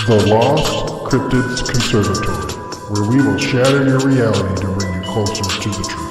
The Lost Cryptids Conservatory, where we will shatter your reality to bring you closer to the truth.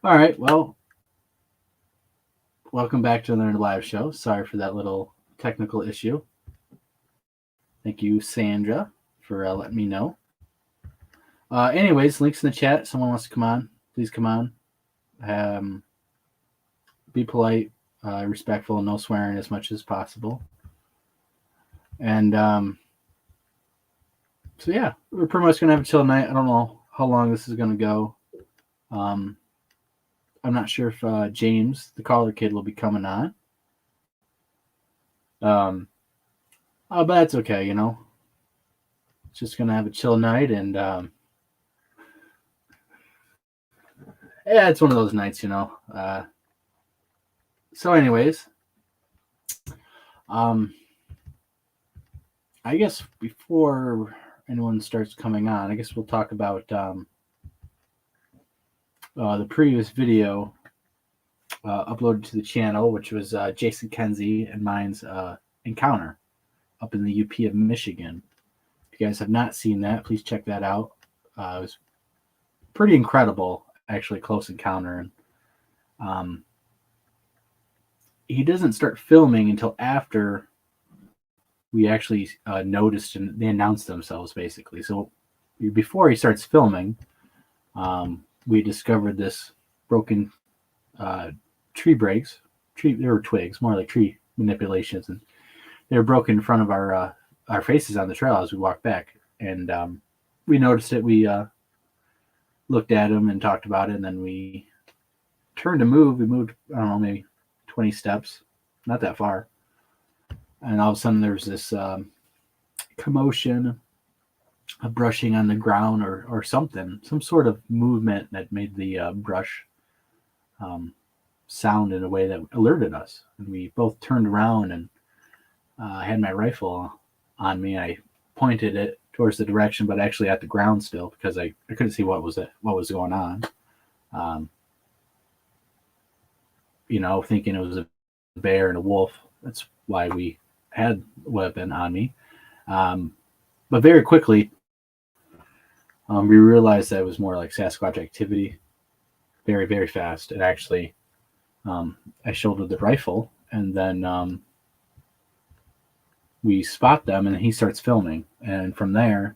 All right, well, welcome back to another live show. Sorry for that little technical issue. Thank you, Sandra, for letting me know. Anyways, links in the chat. Someone wants to come on, please come on. Be polite, respectful, no swearing as much as possible. And so, yeah, we're pretty much going to have a chill night. I don't know how long this is going to go. I'm not sure if James, the caller kid, will be coming on. But that's okay, you know. Just going to have a chill night. And yeah, it's one of those nights, you know. So anyways, I guess before anyone starts coming on, I guess we'll talk about the previous video uploaded to the channel, which was Jason Kenzie and mine's encounter up in the UP of Michigan. If you guys have not seen that, please check that out. It was pretty incredible, actually, close encounter. And he doesn't start filming until after we actually noticed and they announced themselves, basically. So before he starts filming, we discovered this broken tree breaks. They were twigs, more like tree manipulations, and they were broken in front of our faces on the trail as we walked back. And we noticed it. We looked at them and talked about it, and then we turned to move. We moved, I don't know, maybe 20 steps, not that far. And all of a sudden, there's this commotion a brushing on the ground or something, some sort of movement that made the brush sound in a way that alerted us. And we both turned around, and I had my rifle on me. I pointed it towards the direction, but actually at the ground still, because I couldn't see what was going on. Thinking it was a bear and a wolf. That's why we had a weapon on me. But very quickly, we realized that it was more like Sasquatch activity. Very, very fast. It actually, I shouldered the rifle, and then we spot them, and he starts filming. And from there,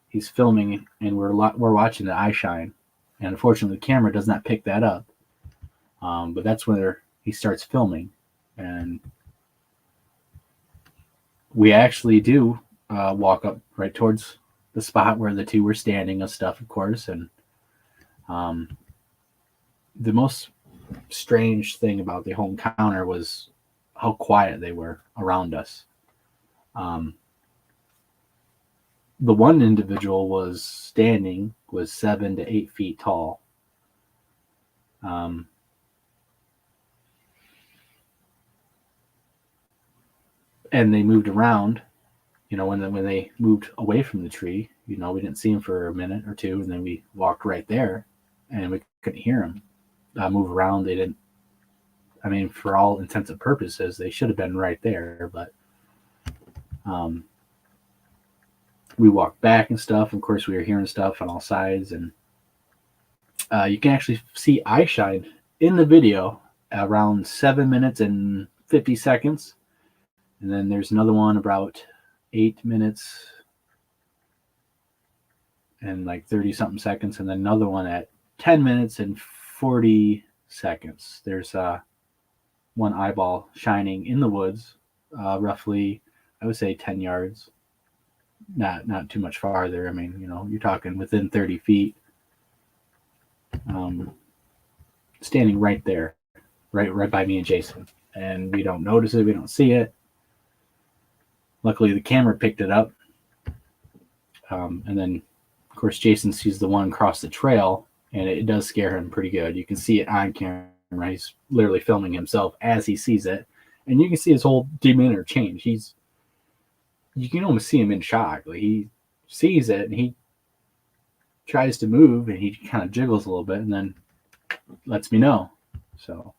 he's filming, and we're watching the eye shine. And unfortunately, the camera does not pick that up. But that's where he starts filming, and we actually do walk up right towards the spot where the two were standing and stuff, of course. And the most strange thing about the whole encounter was how quiet they were around us. The one individual was 7 to 8 feet tall. And they moved around, when they moved away from the tree, we didn't see them for a minute or two, and then we walked right there, and we couldn't hear them move around. They didn't. I mean, for all intents and purposes, they should have been right there, but we walked back and stuff. Of course, we were hearing stuff on all sides, and you can actually see eye shine in the video around 7 minutes and 50 seconds. And then there's another one about 8 minutes and like 30 something seconds. And then another one at 10 minutes and 40 seconds. There's one eyeball shining in the woods, roughly, I would say 10 yards. Not too much farther. I mean, you're talking within 30 feet. Standing right there, right by me and Jason. And we don't notice it. We don't see it. Luckily, the camera picked it up. And then, of course, Jason sees the one across the trail, and it does scare him pretty good. You can see it on camera. He's literally filming himself as he sees it. And you can see his whole demeanor change. You can almost see him in shock. Like, he sees it, and he tries to move, and he kind of jiggles a little bit, and then lets me know. So,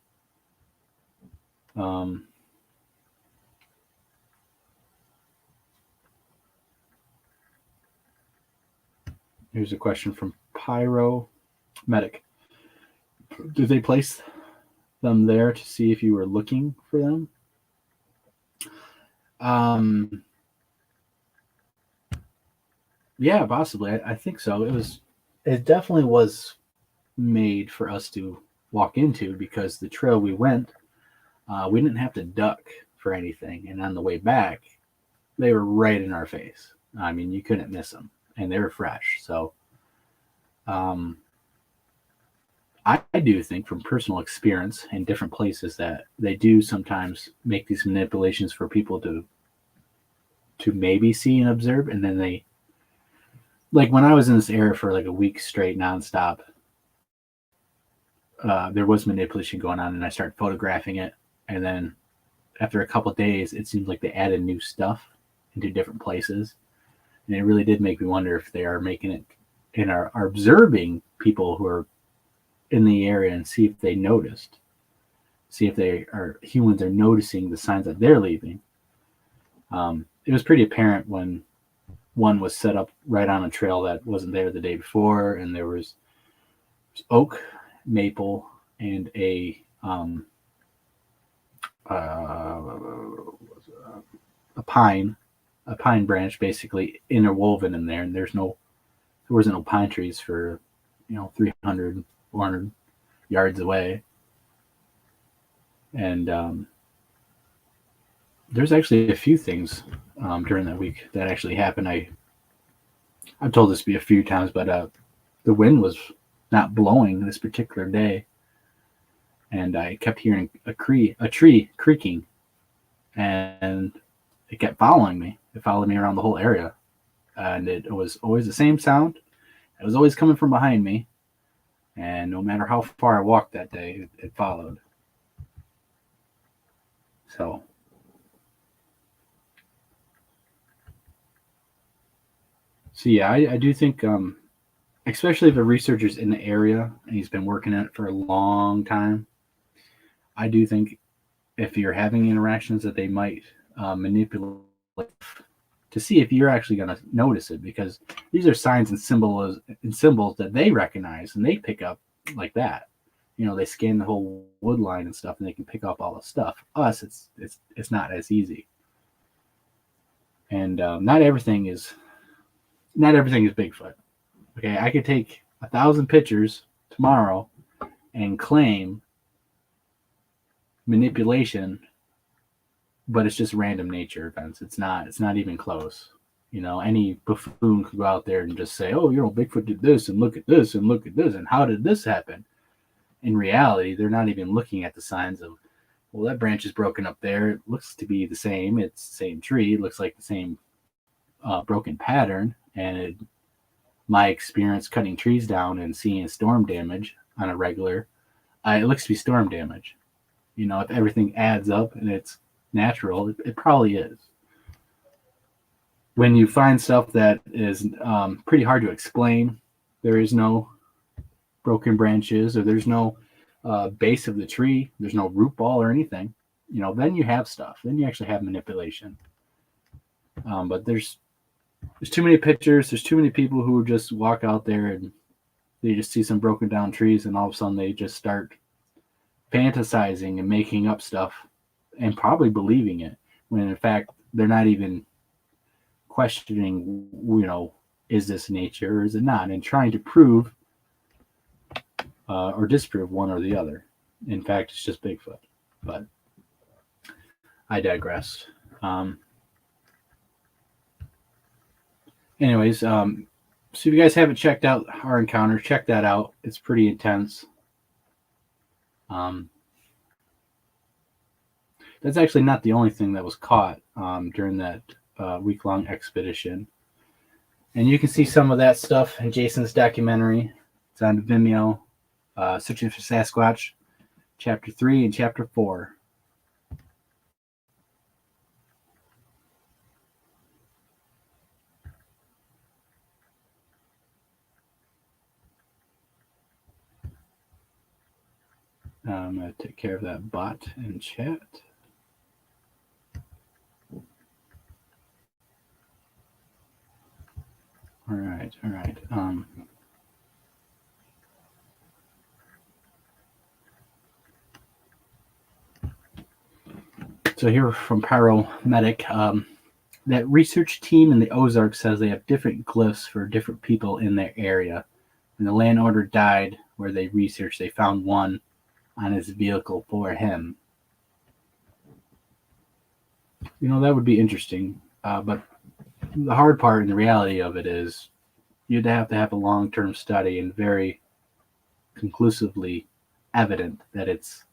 here's a question from Pyro Medic. Did they place them there to see if you were looking for them? Yeah, possibly. I think so. It definitely was made for us to walk into, because the trail we went, we didn't have to duck for anything. And on the way back, they were right in our face. I mean, you couldn't miss them, and they were fresh. So, I do think from personal experience in different places that they do sometimes make these manipulations for people to maybe see and observe. And then they, like when I was in this area for like a week straight nonstop, there was manipulation going on, and I started photographing it. And then after a couple of days, it seems like they added new stuff into different places. And it really did make me wonder if they are making it and are observing people who are in the area, and see if they noticed, see if humans are noticing the signs that they're leaving. It was pretty apparent when one was set up right on a trail that wasn't there the day before, and there was oak, maple, and a pine branch basically interwoven in there, and there wasn't no pine trees for 300, 400 yards away. And there's actually a few things during that week that actually happened. I've told this a few times, but the wind was not blowing this particular day, and I kept hearing a tree creaking, and it kept following me. It followed me around the whole area. and it was always the same sound. It was always coming from behind me, and no matter how far I walked that day, it followed. So yeah, I do think, especially if a researcher's in the area and he's been working at it for a long time, I do think if you're having interactions that they might manipulate to see if you're actually going to notice it, because these are signs and symbols that they recognize and they pick up like that. They scan the whole wood line and stuff, and they can pick up all the stuff. Us, it's not as easy, and not everything is Bigfoot. Okay, I could take 1,000 pictures tomorrow and claim manipulation, but it's just random nature events. It's not even close. Any buffoon could go out there and just say, oh, Bigfoot did this, and look at this, and look at this, and how did this happen? In reality, they're not even looking at the signs of, well, that branch is broken up there. It looks to be the same. It's the same tree. It looks like the same broken pattern. And my experience cutting trees down and seeing storm damage on a regular, it looks to be storm damage. If everything adds up and it's natural, it probably is. When you find stuff that is pretty hard to explain, there is no broken branches, or there's no base of the tree, there's no root ball or anything, then you have stuff. Then you actually have manipulation. But there's too many pictures. There's too many people who just walk out there and they just see some broken down trees, and all of a sudden they just start fantasizing and making up stuff and probably believing it, when in fact they're not even questioning, is this nature or is it not, and trying to prove or disprove one or the other. In fact, it's just Bigfoot. But I digress. Anyways, so if you guys haven't checked out our encounter, check that out. It's pretty intense. That's actually not the only thing that was caught during that week-long expedition. And you can see some of that stuff in Jason's documentary. It's on Vimeo. Searching for Sasquatch, Chapter 3 and Chapter 4. I'm going to take care of that bot in chat. All right. So here from Pyromedic, that research team in the Ozarks says they have different glyphs for different people in their area. When the landowner died where they researched, they found one on his vehicle for him. That would be interesting. But the hard part and the reality of it is you'd have to have a long-term study and very conclusively evident that it's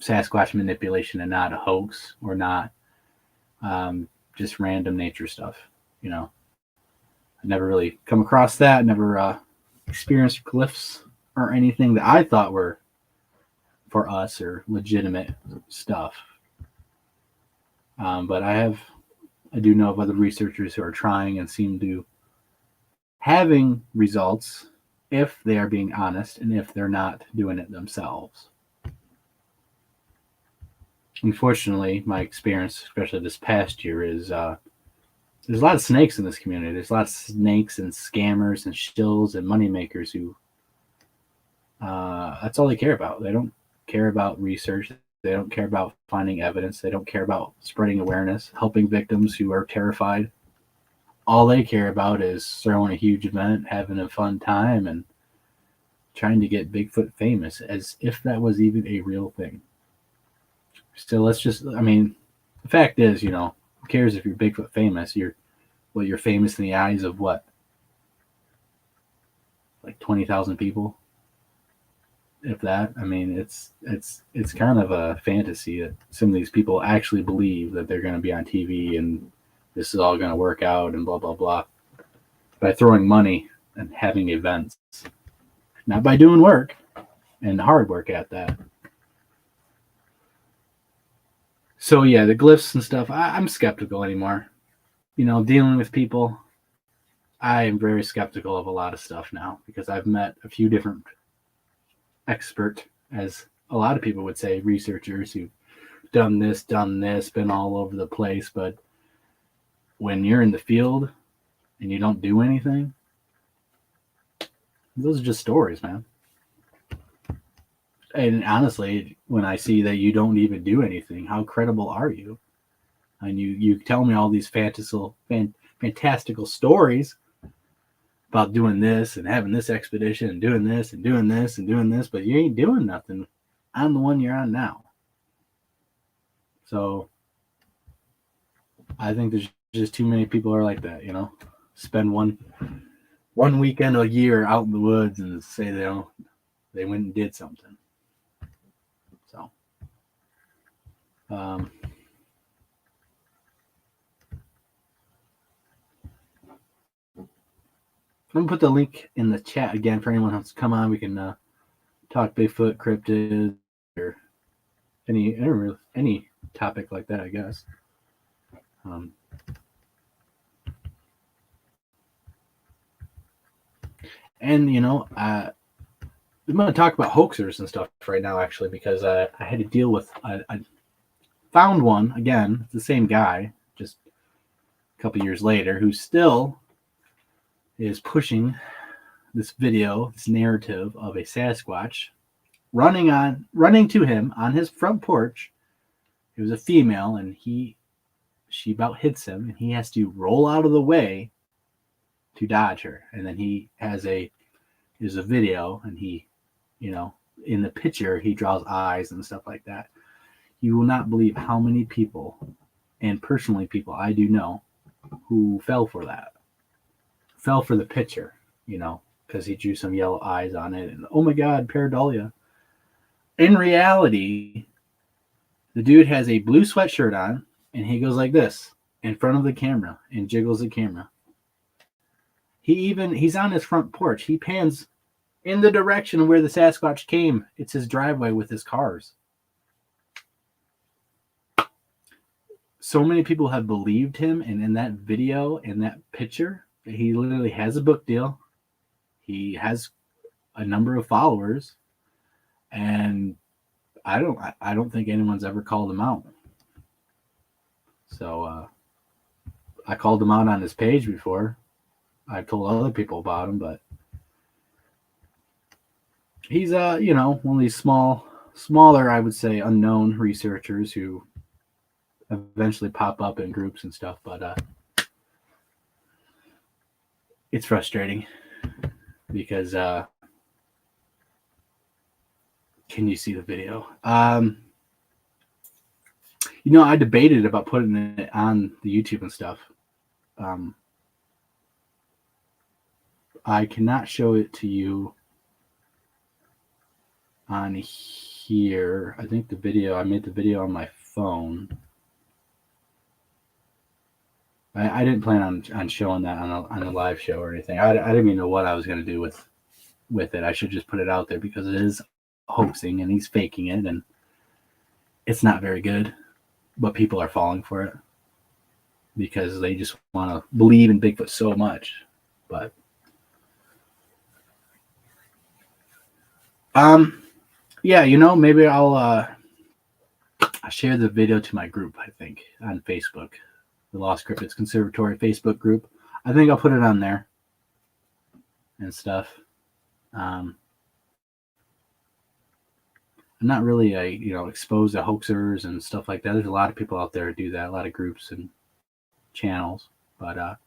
Sasquatch manipulation and not a hoax, or not just random nature stuff. I never really come across that. Never experienced glyphs or anything that I thought were for us or legitimate stuff. But I do know of other researchers who are trying and seem to having results if they are being honest and if they're not doing it themselves. Unfortunately, my experience, especially this past year, is there's a lot of snakes in this community. There's a lot of snakes and scammers and shills and moneymakers who that's all they care about. They don't care about research. They don't care about finding evidence. They don't care about spreading awareness, helping victims who are terrified. All they care about is throwing a huge event, having a fun time, and trying to get Bigfoot famous, as if that was even a real thing. So the fact is, who cares if you're Bigfoot famous? You're famous in the eyes of what? Like 20,000 people? If that. It's kind of a fantasy that some of these people actually believe that they're going to be on TV and this is all going to work out and blah, blah, blah. by throwing money and having events, not by doing work and hard work at that. So yeah, the glyphs and stuff, I'm skeptical anymore. Dealing with people, I am very skeptical of a lot of stuff now because I've met a few different expert, as a lot of people would say, researchers who've done this, been all over the place. But when you're in the field and you don't do anything, those are just stories, man. And honestly, when I see that you don't even do anything, how credible are you? And you tell me all these fantastical stories about doing this and having this expedition and doing this and doing this and doing this, but you ain't doing nothing on the one you're on now. So I think there's just too many people are like that, spend one weekend a year out in the woods and say they went and did something. So I'm gonna put the link in the chat again for anyone who wants to come on. We can talk Bigfoot, cryptids, or any topic like that, I guess. And I'm going to talk about hoaxers and stuff right now, actually, because I had to deal with. I found one again. It's the same guy, just a couple years later, who still is pushing this video, this narrative of a Sasquatch running to him on his front porch. It was a female, and she about hits him, and he has to roll out of the way to dodge her. And then there's a video, and he, in the picture, he draws eyes and stuff like that. You will not believe how many people, and personally people I do know, who fell for the picture, because he drew some yellow eyes on it, and oh my God, pareidolia. In reality, the dude has a blue sweatshirt on, and he goes like this in front of the camera and jiggles the camera. He's on his front porch. He pans in the direction where the Sasquatch came. It's his driveway with his cars. So many people have believed him, and in that video, in that picture, he literally has a book deal. He has a number of followers, and I don't think anyone's ever called him out. So I called him out on his page before. I've told other people about him, but he's one of these smaller, I would say, unknown researchers who eventually pop up in groups and stuff. But it's frustrating because can you see the video? I debated about putting it on the YouTube and stuff. I cannot show it to you on here. I think I made the video on my phone. I didn't plan on showing that on a live show or anything. I didn't even know what I was going to do with it. I should just put it out there because it is hoaxing and he's faking it, and it's not very good. But people are falling for it because they just want to believe in Bigfoot so much. But yeah, maybe I'll share the video to my group, I think, on Facebook, the Lost Cryptids Conservatory Facebook group. I think I'll put it on there and stuff. I'm not really exposed to hoaxers and stuff like that. There's a lot of people out there who do that, a lot of groups and channels, but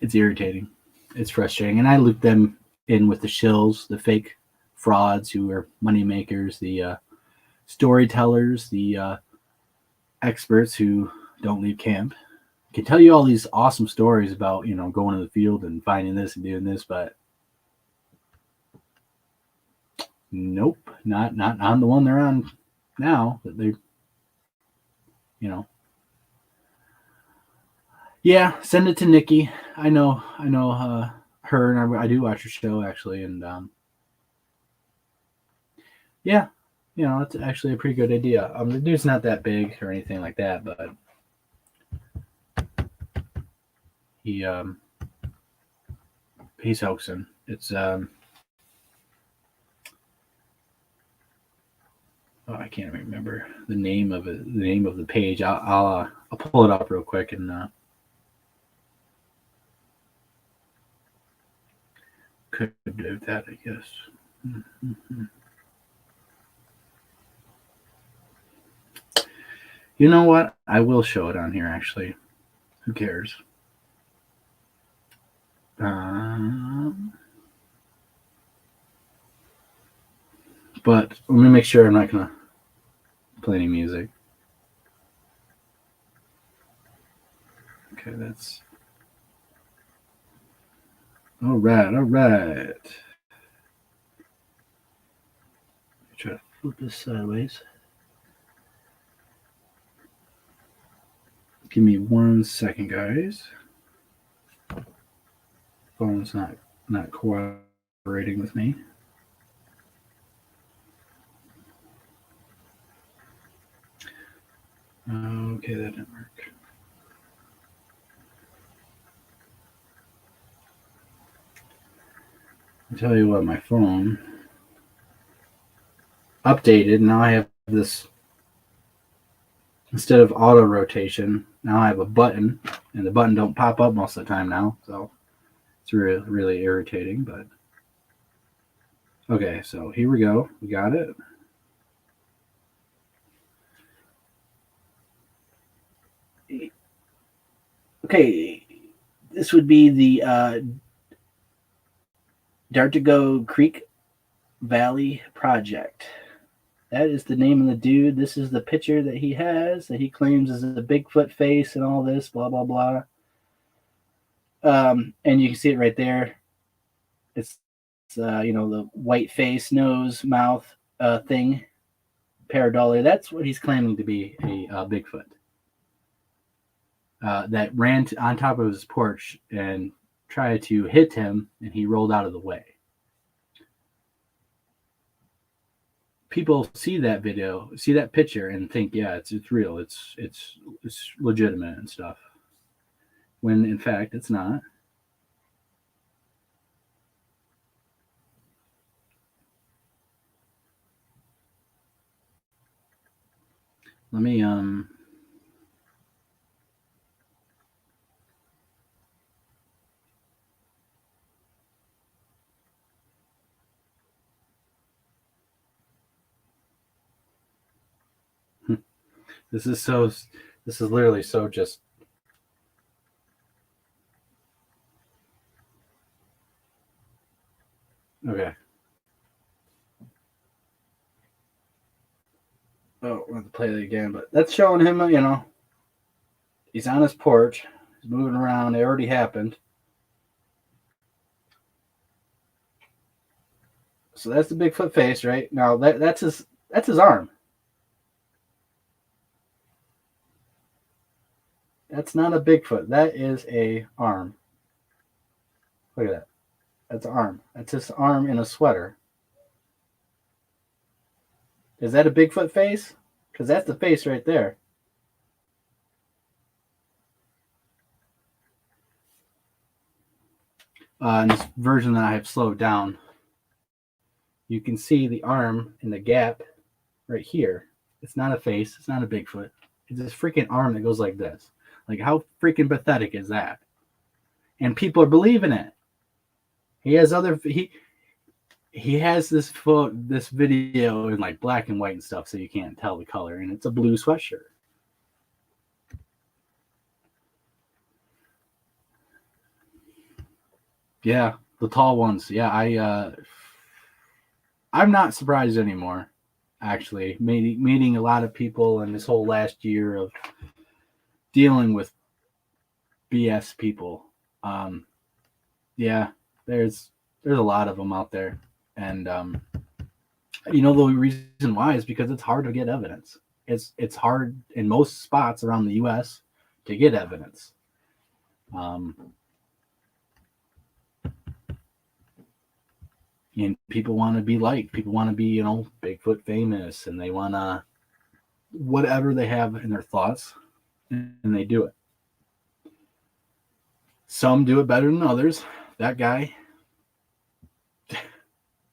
it's irritating. It's frustrating. And I loop them in with the shills, the fake frauds who are money makers, the storytellers, the experts who don't leave camp. I can tell you all these awesome stories about, going to the field and finding this and doing this, but nope, not on the one they're on now. That they're, Yeah, send it to Nikki. I know her, and I do watch her show actually, and yeah, it's actually a pretty good idea. The dude's not that big or anything like that, but he he's hoaxing. It's oh, I can't remember the name of it, the name of the page. I'll pull it up real quick and could do that, I guess. Mm-hmm. You know what? I will show it on here, actually. Who cares? But let me make sure I'm not going to play any music. Okay, that's... All right. Try to flip this sideways. Give me 1 second, guys. Phone's not cooperating with me. Okay, that didn't work. I'll tell you what, my phone updated. Now I have this, instead of auto rotation, now I have a button, and the button don't pop up most of the time now, so it's really, really irritating. But okay, so here we go. We got it. Okay, this would be the Dartigo Creek Valley Project. That is the name of the dude. This is the picture that he has that he claims is a Bigfoot face and all this, blah, blah, blah. And you can see it right there. It's the white face, nose, mouth thing, pareidolia. That's what he's claiming to be a Bigfoot. That ran on top of his porch and tried to hit him, and he rolled out of the way. People see that video, see that picture, and think, yeah, it's real, it's legitimate and stuff. When in fact, it's not. Let me This is literally so just. Okay. Oh, we'll have to play that again, but that's showing him, he's on his porch, he's moving around. It already happened. So that's the Bigfoot face, right? Now that's his arm. That's not a Bigfoot. That is a arm. Look at that. That's an arm. That's his arm in a sweater. Is that a Bigfoot face? Because that's the face right there. In this version that I have slowed down, you can see the arm in the gap right here. It's not a face. It's not a Bigfoot. It's this freaking arm that goes like this. Like, how freaking pathetic is that? And people are believing it. He has this video in like black and white and stuff, so you can't tell the color, and it's a blue sweatshirt. Yeah, the tall ones. Yeah, I'm not surprised anymore. Actually, meeting a lot of people in this whole last year of dealing with BS people. Yeah, there's a lot of them out there, and the reason why is because it's hard to get evidence. It's hard in most spots around the U.S. to get evidence. And people want to be liked. People want to be, Bigfoot famous, and they want to whatever they have in their thoughts, and they do it. Some do it better than others. That guy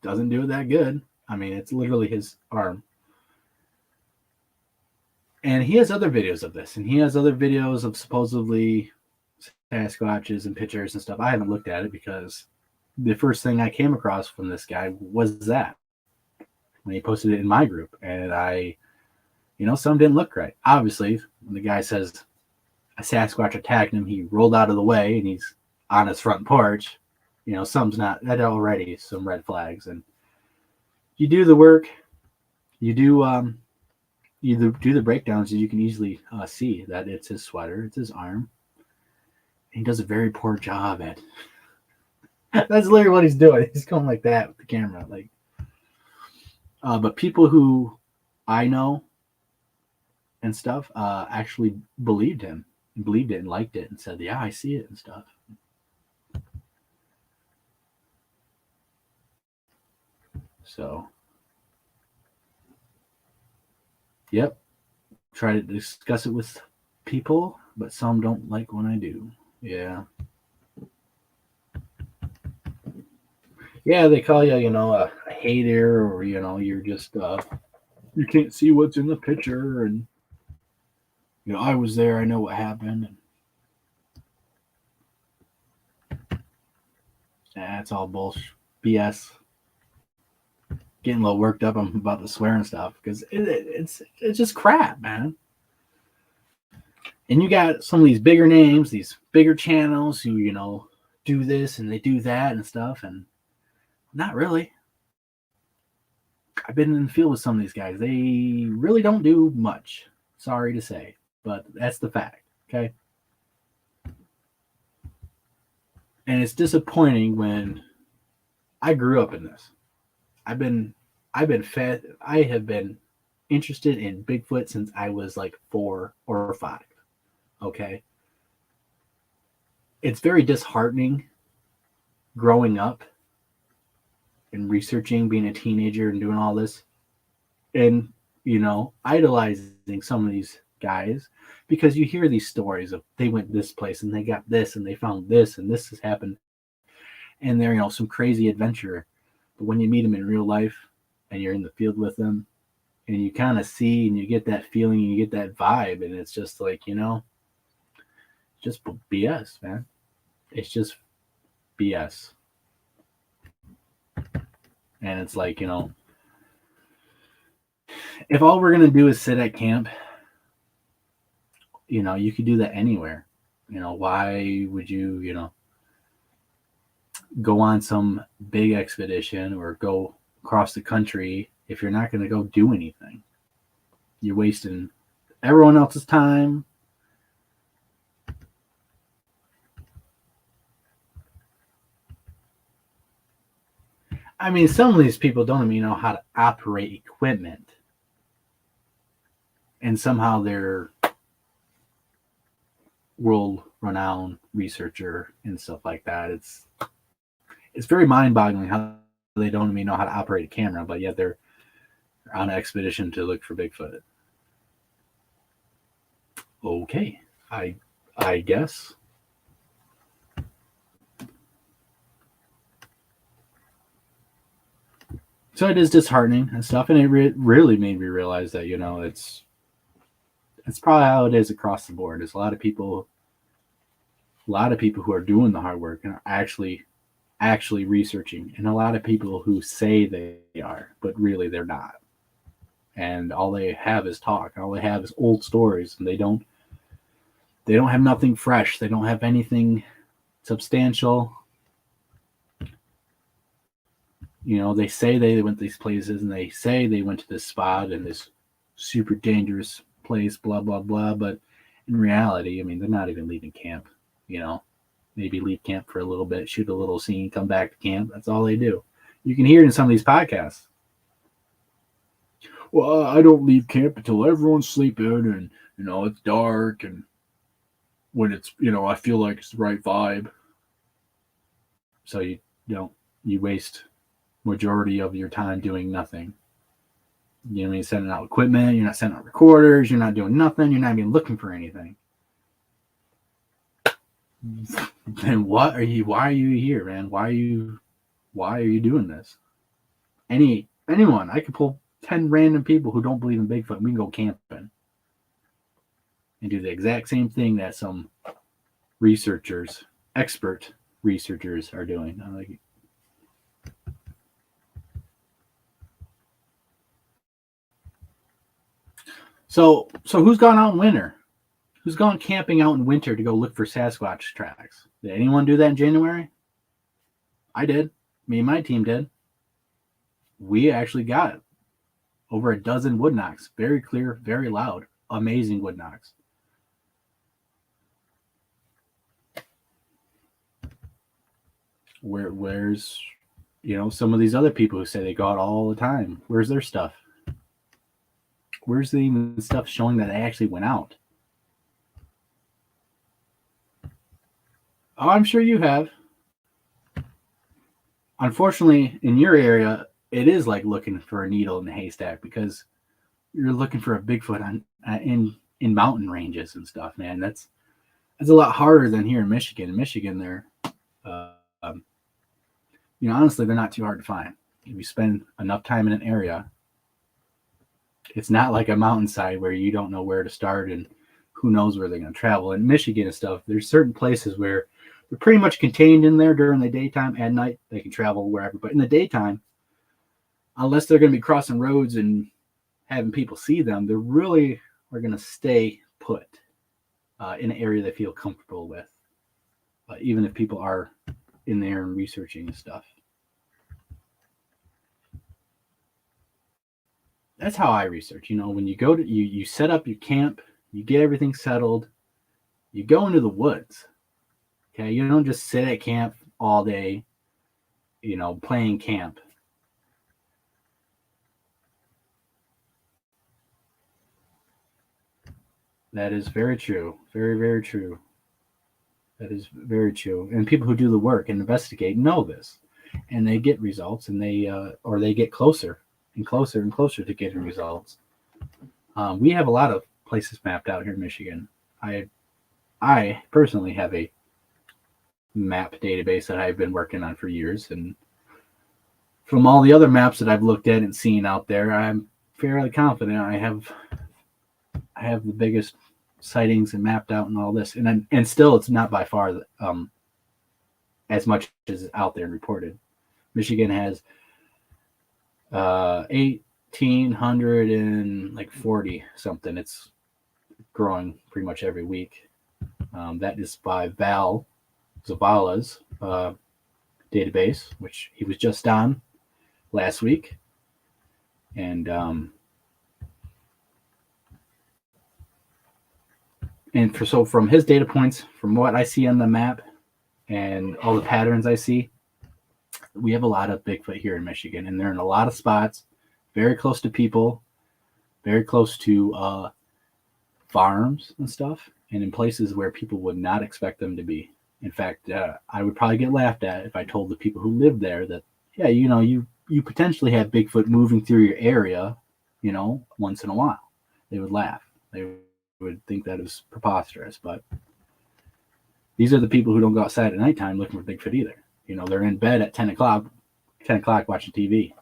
doesn't do it that good. I mean, it's literally his arm. And he has other videos of this, and he has other videos of supposedly Sasquatches and pictures and stuff. I haven't looked at it because the first thing I came across from this guy was that when he posted it in my group, and some didn't look right. Obviously, when the guy says a Sasquatch attacked him, he rolled out of the way and he's on his front porch. Some's not, that already some red flags. And you do the work, you do the breakdowns, and you can easily see that it's his sweater, it's his arm. And he does a very poor job at that's literally what he's doing. He's going like that with the camera. But people who I know and stuff actually believed it and liked it and said, yeah, I see it and stuff. So, yep. Try to discuss it with people, but some don't like when I do. Yeah. Yeah, they call you, a hater, or, you're just, you can't see what's in the picture. And, I was there, I know what happened. And that's all bullshit, BS. Getting a little worked up. I'm about to swear and stuff because it's just crap, man. And you got some of these bigger names, these bigger channels who, do this and they do that and stuff. And not really. I've been in the field with some of these guys. They really don't do much. Sorry to say, but that's the fact. Okay. And it's disappointing when I grew up in this. I've been fed. I have been interested in Bigfoot since I was like 4 or 5. Okay. It's very disheartening growing up and researching, being a teenager and doing all this, and idolizing some of these guys, because you hear these stories of they went this place and they got this and they found this and this has happened, and they're some crazy adventure. But when you meet them in real life and you're in the field with them and you kind of see and you get that feeling and you get that vibe, and it's just like, just BS, man. It's just BS. And it's like, if all we're going to do is sit at camp, you could do that anywhere. Why would you, go on some big expedition or go across the country if you're not going to go do anything? You're wasting everyone else's time. I mean, some of these people don't even know how to operate equipment. And somehow they're world-renowned researcher and stuff like that. It's very mind-boggling how they don't even know how to operate a camera, but yet they're on an expedition to look for Bigfoot. Okay, I guess. So it is disheartening and stuff, and it really made me realize that it's probably how it is across the board. There's a lot of people who are doing the hard work and are actually researching, and a lot of people who say they are, but really they're not. And all they have is talk. All they have is old stories, and they don't have nothing fresh. They don't have anything substantial. They say they went to these places and they say they went to this spot and this super dangerous place, blah, blah, blah. But in reality, I mean, they're not even leaving camp, maybe leave camp for a little bit, shoot a little scene, come back to camp. That's all they do. You can hear it in some of these podcasts. Well, I don't leave camp until everyone's sleeping and, it's dark. And when it's, you know, I feel like it's the right vibe. So you waste majority of your time doing nothing. You know, you're sending out equipment, you're not sending out recorders, you're not doing nothing, you're not even looking for anything. Then why are you here, man? Why are you doing this? Anyone, I could pull 10 random people who don't believe in Bigfoot, and we can go camping and do the exact same thing that some expert researchers are doing. I like it. So who's gone out in winter? Who's gone camping out in winter to go look for Sasquatch tracks? Did anyone do that in January? I did. Me and my team did. We actually got over a dozen wood knocks. Very clear, very loud, amazing wood knocks. Where's, you know, some of these other people who say they go out all the time? Where's their stuff? Where's the even stuff showing that they actually went out? Oh, I'm sure you have. Unfortunately, in your area, it is like looking for a needle in the haystack, because you're looking for a Bigfoot in mountain ranges and stuff, man. That's a lot harder than here in Michigan. In Michigan, they're, you know, honestly, they're not too hard to find. If you spend enough time in an area, it's not like a mountainside where you don't know where to start and who knows where they're going to travel. In Michigan and stuff, there's certain places where they're pretty much contained in there during the daytime. At night, they can travel wherever. But in the daytime, unless they're going to be crossing roads and having people see them, they really are going to stay put in an area they feel comfortable with, even if people are in there and researching and stuff. That's how I research. You know, when you go to you set up your camp, you get everything settled, you go into the woods. Okay, you don't just sit at camp all day, you know, playing camp. That is very true. Very, very true. That is very true. And people who do the work and investigate know this, and they get results, and they get closer and closer and closer to getting results. We have a lot of places mapped out here in Michigan. I personally have a map database that I've been working on for years, and from all the other maps that I've looked at and seen out there, I'm fairly confident I have the biggest sightings and mapped out and all this, and still it's not by far as much as out there and reported. Michigan has 1,840 something. It's growing pretty much every week. That is by Val Zavala's database, which he was just on last week, and from his data points, from what I see on the map and all the patterns I see, we have a lot of Bigfoot here in Michigan, and they're in a lot of spots, very close to people, very close to farms and stuff, and in places where people would not expect them to be. In fact, I would probably get laughed at if I told the people who live there that, yeah, you know, you potentially have Bigfoot moving through your area, you know, once in a while. They would laugh. They would think that is preposterous, but these are the people who don't go outside at nighttime looking for Bigfoot either. You know, they're in bed at 10 o'clock watching TV.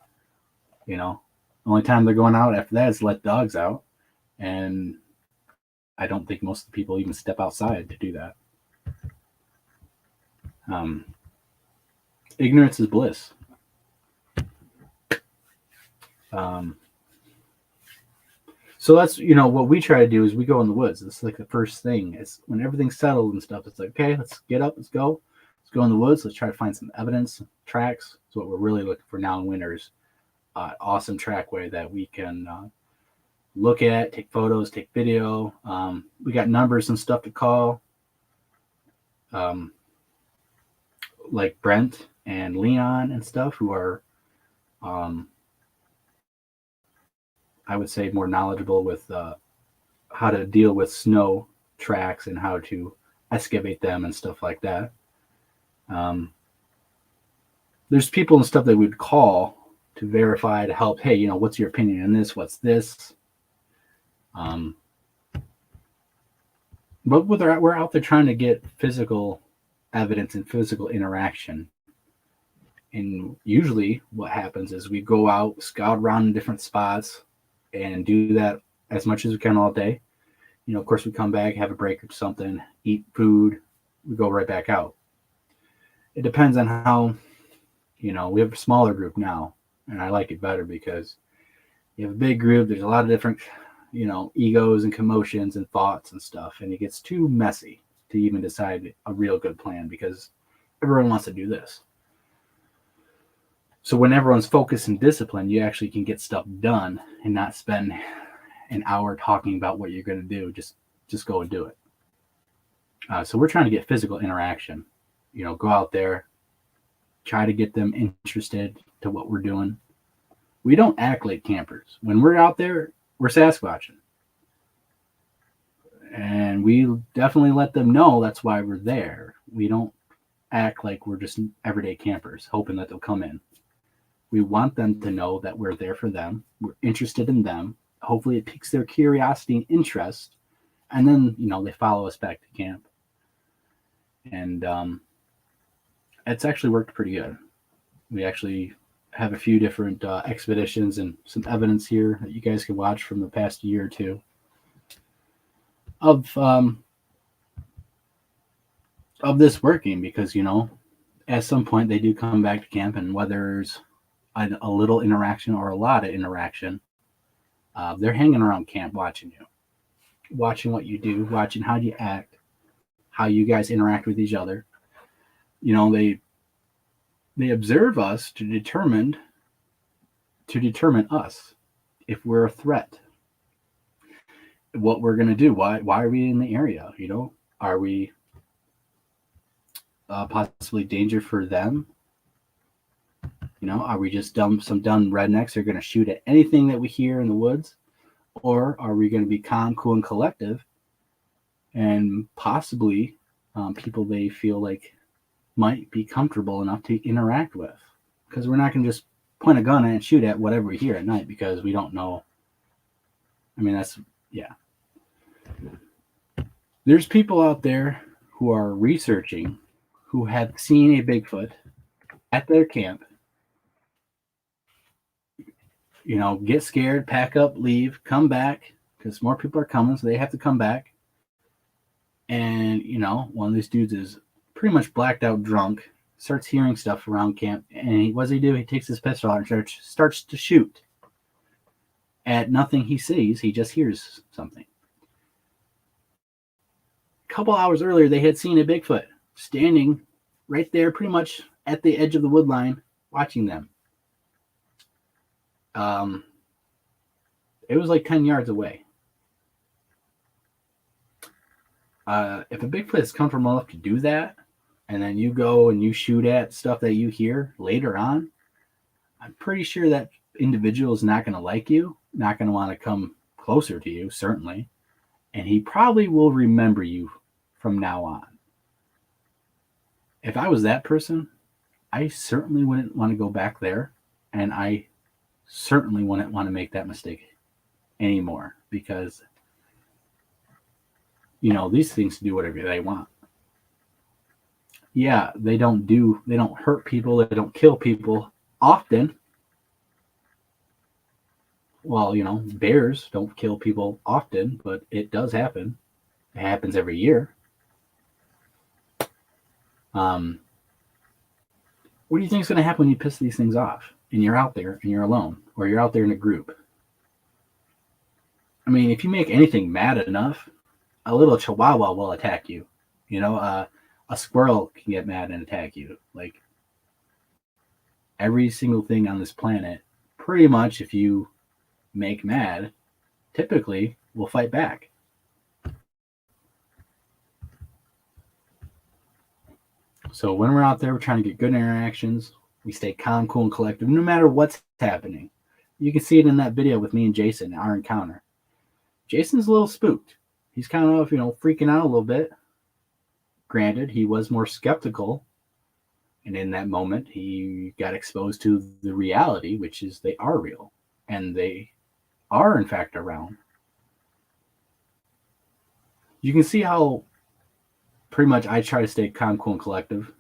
You know, the only time they're going out after that is to let dogs out, and I don't think most of the people even step outside to do that. Ignorance is bliss. So that's, you know, what we try to do is we go in the woods. It's like the first thing. It's when everything's settled and stuff. It's like, okay, let's get up, let's go in the woods. Let's try to find some evidence, tracks. That's what we're really looking for now in winters. Awesome trackway that we can look at, take photos, take video. We got numbers and stuff to call. Like Brent and Leon and stuff, who are, I would say, more knowledgeable with how to deal with snow tracks and how to excavate them and stuff like that. There's people and stuff that we'd call to verify, to help. Hey, what's your opinion on this? What's this? But we're out there trying to get physical evidence and physical interaction. And usually what happens is we go out, scout around in different spots, and do that as much as we can all day. Of course, we come back, have a break or something, eat food, we go right back out. It depends on how, we have a smaller group now, and I like it better because you have a big group, there's a lot of different, egos and commotions and thoughts and stuff, and it gets too messy to even decide a real good plan because everyone wants to do this. So when everyone's focused and disciplined, you actually can get stuff done and not spend an hour talking about what you're going to do. Just go and do it. So we're trying to get physical interaction. Go out there, try to get them interested to what we're doing. We don't act like campers. When we're out there, we're Sasquatching. And we definitely let them know that's why we're there. We don't act like we're just everyday campers, hoping that they'll come in. We want them to know that we're there for them. We're interested in them. Hopefully it piques their curiosity and interest. And then, they follow us back to camp. And it's actually worked pretty good. We actually have a few different expeditions and some evidence here that you guys can watch from the past year or two of this working, because, at some point they do come back to camp, and whether there's a little interaction or a lot of interaction, they're hanging around camp watching you, watching what you do, watching how you act, how you guys interact with each other. They observe us to determine us if we're a threat, what we're going to do, why are we in the area, are we possibly danger for them? Are we just some dumb rednecks who are going to shoot at anything that we hear in the woods? Or are we going to be calm, cool, and collective, and possibly people they feel like might be comfortable enough to interact with? Because we're not going to just point a gun and shoot at whatever we hear at night, because we don't know. There's people out there who are researching, who have seen a Bigfoot at their camp, get scared, pack up, leave, come back, because more people are coming, so they have to come back. And, one of these dudes is pretty much blacked out drunk, starts hearing stuff around camp, and what does he do? He takes his pistol out and starts to shoot at nothing he sees. He just hears something. A couple hours earlier, they had seen a Bigfoot standing right there, pretty much at the edge of the wood line, watching them. It was like 10 yards away. If a Bigfoot is comfortable enough to do that, and then you go and you shoot at stuff that you hear later on, I'm pretty sure that individual is not going to like you, not going to want to come closer to you, certainly. And he probably will remember you from now on. If I was that person, I certainly wouldn't want to go back there, and I certainly wouldn't want to make that mistake anymore, because these things do whatever they want. Yeah, they don't hurt people, they don't kill people often. Well, bears don't kill people often, but it does happen. It happens every year. What do you think is going to happen when you piss these things off and you're out there and you're alone, or you're out there in a group? If you make anything mad enough, a little chihuahua will attack you. A squirrel can get mad and attack you. Like, every single thing on this planet, pretty much, if you make mad, typically will fight back. So when we're out there, we're trying to get good interactions. We stay calm, cool, and collective, no matter what's happening. You can see it in that video with me and Jason, our encounter. Jason's a little spooked. He's kind of, freaking out a little bit. granted, he was more skeptical. And in that moment, he got exposed to the reality, which is they are real. And they are, in fact, around. You can see how pretty much I try to stay calm, cool, and collective.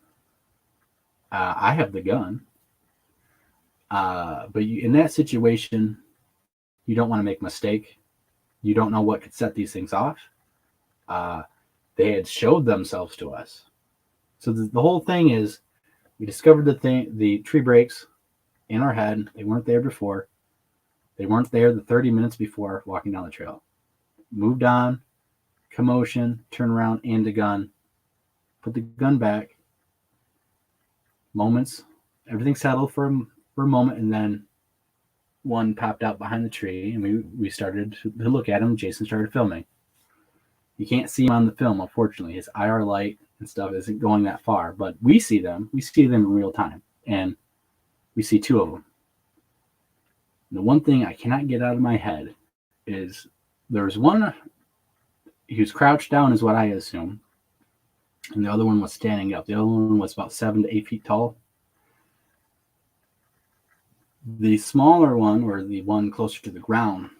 I have the gun. But in that situation, you don't want to make a mistake. You don't know what could set these things off. They had showed themselves to us. So the whole thing is, we discovered the tree breaks in our head. They weren't there before. They weren't there the 30 minutes before walking down the trail. Moved on, commotion, turn around, and the gun. Put the gun back. Moments, everything settled for a moment, and then one popped out behind the tree, and we started to look at him. Jason started filming. You can't see him on the film, unfortunately. His IR light and stuff isn't going that far, but we see them. We see them in real time, and we see two of them. The one thing I cannot get out of my head is there's one, he was crouched down is what I assume, and the other one was standing up. The other one was about 7 to 8 feet tall. The smaller one, or the one closer to the ground,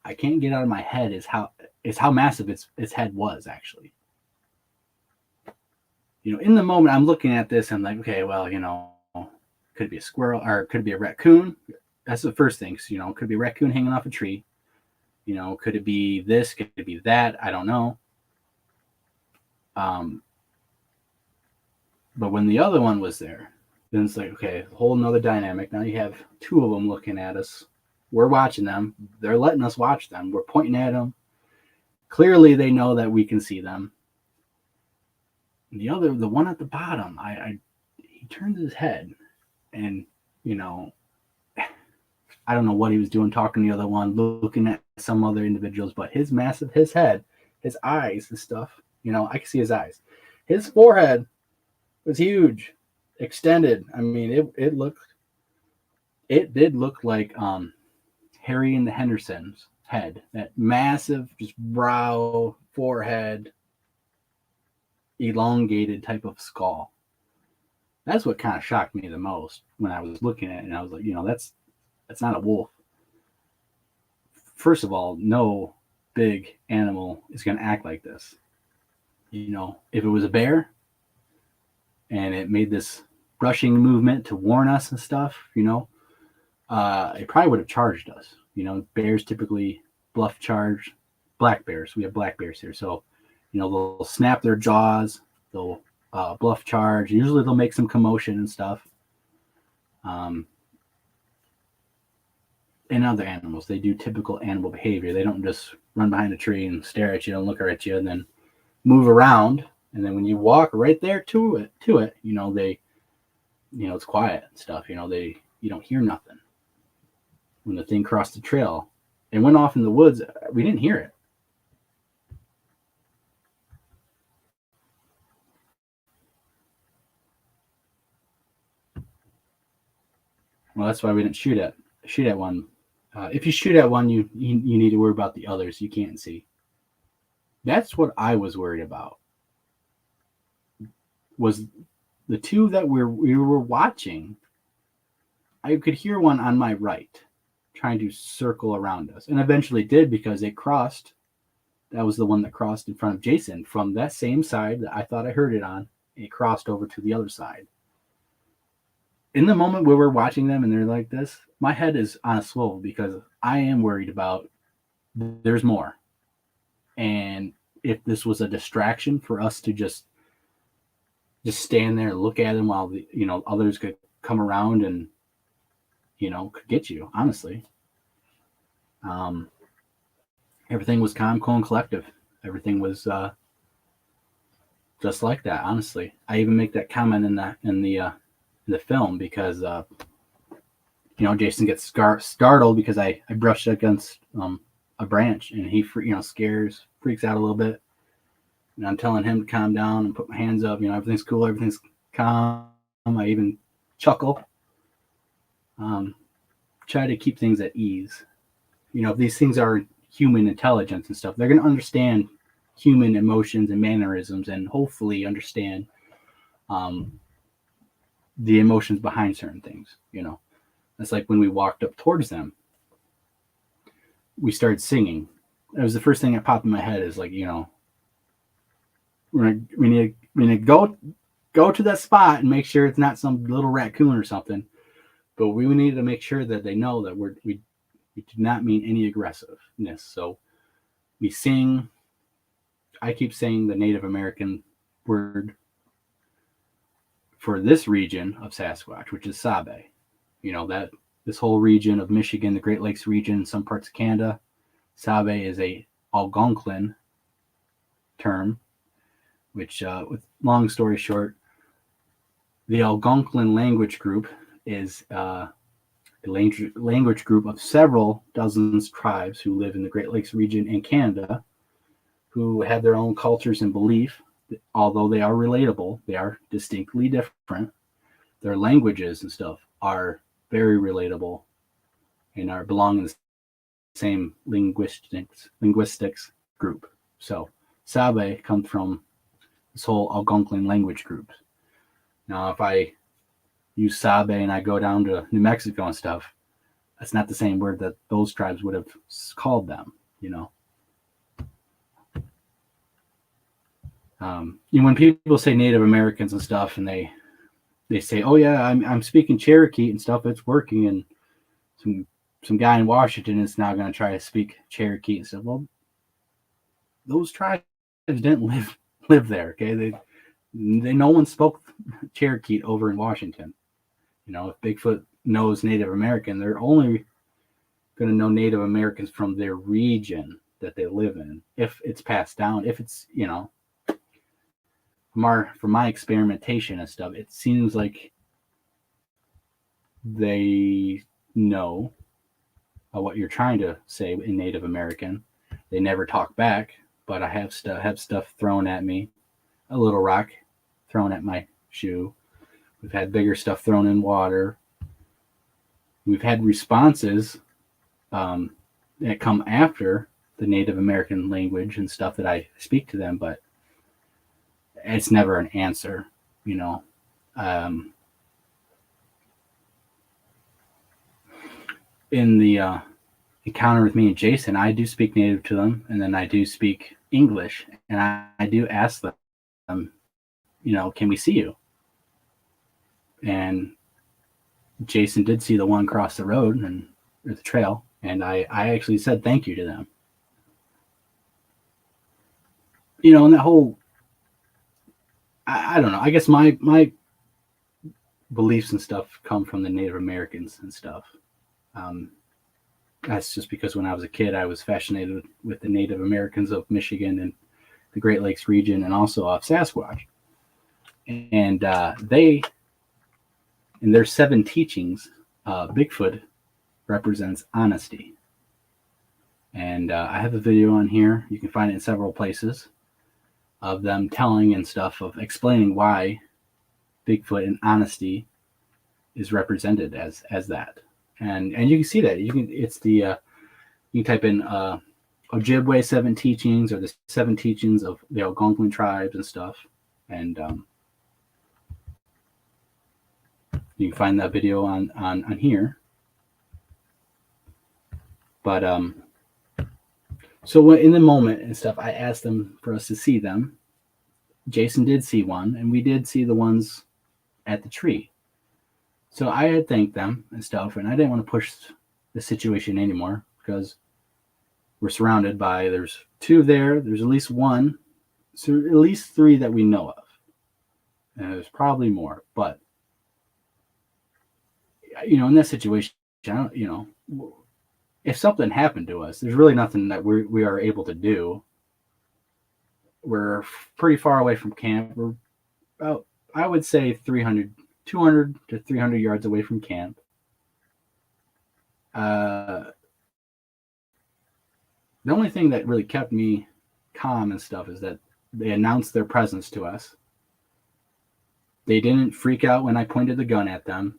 I can't get out of my head is how massive its head was, actually. In the moment I'm looking at this, I'm like, okay, well, could it be a squirrel, or could it be a raccoon? That's the first thing. So, could it be a raccoon hanging off a tree? Could it be this? Could it be that? I don't know. But when the other one was there, then it's like, okay, a whole nother dynamic. Now you have two of them looking at us. We're watching them. They're letting us watch them. We're pointing at them. Clearly, they know that we can see them. And the one at the bottom, he turns his head, and I don't know what he was doing, talking to the other one, looking at some other individuals, but his head, his eyes and stuff, I can see his eyes. His forehead was huge, extended. I mean, it did look like Harry and the Hendersons' head, that massive, just brow, forehead, elongated type of skull. That's what kind of shocked me the most when I was looking at it, and I was like, that's not a wolf. First of all, no big animal is going to act like this. If it was a bear and it made this rushing movement to warn us and stuff, it probably would have charged us. Bears typically bluff charge. Black bears, we have black bears here. So, they'll snap their jaws, they'll bluff charge. Usually they'll make some commotion and stuff. And other animals, they do typical animal behavior. They don't just run behind a tree and stare at you and look at you and then move around. And then when you walk right there to it, they, it's quiet and stuff. You don't hear nothing. When the thing crossed the trail and went off in the woods, we didn't hear it. Well, that's why we didn't shoot at one. If you shoot at one, you need to worry about the others you can't see. That's what I was worried about. Was the two that we were watching. I could hear one on my right trying to circle around us, and eventually did, because it crossed. That was the one that crossed in front of Jason from that same side that I thought I heard it on. It crossed over to the other side. In the moment where we're watching them and they're like this, my head is on a swivel because I am worried about there's more. And if this was a distraction for us to just stand there and look at them while others could come around and could get you, honestly. Everything was calm, cool, and collective. Everything was just like that, honestly. I even make that comment in the film because Jason gets startled because I brushed against a branch, and he freaks out a little bit, and I'm telling him to calm down and put my hands up. Everything's cool, everything's calm. I even chuckle, try to keep things at ease. If these things are human intelligence and stuff, they're going to understand human emotions and mannerisms, and hopefully understand the emotions behind certain things. It's like when we walked up towards them, we started singing. It was the first thing that popped in my head is like, we need to go to that spot and make sure it's not some little raccoon or something. But we need to make sure that they know that we do not mean any aggressiveness. So we sing. I keep saying the Native American word for this region of Sasquatch, which is Sabe. That this whole region of Michigan, the Great Lakes region, some parts of Canada, Sabe is a Algonquin term, which, with long story short, the Algonquin language group is a language group of several dozens tribes who live in the Great Lakes region in Canada, who have their own cultures and belief. Although they are relatable, they are distinctly different. Their languages and stuff are very relatable and belong in the same linguistics group. So Sabe comes from this whole Algonquin language group. Now, if I use Sabe and I go down to New Mexico and stuff, that's not the same word that those tribes would have called them, when people say Native Americans and stuff, and they say, "Oh yeah, I'm speaking Cherokee and stuff. It's working," and some guy in Washington is now going to try to speak Cherokee and stuff. Well, those tribes didn't live there. Okay, they no one spoke Cherokee over in Washington. If Bigfoot knows Native American, they're only going to know Native Americans from their region that they live in. If it's passed down, if it's from my experimentation and stuff, it seems like they know what you're trying to say in Native American. They never talk back, but I have stuff thrown at me, a little rock thrown at my shoe. We've had bigger stuff thrown in water. We've had responses that come after the Native American language and stuff that I speak to them, but it's never an answer, in the encounter with me and Jason, I do speak Native to them, and then I do speak English, and I do ask them, can we see you? And Jason did see the one across the road or the trail, and I actually said thank you to them. And that whole, I don't know, I guess my beliefs and stuff come from the Native Americans and stuff. That's just because when I was a kid, I was fascinated with the Native Americans of Michigan and the Great Lakes region, and also of Sasquatch. And they, in their 7 teachings, Bigfoot represents honesty. And I have a video on here. You can find it in several places of them telling and stuff, of explaining why Bigfoot and honesty is represented as that. And you can see that. It's the you can type in Ojibwe 7 teachings, or the 7 teachings of the Algonquin tribes and stuff, and you can find that video on here. But so in the moment and stuff, I asked them for us to see them. Jason did see one, and we did see the ones at the tree. So I had thanked them and stuff, and I didn't want to push the situation anymore, because we're surrounded by, there's 2 there, there's at least 1, so at least 3 that we know of. And there's probably more, but in that situation, if something happened to us, there's really nothing that we are able to do. We're pretty far away from camp. We're about, I would say, 200 to 300 yards away from camp. The only thing that really kept me calm and stuff is that they announced their presence to us. They didn't freak out when I pointed the gun at them.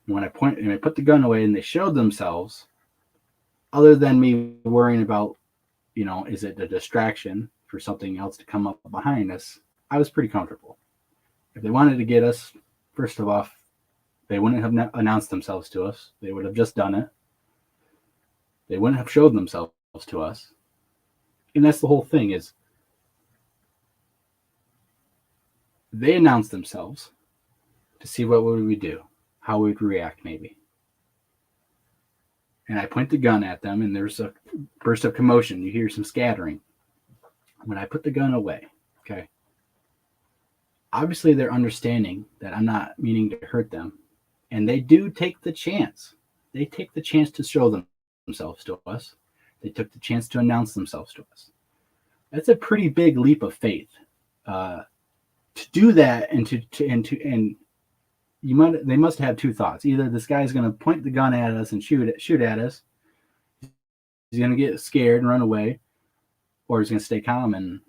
When I put the gun away and they showed themselves, other than me worrying about, is it a distraction? for something else to come up behind us, I was pretty comfortable. If they wanted to get us, first of all, they wouldn't have announced themselves to us. They would have just done it. They wouldn't have showed themselves to us. And that's the whole thing is they announced themselves to see what would we do, how we would react maybe. And I point the gun at them, and there's a burst of commotion. You hear some scattering. When I put the gun away, okay, obviously they're understanding that I'm not meaning to hurt them. And they do take the chance. They take the chance to show themselves to us. They took the chance to announce themselves to us. That's a pretty big leap of faith. To do that and they must have two thoughts. Either this guy's going to point the gun at us and shoot at us. He's going to get scared and run away, or he's going to stay calm and,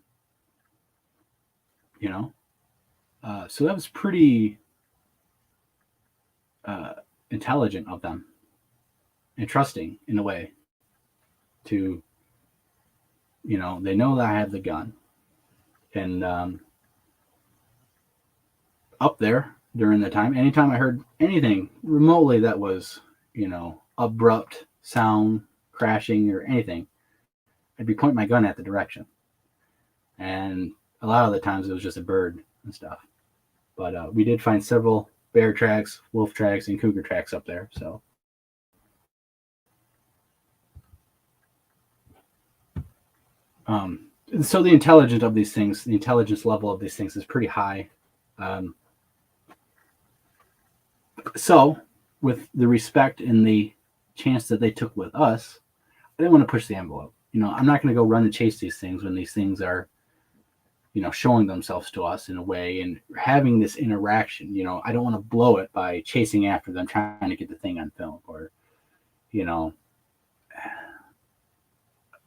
so that was pretty intelligent of them and trusting in a way to, they know that I have the gun. And up there during the time, anytime I heard anything remotely that was, abrupt sound, crashing or anything, I'd be pointing my gun at the direction. And a lot of the times it was just a bird and stuff. But we did find several bear tracks, wolf tracks, and cougar tracks up there. So so the intelligence of these things, the intelligence level of these things is pretty high. So with the respect and the chance that they took with us, I didn't want to push the envelope. I'm not going to go run and chase these things when these things are, showing themselves to us in a way and having this interaction. I don't want to blow it by chasing after them, trying to get the thing on film, or,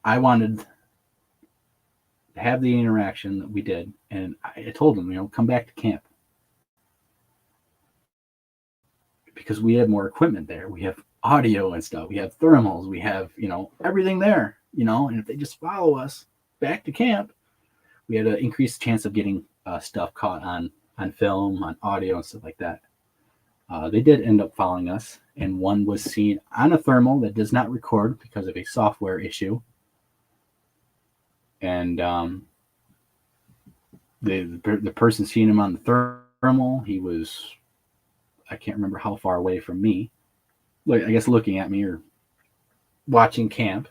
I wanted to have the interaction that we did. And I told them, come back to camp. Because we have more equipment there. We have audio and stuff. We have thermals. We have, everything there, and if they just follow us back to camp, we had an increased chance of getting stuff caught on film, on audio and stuff like that. They did end up following us, and one was seen on a thermal that does not record because of a software issue. And the person seeing him on the thermal, he was, I can't remember how far away from me. I guess looking at me or watching camp.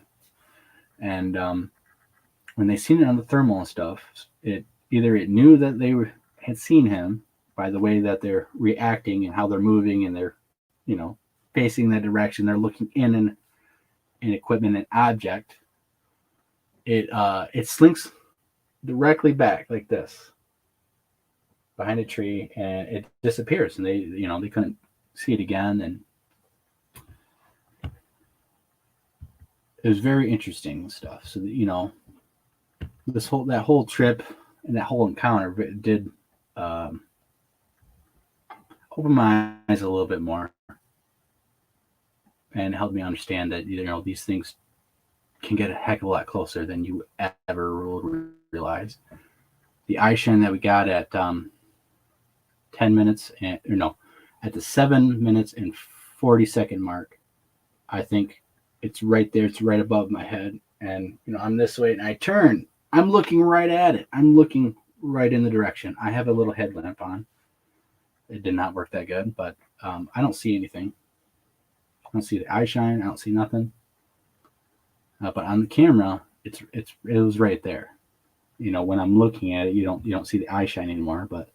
And when they seen it on the thermal and stuff, it knew that they had seen him by the way that they're reacting and how they're moving, and they're, facing that direction. They're looking in an equipment, an object. It slinks directly back like this behind a tree, and it disappears, and they couldn't see it again. And it was very interesting stuff. So that whole trip and that whole encounter did open my eyes a little bit more and helped me understand that these things can get a heck of a lot closer than you ever will realize. The eye shine that we got at 10 minutes at the 7 minutes and 40-second mark, I think it's right there. It's right above my head, and I'm this way, and I turn. I'm looking right at it. I'm looking right in the direction. I have a little headlamp on. It did not work that good, but I don't see anything. I don't see the eye shine. I don't see nothing. But on the camera, it was right there. When I'm looking at it, you don't see the eye shine anymore. But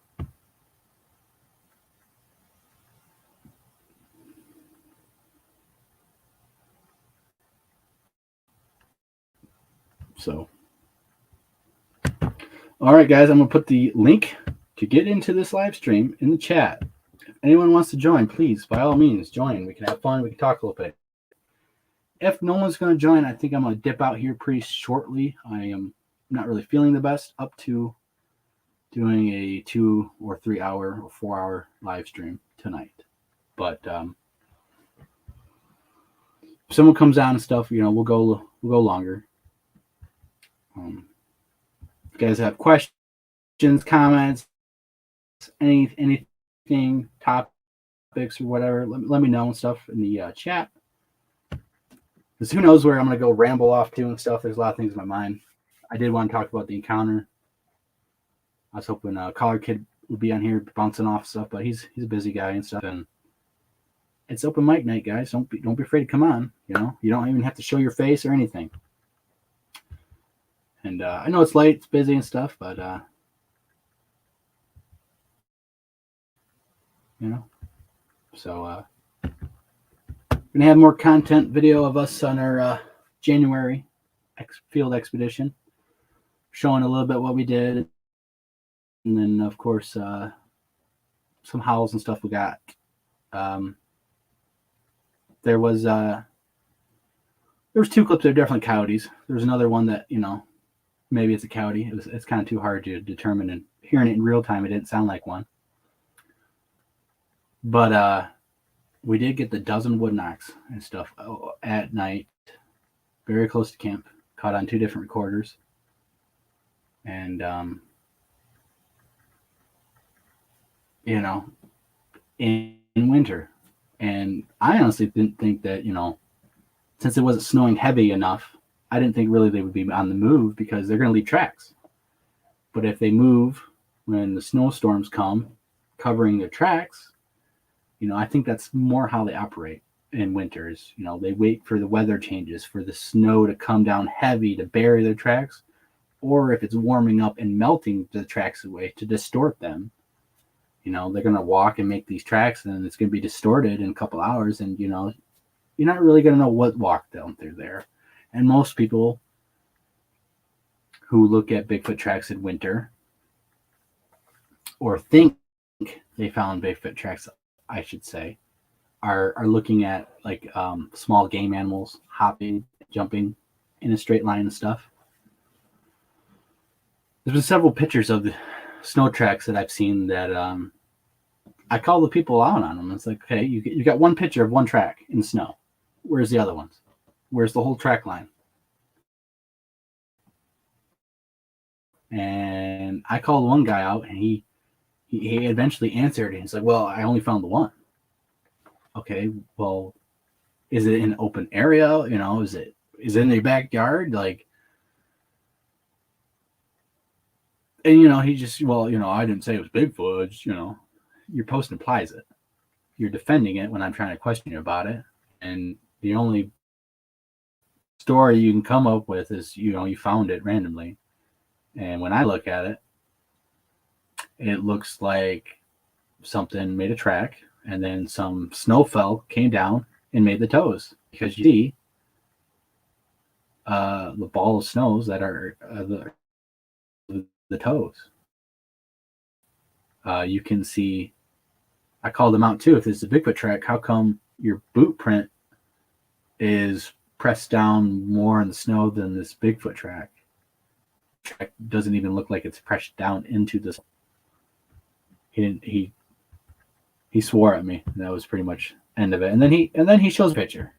so, all right, guys, I'm gonna put the link to get into this live stream in the chat. If anyone wants to join, please, by all means, join. We can have fun. We can talk a little bit. If no one's going to join, I think I'm going to dip out here pretty shortly. I am not really feeling the best up to doing a 2 or 3 hour or 4 hour live stream tonight. But if someone comes on and stuff, we'll go longer. you guys have questions, comments, anything, topics or whatever, let me know and stuff in the chat. Because who knows where I'm going to go ramble off to and stuff. There's a lot of things in my mind. I did want to talk about the encounter. I was hoping Collar Kid would be on here bouncing off stuff, but he's a busy guy and stuff. And it's open mic night, guys. Don't be afraid to come on. You know, you don't even have to show your face or anything. And I know it's late, it's busy and stuff, but you know. So we're gonna have more content video of us on our January field expedition, showing a little bit what we did, and then of course some howls and stuff we got. There was 2 clips that are definitely coyotes. There's another one that, you know, maybe it's a coyote. It's kind of too hard to determine, and hearing it in real time, it didn't sound like one. But we did get the dozen wood knocks and stuff at night, very close to camp, caught on 2 different recorders. And, you know, in winter. And I honestly didn't think that, you know, since it wasn't snowing heavy enough, I didn't think really they would be on the move because they're going to leave tracks. But if they move when the snowstorms come, covering their tracks, you know, I think that's more how they operate in winters. You know, they wait for the weather changes, for the snow to come down heavy to bury their tracks, or if it's warming up and melting the tracks away to distort them. You know, they're going to walk and make these tracks, and it's going to be distorted in a couple hours, and, you know, you're not really going to know what walked down through there. And most people who look at Bigfoot tracks in winter, or think they found Bigfoot tracks, I should say, are looking at like small game animals hopping, jumping in a straight line and stuff. There's been several pictures of the snow tracks that I've seen that I call the people out on them. It's like, okay, you got one picture of one track in the snow. Where's the other ones? Where's the whole track line? And I called one guy out, and he eventually answered, and he's like, well, I only found the one. Okay, well, is it in an open area? You know, is it in your backyard? Like, and, you know, he just, well, you know, I didn't say it was Bigfoot. It's, you know, your post implies it. You're defending it when I'm trying to question you about it. And the only story you can come up with is, you know, you found it randomly. And when I look at it, it looks like something made a track, and then some snow fell, came down, and made the toes. Because you see the ball of snows that are the toes. You can see, I called them out too. If it's a Bigfoot track, how come your boot print is pressed down more in the snow than this Bigfoot track? Track doesn't even look like it's pressed down into the. He swore at me. That was pretty much end of it. And then he shows a picture.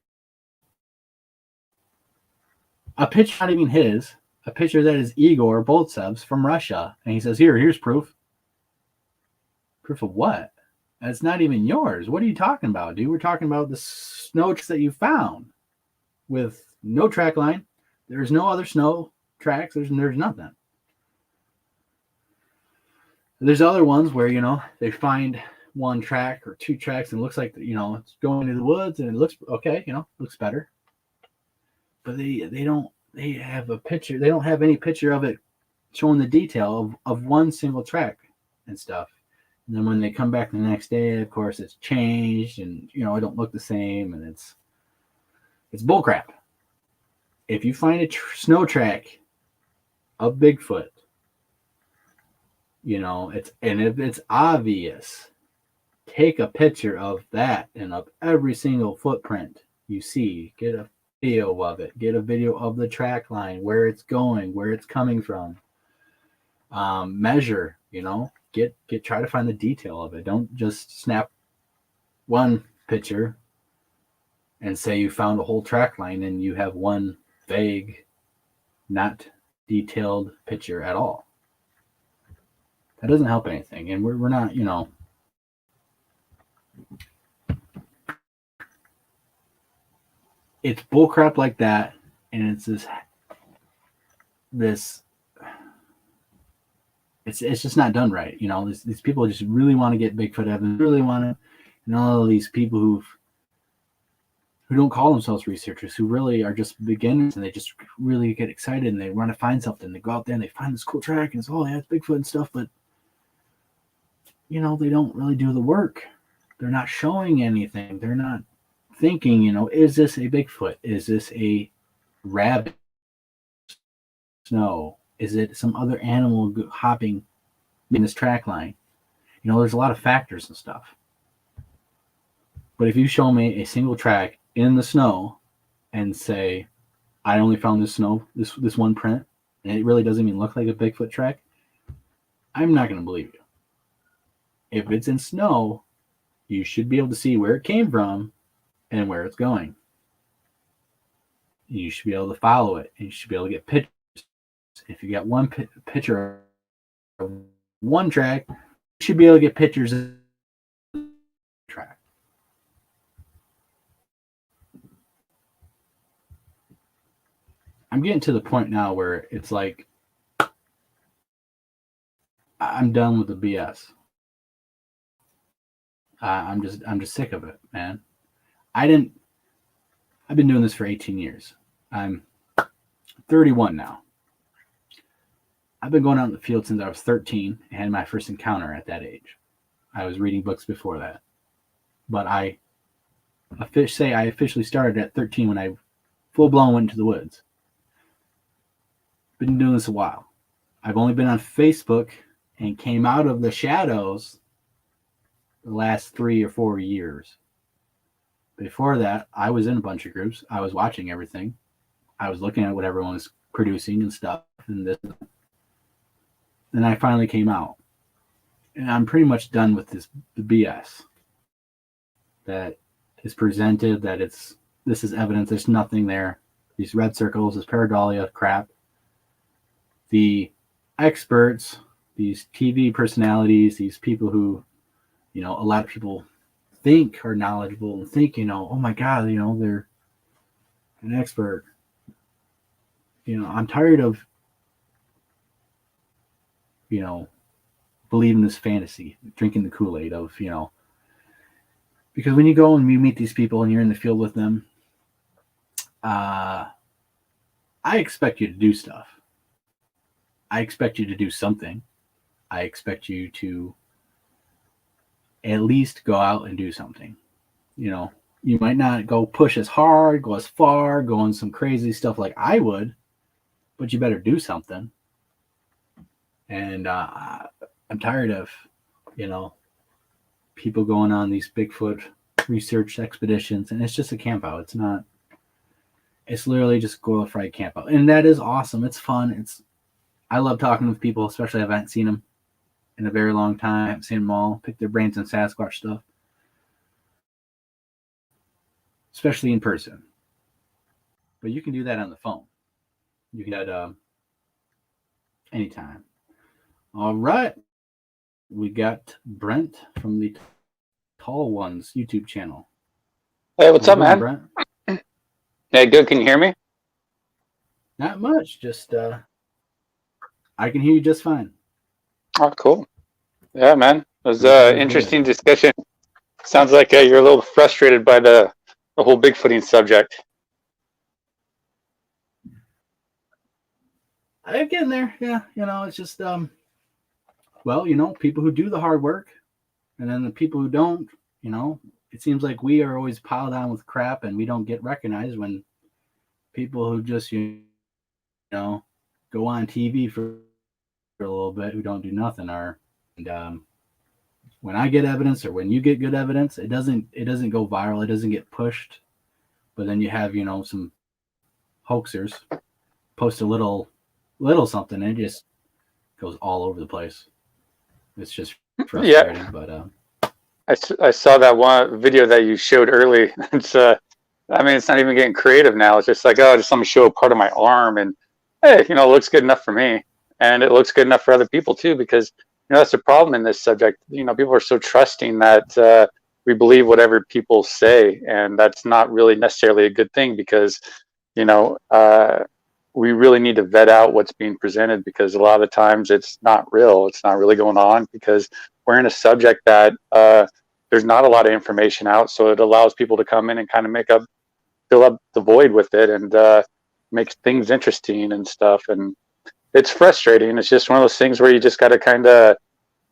A picture not even his. A picture that is Igor Boltsev's from Russia, and he says, here's proof. Proof of what? That's not even yours. What are you talking about, dude? We're talking about the snow tracks that you found with no track line. There's no other snow tracks. There's nothing. There's other ones where, you know, they find one track or 2 tracks and it looks like, you know, it's going into the woods and it looks okay, you know, looks better. But they have a picture. They don't have any picture of it showing the detail of one single track and stuff. And then when they come back the next day, of course, it's changed, and, you know, it don't look the same, and it's bullcrap. If you find a snow track of Bigfoot, you know, if it's obvious, take a picture of that and of every single footprint you see. Get a video of it. Get a video of the track line, where it's going, where it's coming from. Measure, you know. Try to find the detail of it. Don't just snap one picture and say you found a whole track line and you have one vague, not detailed picture at all. That doesn't help anything. And we're not, you know, it's bullcrap like that, and it's this it's just not done right. You know, these people just really want to get Bigfoot evidence, really want to, and all of these people who don't call themselves researchers, who really are just beginners, and they just really get excited and they want to find something. They go out there and they find this cool track, and it's, oh yeah, it's Bigfoot and stuff, but you know, they don't really do the work. They're not showing anything. They're not thinking, you know, is this a Bigfoot? Is this a rabbit? Snow? Is it some other animal hopping in this track line? You know, there's a lot of factors and stuff. But if you show me a single track in the snow and say, I only found this one print, and it really doesn't even look like a Bigfoot track, I'm not going to believe you. If it's in snow, you should be able to see where it came from and where it's going. You should be able to follow it, and you should be able to get pictures. If you got one picture of one track, you should be able to get pictures of the track. I'm getting to the point now where it's like I'm done with the BS. I'm just sick of it, man. I've been doing this for 18 years. I'm 31 now. I've been going out in the field since I was 13 and had my first encounter at that age. I was reading books before that. But I officially started at 13 when I full-blown went into the woods. Been doing this a while. I've only been on Facebook and came out of the shadows the last 3 or 4 years. Before that, I was in a bunch of groups. I was watching everything. I was looking at what everyone was producing and stuff and this. And I finally came out. And I'm pretty much done with the BS that is presented, that this is evidence, there's nothing there. These red circles, this pareidolia crap. The experts, these TV personalities, these people who, you know, a lot of people think are knowledgeable and think, you know, oh my God, you know, they're an expert. You know, I'm tired of, you know, believing this fantasy, drinking the Kool-Aid of, you know, because when you go and you meet these people and you're in the field with them, I expect you to do stuff. I expect you to do something. I expect you to at least go out and do something. You know, you might not go push as hard, go as far, go on some crazy stuff like I would, but you better do something. And I'm tired of, you know, people going on these Bigfoot research expeditions, and it's just a camp out. It's not. It's literally just glorified camp out, and that is awesome. It's fun. I love talking with people, especially if I haven't seen them in a very long time. I haven't seen them all. Pick their brains on Sasquatch stuff, especially in person. But you can do that on the phone. You can do that anytime. All right. We got Brent from the Tall Ones YouTube channel. Hey, what's up, man? Brent? Hey, good. Can you hear me? Not much. Just I can hear you just fine. Oh, cool. Yeah, man. It was an interesting discussion. Sounds like you're a little frustrated by the whole Bigfooting subject. I'm getting there. Yeah, you know, it's just well, you know, people who do the hard work, and then the people who don't, you know, it seems like we are always piled on with crap, and we don't get recognized when people who just, you know, go on TV for a little bit, who don't do nothing are. And when I get evidence, or when you get good evidence, it doesn't go viral, it doesn't get pushed. But then you have, you know, some hoaxers post a little something, and it just goes all over the place. It's just frustrating. Yeah. But I saw that one video that you showed early. It's I mean, it's not even getting creative now. It's just like, oh, just let me show a part of my arm, and hey, you know, it looks good enough for me, and it looks good enough for other people too, because that's the problem in this subject. People are so trusting that we believe whatever people say, and that's not really necessarily a good thing because you know we really need to vet out what's being presented, because a lot of the times it's not real. It's not really going on because we're in a subject that there's not a lot of information out, so it allows people to come in and kind of fill up the void with it, and make things interesting and stuff. And it's frustrating. It's just one of those things where you just got to kind of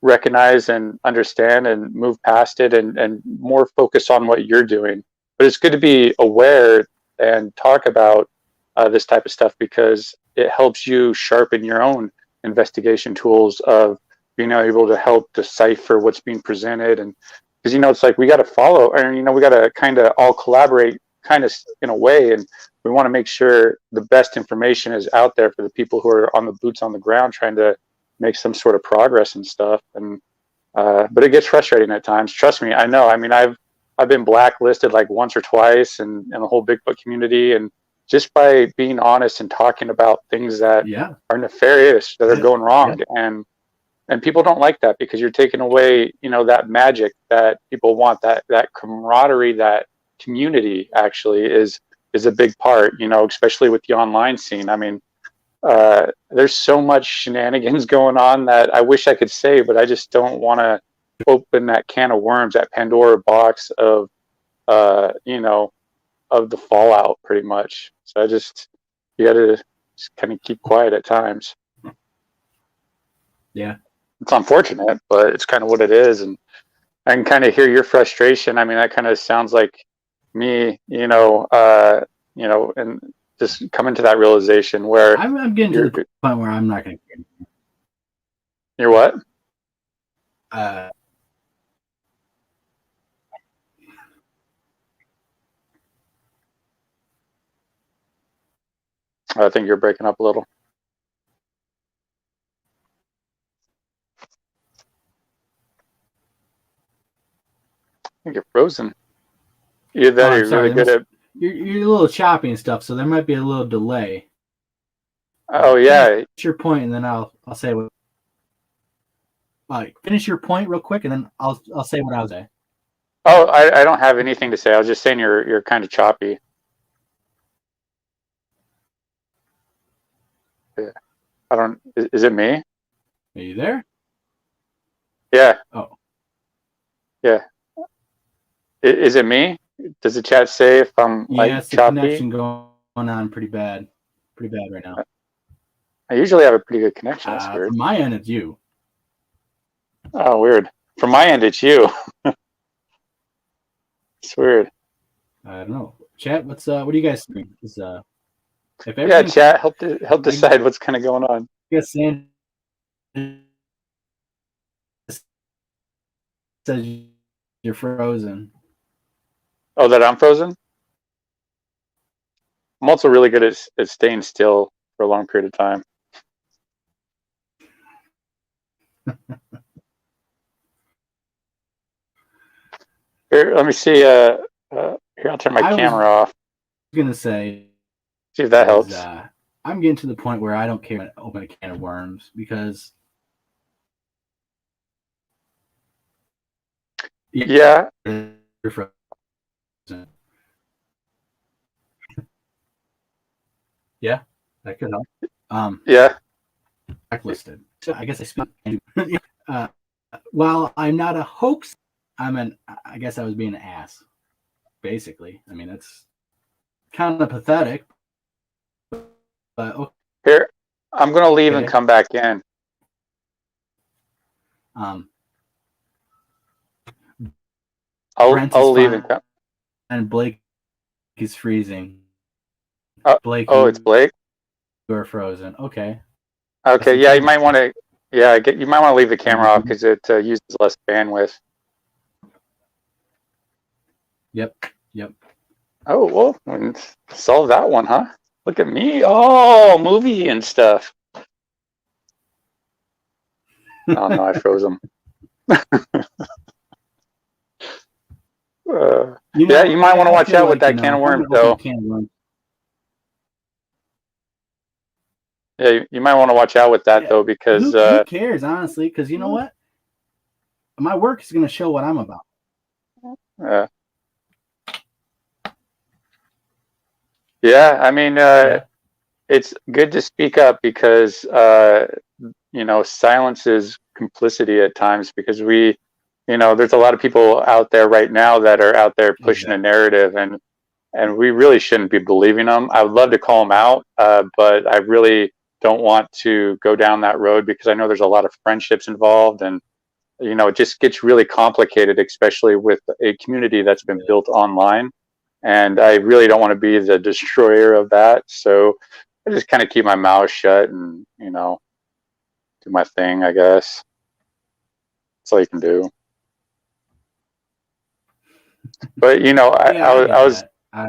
recognize and understand and move past it, and more focus on what you're doing. But it's good to be aware and talk about this type of stuff, because it helps you sharpen your own investigation tools of being able to help decipher what's being presented. And because it's like we got to follow, and we got to kind of all collaborate kind of in a way, and we want to make sure the best information is out there for the people who are on the boots on the ground trying to make some sort of progress and stuff. And but it gets frustrating at times. Trust me, I know. I mean, I've been blacklisted like once or twice in the whole Bigfoot community, and just by being honest and talking about things that are nefarious, that are going wrong, and people don't like that, because you're taking away that magic that people want, that camaraderie, that community actually is a big part, especially with the online scene. I mean, there's so much shenanigans going on that I wish I could say, but I just don't want to open that can of worms, that Pandora box of of the fallout, pretty much. So you got to just kind of keep quiet at times. Yeah, it's unfortunate, but it's kind of what it is. And I can kind of hear your frustration. I mean, that kind of sounds like me, and just coming to that realization where I'm getting to the point where I'm not going to. You're what? I think you're breaking up a little. I think you're frozen. Either that or you're really good at. You're a little choppy and stuff, so there might be a little delay. Oh yeah. Finish your point, and then I'll say what. Finish your point real quick, and then I'll say what I was saying. Oh, I don't have anything to say. I was just saying you're kind of choppy. Yeah. I don't. Is it me? Are you there? Yeah. Oh. Yeah. Is it me? Does the chat say if I'm it's choppy? the connection going on pretty bad right now. I usually have a pretty good connection. That's weird. From my end, it's you. Oh, weird. From my end, it's you. It's weird. I don't know. Chat, what do you guys think? Chat, help decide what's kind of going on. I guess Sandy says you're frozen. Oh, that I'm frozen? I'm also really good at staying still for a long period of time. Here, let me see. Here, I'll turn my camera off. I was going to say. See if that helps. I'm getting to the point where I don't care to open a can of worms, because. Yeah. You're frozen. Yeah, that could help. Yeah. Blacklisted. So I guess I speak. While I'm not a hoax, I guess I was being an ass, basically. I mean, it's kind of pathetic. But okay. Here, I'm gonna leave and come back in. I'll leave and come. And Blake is freezing. Blake. Oh, it's Blake. You're frozen. Okay. Okay. Yeah, you might want to. Yeah, you might want to leave the camera off, because it uses less bandwidth. Yep. Oh, well, solve that one, huh? Look at me. Oh, movie and stuff. Oh, no, I froze him. You might want to watch out with that can of worms, though. Yeah, you might want to watch out with that Yeah. though, because Who cares, honestly? Because you know what? My work is going to show what I'm about. yeah, I mean, it's good to speak up because silence is complicity at times, because there's a lot of people out there right now that are out there pushing a narrative, and we really shouldn't be believing them. I would love to call them out, but I really don't want to go down that road, because I know there's a lot of friendships involved, and it just gets really complicated, especially with a community that's been built online. And I really don't want to be the destroyer of that. So I just kind of keep my mouth shut and, do my thing, I guess. That's all you can do. But, I was I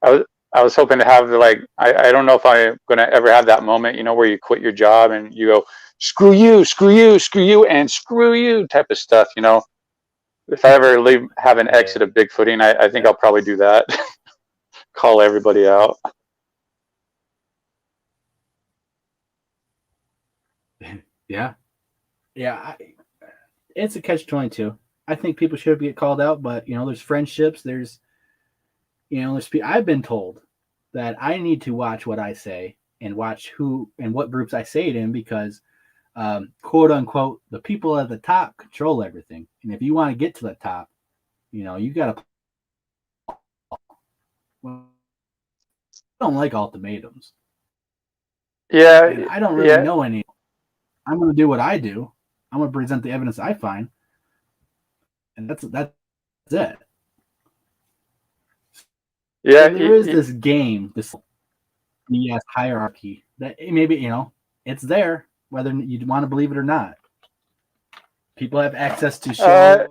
was I was hoping to have I don't know if I'm gonna ever have that moment, where you quit your job and you go, screw you, screw you, screw you, and screw you type of stuff. If I ever have an exit of Bigfooting, I think I'll probably do that. Call everybody out. Yeah. It's a catch-22. I think people should get called out, but there's friendships. There's I've been told that I need to watch what I say and watch who and what groups I say it in, because quote unquote, the people at the top control everything. And if you want to get to the top, you got to. I don't like ultimatums. Yeah. And I don't really know any. I'm going to do what I do. I'm going to present the evidence I find. And that's it. Yeah. So there is this game, this BS hierarchy that maybe, it's there, whether you want to believe it or not. People have access to shows.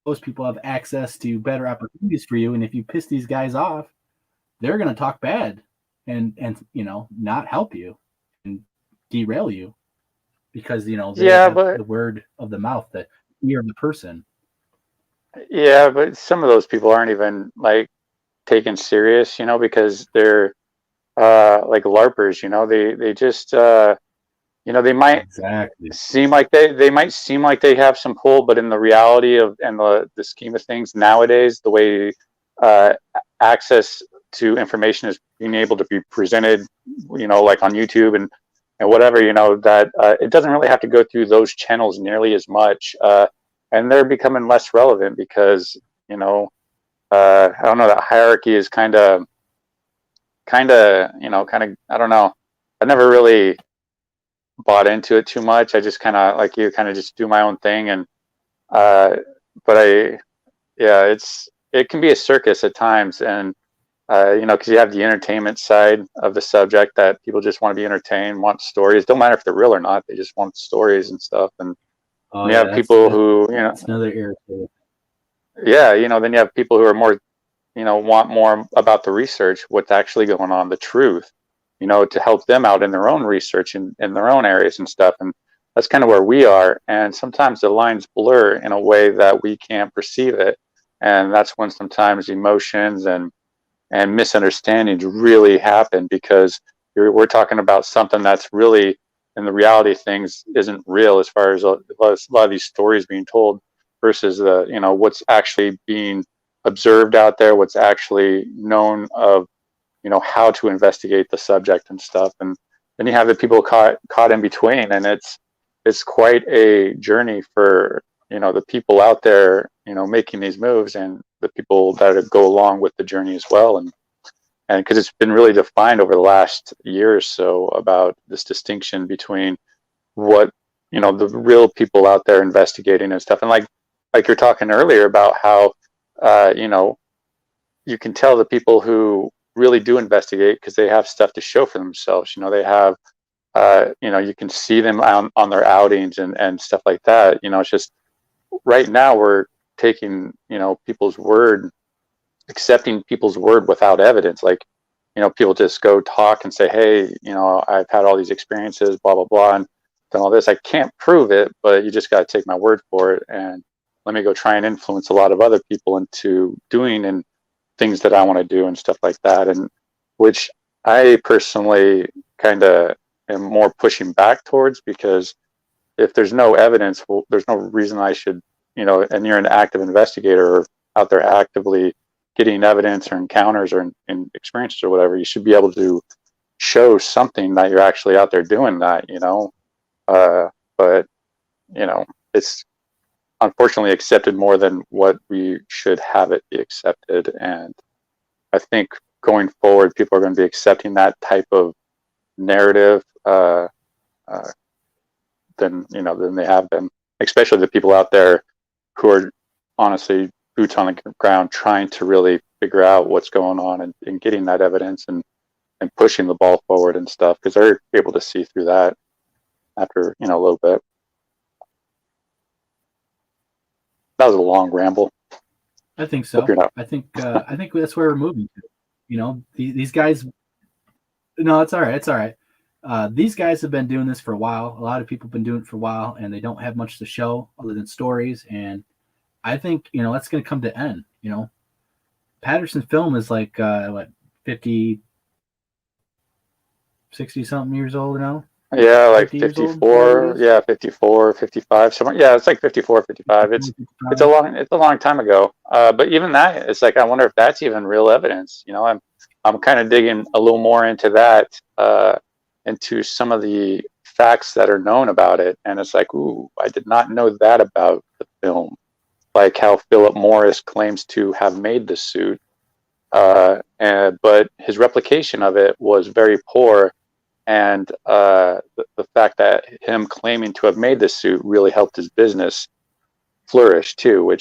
Most people have access to better opportunities for you. And if you piss these guys off, they're going to talk bad and not help you and derail you, because, they have the word of the mouth, the ear of the person. Yeah, but some of those people aren't even taken serious, because they're like LARPers, they just they might seem like they have some pull, but in the reality of and the scheme of things nowadays, the way access to information is being able to be presented, like on YouTube and whatever, that it doesn't really have to go through those channels nearly as much, and they're becoming less relevant because I don't know, that hierarchy is kind of I don't know. I never really bought into it too much. I just kind of just do my own thing, and but it can be a circus at times, and because you have the entertainment side of the subject, that people just want to be entertained, want stories. Don't matter if they're real or not; they just want stories and stuff. And you have people who that's another irritating. Yeah, then you have people who are more, want more about the research, what's actually going on, the truth, to help them out in their own research and in their own areas and stuff. And that's kind of where we are. And sometimes the lines blur in a way that we can't perceive it. And that's when sometimes emotions and misunderstandings really happen, because we're talking about something that's really, in the reality of things, isn't real, as far as a lot of these stories being told, versus what's actually being observed out there, what's actually known of, how to investigate the subject and stuff. And then you have the people caught in between, and it's quite a journey for the people out there making these moves, and the people that go along with the journey as well. And because it's been really defined over the last year or so about this distinction between what the real people out there investigating and stuff, and like you're talking earlier about how you can tell the people who really do investigate because they have stuff to show for themselves. They have you can see them on their outings and stuff like that. It's just right now we're taking people's word, accepting people's word without evidence. Like, people just go talk and say, hey, I've had all these experiences, blah blah blah, and done all this. I can't prove it, but you just got to take my word for it, and let me go try and influence a lot of other people into doing and things that I want to do and stuff like that. And which I personally kind of am more pushing back towards, because if there's no evidence, well, there's no reason I should, and you're an active investigator or out there actively getting evidence or encounters or in experiences or whatever, you should be able to show something that you're actually out there doing that, but it's unfortunately accepted more than what we should have it be accepted. And I think going forward, people are going to be accepting that type of narrative than they have been, especially the people out there who are honestly boots on the ground trying to really figure out what's going on and getting that evidence and pushing the ball forward and stuff, because they're able to see through that after a little bit. That was a long ramble. I think so. I think that's where we're moving to. These guys. No, it's all right. It's all right. These guys have been doing this for a while. A lot of people have been doing it for a while, and they don't have much to show other than stories. And I think that's going to come to end. Patterson's film is like 50, 60 something years old now. Yeah, like 54. Yeah, 54, 55. Somewhere. Yeah, it's like 54, 55. It's a long time ago. But even that, it's like I wonder if that's even real evidence. I'm kind of digging a little more into that, into some of the facts that are known about it, and it's like, ooh, I did not know that about the film. Like how Philip Morris claims to have made the suit, but his replication of it was very poor. And the fact that him claiming to have made this suit really helped his business flourish too.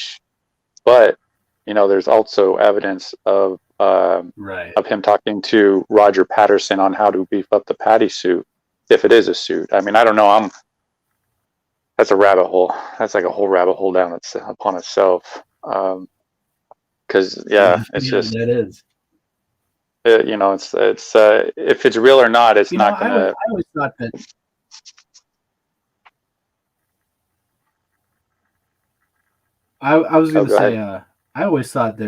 But there's also evidence of him talking to Roger Patterson on how to beef up the Patty suit, if it is a suit. I mean, I don't know. That's a rabbit hole. That's like a whole rabbit hole down upon itself. Because it's just that is. It's if it's real or not, it's not gonna. I always thought that. I was going to say, I always thought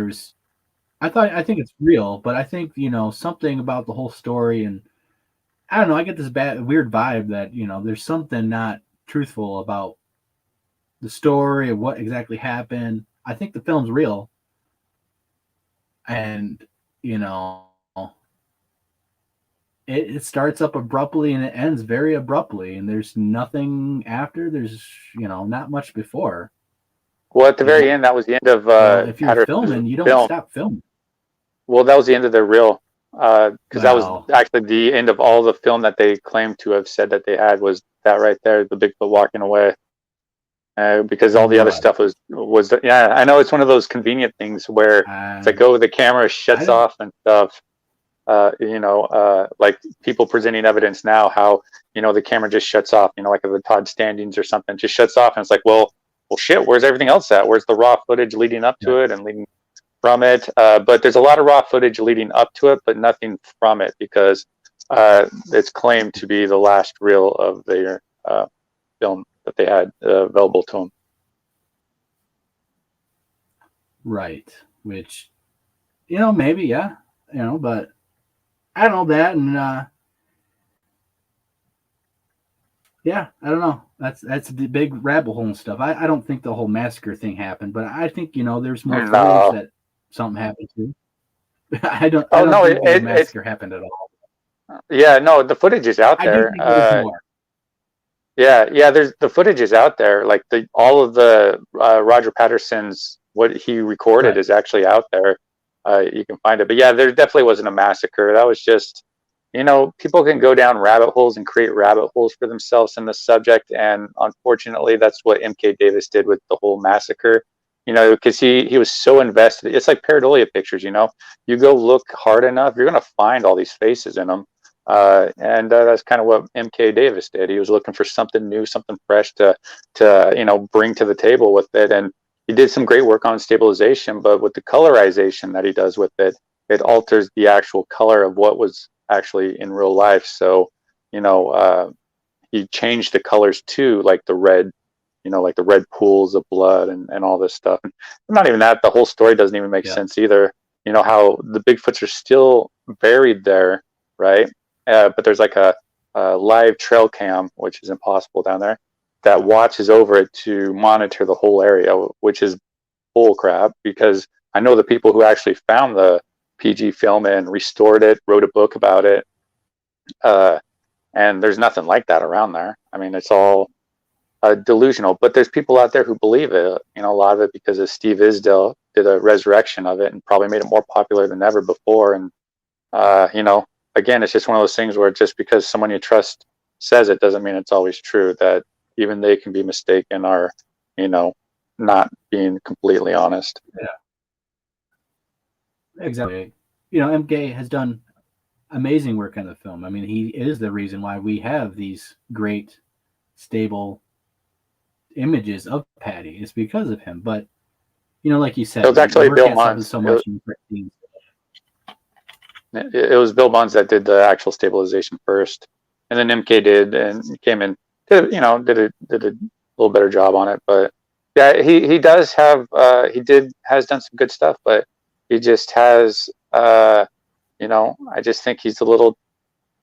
I think it's real, but I think something about the whole story, and I don't know. I get this weird vibe that there's something not truthful about the story of what exactly happened. I think the film's real, and it starts up abruptly and it ends very abruptly, and there's nothing after. There's not much before. Well, at the very end, that was the end of if you're filming, you don't stop filming. Well, that was the end of their reel, because that was actually the end of all the film that they claimed to have said that they had, was that right there, the Bigfoot walking away. Because all the other stuff was I know it's one of those convenient things where it's like, the camera shuts off and stuff. Like people presenting evidence now, how the camera just shuts off. Like the Todd Standings or something, just shuts off, and it's like, well, shit. Where's everything else at? Where's the raw footage leading up to it and leading from it? But there's a lot of raw footage leading up to it, but nothing from it, because it's claimed to be the last reel of their film that they had available to them. Right. Which, maybe, but I don't know that. And, I don't know. That's the big rabbit hole and stuff. I don't think the whole massacre thing happened, but I think, there's more footage that something happened to. I don't think the massacre happened at all. Yeah, no, the footage is out there. There's the footage is out there. Like all of the Roger Patterson's, what he recorded is actually out there. You can find it. But yeah, there definitely wasn't a massacre. That was just, people can go down rabbit holes and create rabbit holes for themselves in the subject. And unfortunately, that's what MK Davis did with the whole massacre. Because he was so invested. It's like pareidolia pictures. You go look hard enough, you're going to find all these faces in them. And that's kind of what MK Davis did. He was looking for something new, something fresh to bring to the table with it. And he did some great work on stabilization, but with the colorization that he does with it, it alters the actual color of what was actually in real life. So, he changed the colors too, like the red, like the red pools of blood and all this stuff. And not even that, the whole story doesn't even make sense either. How the Bigfoots are still buried there, right? But there's like a live trail cam, which is impossible down there, that watches over it to monitor the whole area, which is bull crap, because I know the people who actually found the PG film and restored it, wrote a book about it, and there's nothing like that around there. I mean, it's all delusional, but there's people out there who believe it. You know, a lot of it because of Steve Isdale did a resurrection of it and probably made it more popular than ever before. And you know, again, it's just one of those things where just because someone you trust says it doesn't mean it's always true. That even they can be mistaken or, you know, not being completely honest. Yeah, exactly. You know, MK has done amazing work on the film. I mean, he is the reason why we have these great, stable images of Patty. It's because of him. But you know, like you said, It was actually Bill Munn. Munns. So much It was Bill Munns that did the actual stabilization first, and then MK did, and came in, did a little better job on it. But yeah, he does have has done some good stuff, but he just has you know, I just think he's a little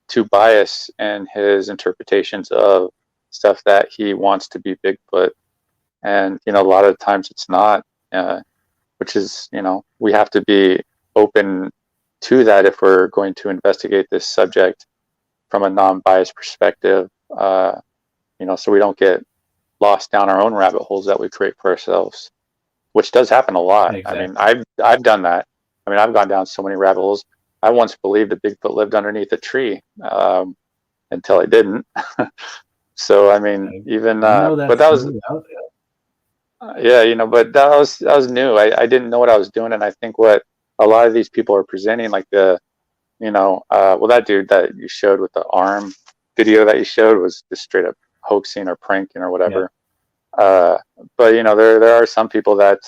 too biased in his interpretations of stuff that he wants to be Bigfoot, and you know, a lot of times it's not, which is, you know, we have to be open to that if we're going to investigate this subject from a non-biased perspective, you know, so we don't get lost down our own rabbit holes that we create for ourselves, which does happen a lot. Exactly. I mean, I've done that. I mean, I've gone down so many rabbit holes. I once believed that Bigfoot lived underneath a tree, until I didn't. So I mean, even but that was yeah, you know, but that was new. I didn't know what I was doing, and I think what a lot of these people are presenting, like the, you know, well, that dude that you showed with the arm video that you showed was just straight up hoaxing or pranking or whatever. Yeah. But you know, there are some people that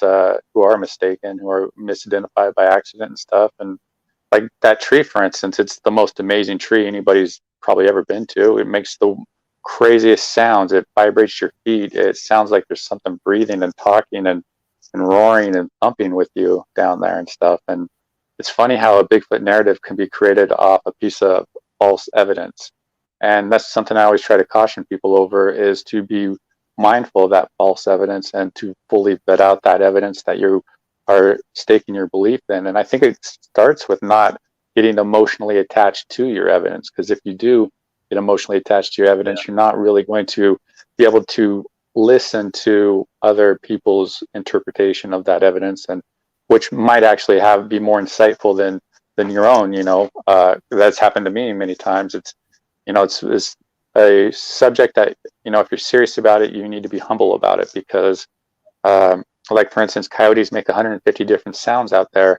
who are mistaken, who are misidentified by accident and stuff. And like that tree, for instance, it's the most amazing tree anybody's probably ever been to. It makes the craziest sounds. It vibrates your feet. It sounds like there's something breathing and talking and roaring and thumping with you down there and stuff. And it's funny how a Bigfoot narrative can be created off a piece of false evidence. And that's something I always try to caution people over, is to be mindful of that false evidence and to fully vet out that evidence that you are staking your belief in. And I think it starts with not getting emotionally attached to your evidence, because if you do get emotionally attached to your evidence, you're not really going to be able to listen to other people's interpretation of that evidence, and which might actually be more insightful than your own. You know, that's happened to me many times. It's, you know, it's a subject that, you know, if you're serious about it, you need to be humble about it, because like for instance, coyotes make 150 different sounds out there.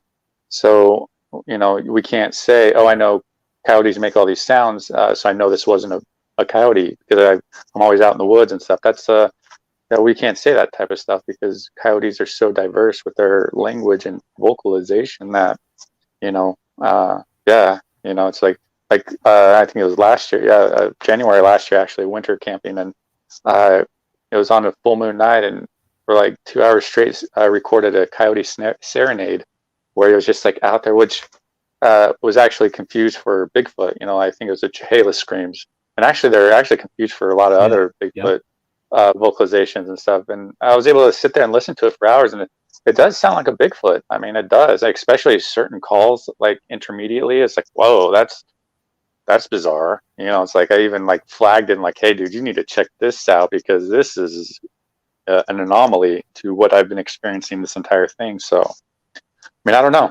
So, you know, we can't say, oh, I know coyotes make all these sounds, so I know this wasn't a coyote, because I'm always out in the woods and stuff. That's that we can't say that type of stuff, because coyotes are so diverse with their language and vocalization that, you know, yeah, you know, it's like I think it was last year, January last year, actually, winter camping, and it was on a full moon night, and for like 2 hours straight, I recorded a coyote serenade where he was just like out there, which was actually confused for Bigfoot. You know, I think it was a Chehalis screams, and actually they're actually confused for a lot of other Bigfoot vocalizations and stuff. And I was able to sit there and listen to it for hours, and it does sound like a Bigfoot. I mean, it does, like, especially certain calls, like intermediately. It's like, whoa, that's bizarre. You know, it's like I even like flagged it, like, hey, dude, you need to check this out, because this is an anomaly to what I've been experiencing this entire thing. So, I mean, I don't know.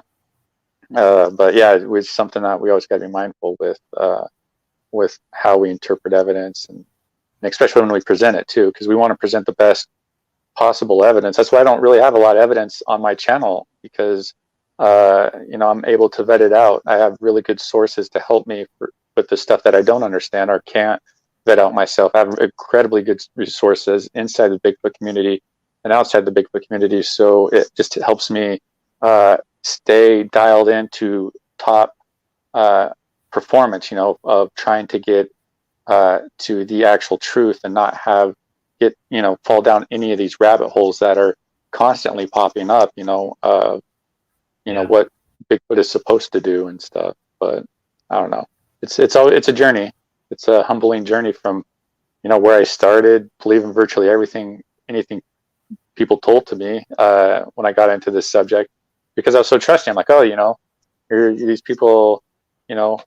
But yeah, it was something that we always got to be mindful with how we interpret evidence, and especially when we present it too, because we want to present the best possible evidence. That's why I don't really have a lot of evidence on my channel, because you know, I'm able to vet it out. I have really good sources to help me with the stuff that I don't understand or can't vet out myself. I have incredibly good resources inside the Bigfoot community and outside the Bigfoot community, so it just helps me stay dialed into top performance, you know, of trying to get to the actual truth, and not fall down any of these rabbit holes that are constantly popping up, you know, what Bigfoot is supposed to do and stuff. But I don't know. It's a journey. it's a humbling journey from, you know, where I started believing virtually anything people told to me when I got into this subject, because I was so trusting. I'm like, oh, you know, these people, you know,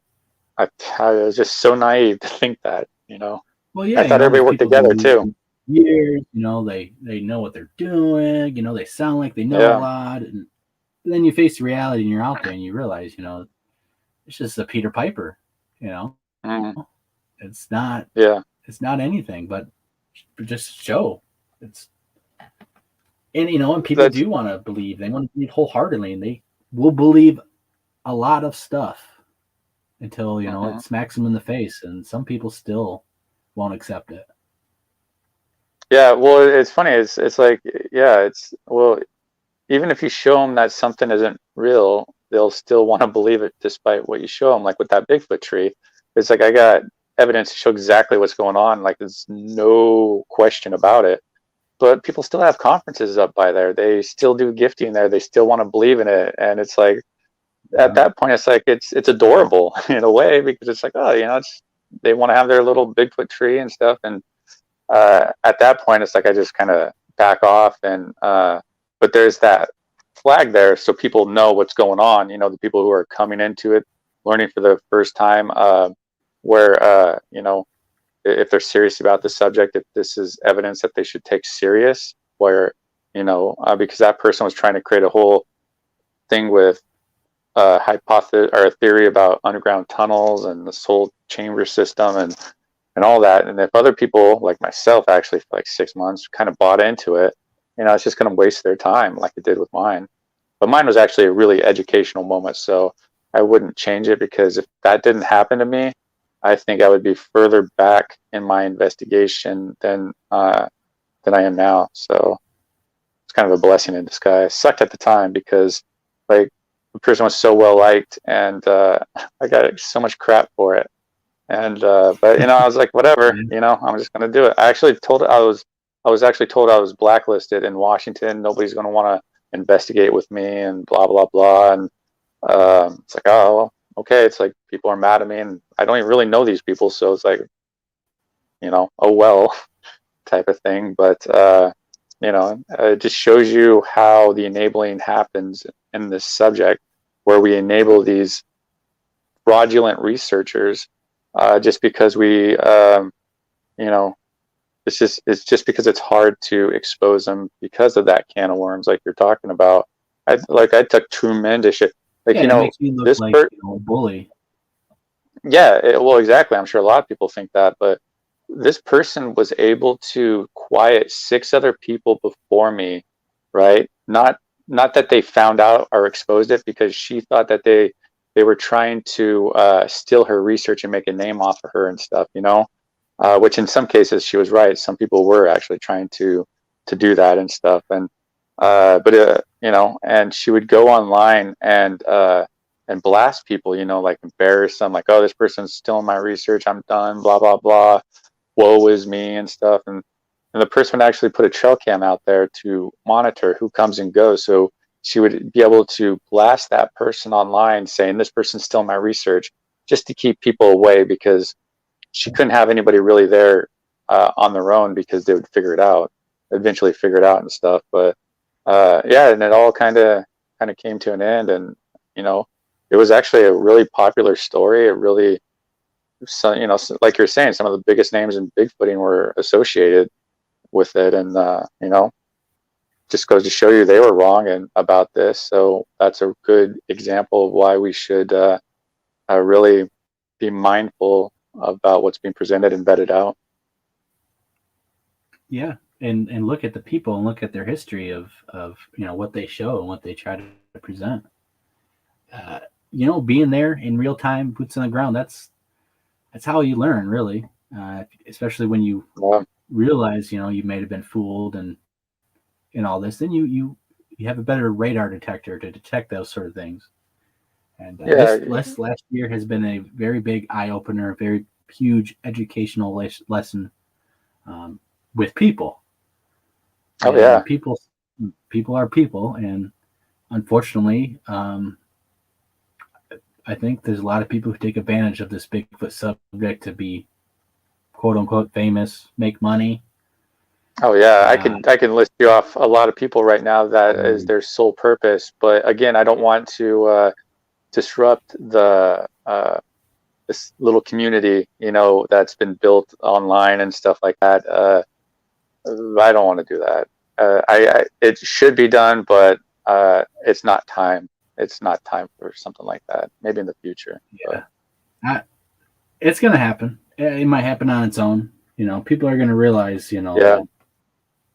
I was just so naive to think that, you know. Well, I yeah, thought everybody these worked people together do too. years, they know what they're doing, they sound like they know a Yeah. lot, and then you face the reality and you're out there and you realize, it's just a Peter Piper, you know. Mm, It's not yeah. it's not anything but just show. It's and people That's do want to believe. They want to believe wholeheartedly, and they will believe a lot of stuff until mhm. it smacks them in the face, and some people still won't accept it. Yeah. Well, it's funny. It's like, yeah. It's well, even if you show them that something isn't real, they'll still want to believe it despite what you show them. Like with that Bigfoot tree, it's like I got evidence to show exactly what's going on. Like there's no question about it. But people still have conferences up by there. They still do gifting there. They still want to believe in it. And it's like at Yeah. that point, it's like it's adorable in a way, because it's like, oh, you know, it's they want to have their little Bigfoot tree and stuff. And at that point, it's like I just kind of back off. And but there's that flag there, so people know what's going on. You know, the people who are coming into it, learning for the first time, where you know, if they're serious about the subject, if this is evidence that they should take serious, where you know, because that person was trying to create a whole thing with hypothesis or a theory about underground tunnels and this whole chamber system and all that. And if other people like myself, actually for like 6 months, kind of bought into it, you know, it's just going to waste their time like it did with mine. But mine was actually a really educational moment, so I wouldn't change it, because if that didn't happen to me, I think I would be further back in my investigation than I am now. So it's kind of a blessing in disguise. Sucked at the time because like the person was so well liked, and I got so much crap for it. And but you know, I was like, whatever, Yeah. you know, I'm just gonna do it. I was actually told I was blacklisted in Washington. Nobody's gonna want to investigate with me, and blah blah blah. And it's like, oh, well, okay. It's like people are mad at me, and I don't even really know these people, so it's like, you know, oh well, type of thing. But you know, it just shows you how the enabling happens in this subject, where we enable these fraudulent researchers just because you know, it's just because it's hard to expose them because of that can of worms, like you're talking about. I took tremendous shit. Like, Yeah, you and it know, makes you look this like per a bully. yeah, well, exactly. I'm sure a lot of people think that, but this person was able to quiet 6 other people before me, right? Not that they found out or exposed it, because she thought that they were trying to steal her research and make a name off of her and stuff, you know. Which in some cases she was right. Some people were actually trying to do that and stuff, and but you know, and she would go online and blast people, you know, like embarrass them, like, oh, this person's stealing my research, I'm done, blah blah blah, woe is me and stuff. And the person would actually put a trail cam out there to monitor who comes and goes, so she would be able to blast that person online saying this person's stealing my research, just to keep people away, because she couldn't have anybody really there on their own, because they would eventually figure it out and stuff. But yeah, and it all kind of came to an end. And you know, it was actually a really popular story. It really, so, you know, like you're saying, some of the biggest names in Bigfooting were associated with it. And you know, just goes to show you they were wrong and about this. So that's a good example of why we should really be mindful about what's being presented and vetted out. Yeah, and look at the people and look at their history of what they show and what they try to present. Uh, being there in real time, boots on the ground. That's how you learn, really. Especially when you Yeah, realize you may have been fooled and in all this, then you have a better radar detector to detect those sort of things. And yeah, this last year has been a very big eye opener, a very huge educational lesson with people. oh And yeah, people are people, and unfortunately, I think there's a lot of people who take advantage of this Bigfoot subject to be quote unquote famous, make money. Oh yeah, I can list you off a lot of people right now that is their sole purpose. But again, I don't want to disrupt the this little community, you know, that's been built online and stuff like that. I don't want to do that. It should be done, but it's not time. It's not time for something like that. Maybe in the future. Yeah, it's gonna happen. It might happen on its own. You know, people are gonna realize, you know, Yeah. that,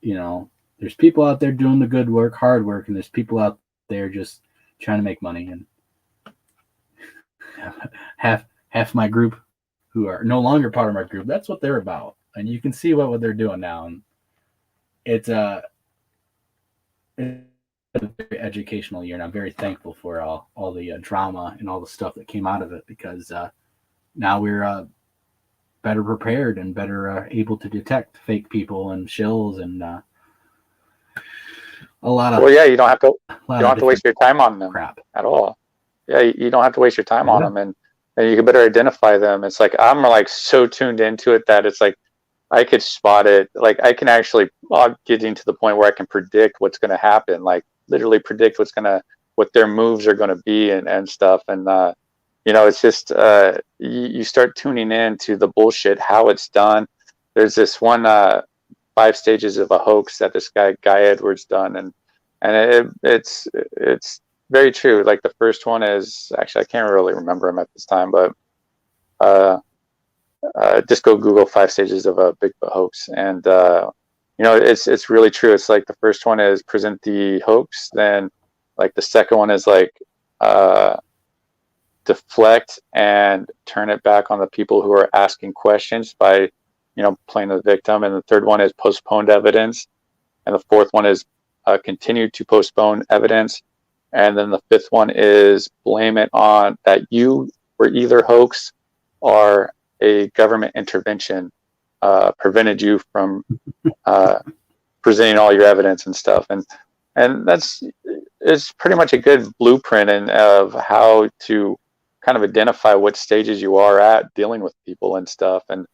you know, there's people out there doing the good work, hard work, and there's people out there just trying to make money. And half my group who are no longer part of my group, that's what they're about. And you can see what they're doing now. And it's a very educational year, and I'm very thankful for all the drama and all the stuff that came out of it, because now we're better prepared and better able to detect fake people and shills and a lot of. Well, yeah, you don't have to waste your time on them crap at all. Yeah, you don't have to waste your time on them, and you can better identify them. It's like I'm like so tuned into it that it's like I could spot it. Like I can actually getting to the point where I can predict what's going to happen. Like literally predict what their moves are going to be and stuff. And you know, it's just you start tuning in to the bullshit, how it's done. There's this one 5 stages of a hoax that this guy Edwards done, and it's very true. Like the first one is actually, I can't really remember him at this time, but just go Google 5 stages of a Bigfoot hoax, and you know, it's really true. It's like the first one is present the hoax, then like the second one is like deflect and turn it back on the people who are asking questions by, you know, playing the victim, and the third one is postponed evidence, and the fourth one is continue to postpone evidence, and then the fifth one is blame it on that you were either hoax or a government intervention prevented you from presenting all your evidence and stuff, and it's pretty much a good blueprint of how to kind of identify what stages you are at dealing with people and stuff. And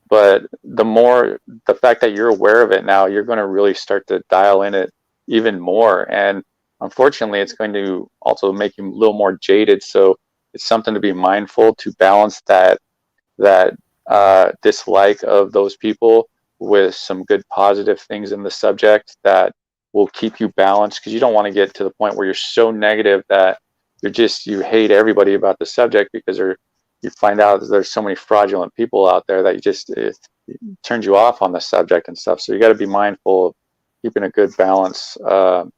but the fact that you're aware of it now, you're going to really start to dial in it even more. And unfortunately, it's going to also make you a little more jaded. So it's something to be mindful to balance that dislike of those people with some good positive things in the subject that will keep you balanced, because you don't want to get to the point where you're so negative that you hate everybody about the subject, because you find out that there's so many fraudulent people out there that it turns you off on the subject and stuff. So you got to be mindful of keeping a good balance of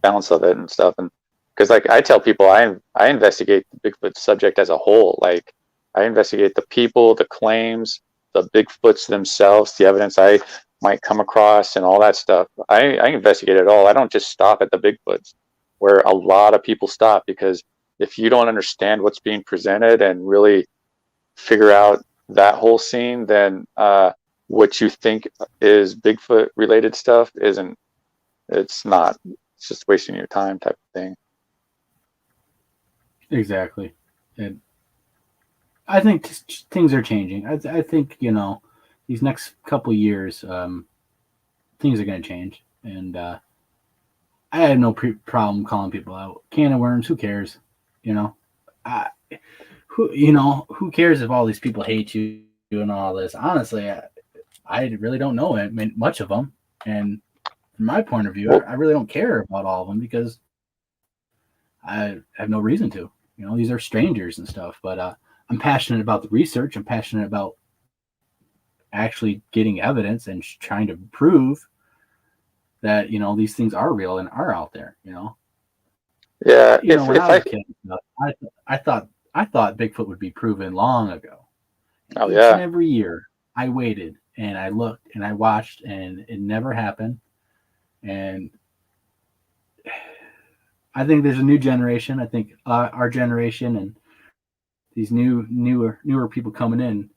it and stuff. And because like I tell people, I investigate the Bigfoot subject as a whole. Like I investigate the people, the claims, the Bigfoots themselves, the evidence I might come across, and all that stuff. I investigate it all. I don't just stop at the Bigfoots, where a lot of people stop, because if you don't understand what's being presented and really figure out that whole scene, then what you think is Bigfoot related stuff it's not. It's just wasting your time type of thing. Exactly. And I think things are changing. I think, you know, these next couple years, things are going to change. And I have no problem calling people out. Can of worms, who cares? You know, who cares if all these people hate you and all this? Honestly, I really don't know much of them. And from my point of view, I really don't care about all of them, because I have no reason to. You know, these are strangers and stuff. But I'm passionate about the research. I'm passionate about actually getting evidence and trying to prove that, you know, these things are real and are out there, you know. Yeah. When I was a kid, I thought Bigfoot would be proven long ago. Oh, Each yeah. and every year I waited and I looked and I watched, and it never happened. And I think there's a new generation. I think our generation and these newer people coming in,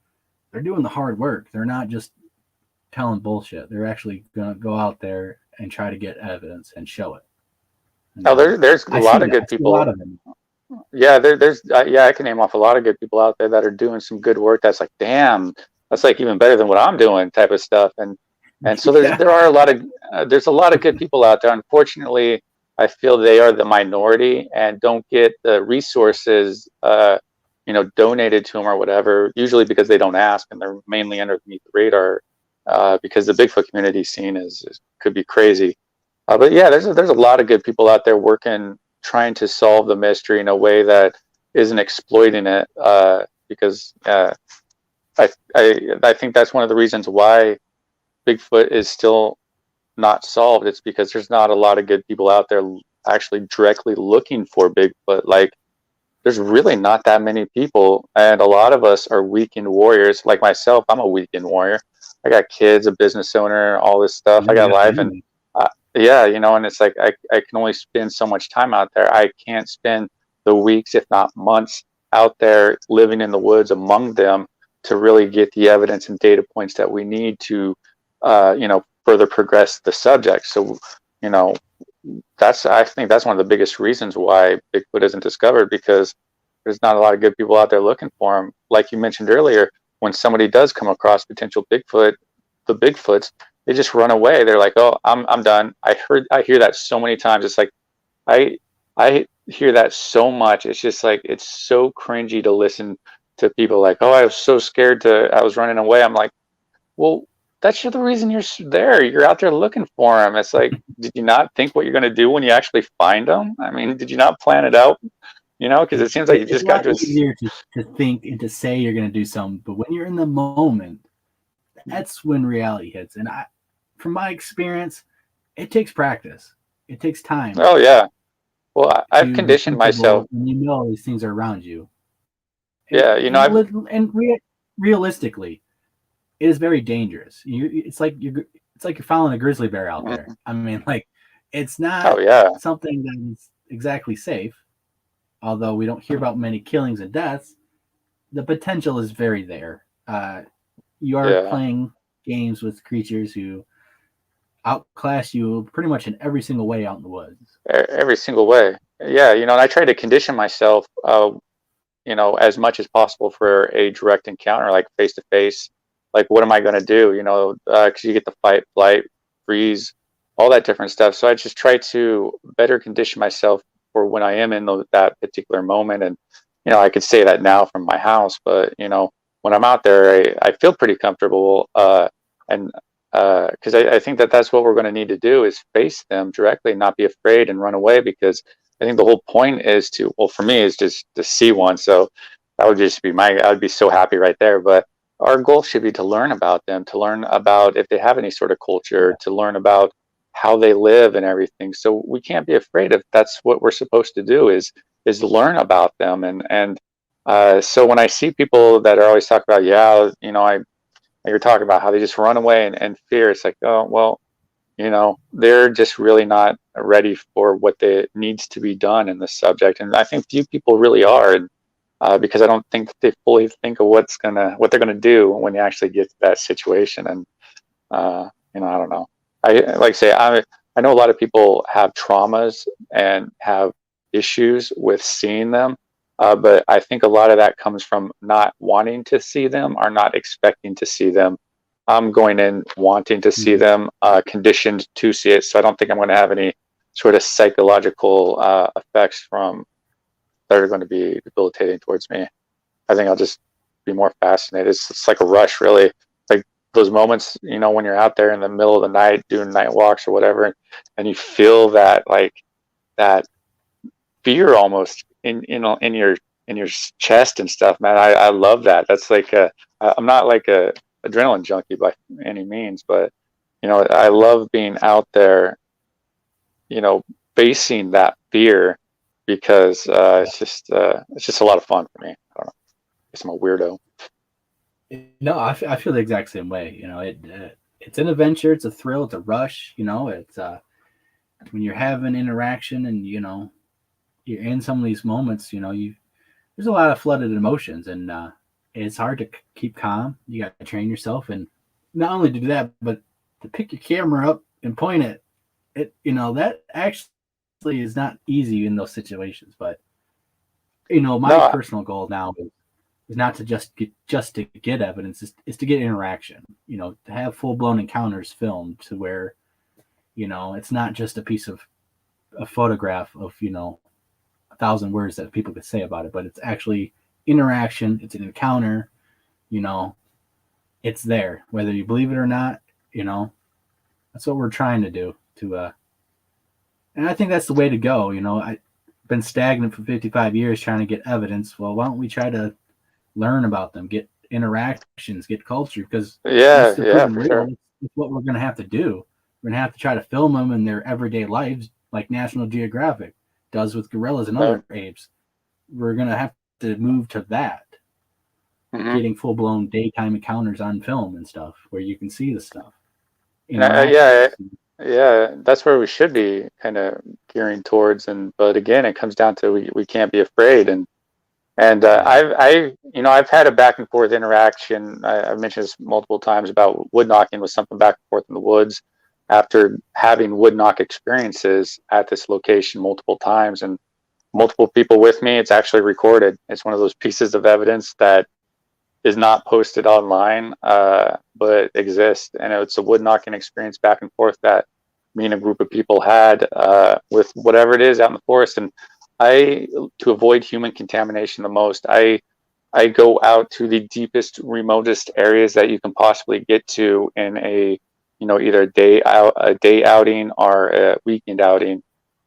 they're doing the hard work. They're not just telling bullshit. They're actually going to go out there and try to get evidence and show it. Oh, there's a lot of good people. A lot of them. Yeah, there's I can name off a lot of good people out there that are doing some good work. That's like, damn, that's like even better than what I'm doing type of stuff. And so Yeah. there are a lot of there's a lot of good people out there. Unfortunately, I feel they are the minority and don't get the resources, donated to them or whatever. Usually because they don't ask, and they're mainly underneath the radar, because the Bigfoot community scene could be crazy. But yeah, there's a lot of good people out there working, trying to solve the mystery in a way that isn't exploiting it. Because I think that's one of the reasons why Bigfoot is still not solved. It's because there's not a lot of good people out there actually directly looking for Bigfoot. Like, there's really not that many people, and a lot of us are weekend warriors. Like myself, I'm a weekend warrior. I got kids, a business owner, all this stuff. I got life, and yeah, and it's like I can only spend so much time out there. I can't spend the weeks, if not months, out there living in the woods among them to really get the evidence and data points that we need to, further progress the subject. So, you know, I think that's one of the biggest reasons why Bigfoot isn't discovered, because there's not a lot of good people out there looking for him. Like you mentioned earlier, when somebody does come across potential Bigfoot, the Bigfoots, they just run away. They're like, "Oh, I'm done." I hear that so many times. It's like I hear that so much. It's just like it's so cringy to listen to people like, "Oh, I was so scared I was running away." I'm like, well, that's the reason you're there. You're out there looking for them. It's like, did you not think what you're going to do when you actually find them? I mean, did you not plan it out? Because it seems like you It's just a got lot to. easier to think and to say you're going to do something, but when you're in the moment, that's when reality hits. And from my experience, it takes practice. It takes time Oh yeah. Well, I've to be conditioned myself. comfortable when you know these things are around you. Yeah, Realistically, it is very dangerous. It's like you're following a grizzly bear out there. Mhm. I mean, like, it's Oh not yeah, something that is exactly safe. Although we don't hear about many killings and deaths, the potential is very there. You are yeah. playing games with creatures who outclass you pretty much in every single way out in the woods. Every single way. Yeah, and I try to condition myself, as much as possible for a direct encounter, like face to face. Like, what am I going to do? Because you get the fight, flight, freeze, all that different stuff. So I just try to better condition myself for when I am in that particular moment. And, I could say that now from my house, but, when I'm out there, I feel pretty comfortable. And because I think that's what we're going to need to do is face them directly, not be afraid and run away, because I think the whole point is for me, is just to see one. So that would just be I would be so happy right there. But our goal should be to learn about them, to learn about if they have any sort of culture, to learn about how they live and everything. So we can't be afraid if that's what we're supposed to do is learn about them. And so when I see people that are always talking about, yeah, you're talking about how they just run away and fear, it's like, oh, well, they're just really not ready for what needs to be done in this subject. And I think few people really are, because I don't think they fully think of what they're gonna do when they actually get to that situation. And I don't know. I like I say, I know a lot of people have traumas and have issues with seeing them, but I think a lot of that comes from not wanting to see them or not expecting to see them. I'm going in wanting to see them, conditioned to see it. So I don't think I'm going to have any sort of psychological effects that are going to be debilitating towards me. I think I'll just be more fascinated. It's like a rush, really. Like those moments, when you're out there in the middle of the night doing night walks or whatever, and you feel that fear almost in your chest and stuff, man. I love that. That's like I'm not like a adrenaline junkie by any means, but I love being out there, facing that fear, because it's just a lot of fun for me. I don't know. I guess I'm a weirdo. No, I feel the exact same way. It's an adventure, it's a thrill, it's a rush. It's when you're having interaction and you're in some of these moments. There's a lot of flooded emotions, and it's hard to keep calm. You got to train yourself, and not only to do that, but to pick your camera up and point it. That actually is not easy in those situations. But my No, personal goal now is not to just get evidence, is to get interaction. You know, to have full blown encounters filmed to where, you know, it's not just a photograph of, you know, 1,000 words that people could say about it, but it's actually interaction. It's an encounter. You know, it's there whether you believe it or not. You know, that's what we're trying to do. And I think that's the way to go. You know, I've been stagnant for 55 years trying to get evidence. Well, why don't we try to learn about them, get interactions, get culture? Because Yeah, for sure. real, it's what we're going to have to do. We're going to have to try to film them in their everyday lives, like National Geographic does with gorillas and other apes. We're going to have to move to that, getting full-blown daytime encounters on film and stuff, where you can see the stuff. Yeah, that's where we should be kind of gearing towards. But again, it comes down to we can't be afraid. And I've had a back and forth interaction. I've mentioned this multiple times about wood knocking with something back and forth in the woods after having wood knock experiences at this location multiple times and multiple people with me. It's actually recorded. It's one of those pieces of evidence that is not posted online, but exists. And it's a wood knocking experience back and forth that me and a group of people had with whatever it is out in the forest. And to avoid human contamination the most, I go out to the deepest, remotest areas that you can possibly get to in a, you know, either a day outing or a weekend outing.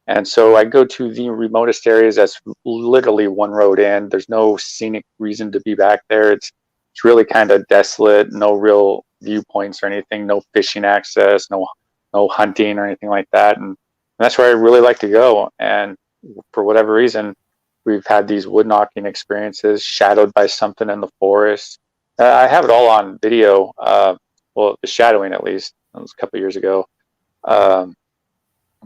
And so I go to the remotest areas that's literally one road in. There's no scenic reason to be back there. It's really kind of desolate, no real viewpoints or anything, no fishing access, no hunting or anything like that. And that's where I really like to go. And for whatever reason, we've had these wood knocking experiences shadowed by something in the forest. I have it all on video. Well, the shadowing, at least, that was a couple of years ago.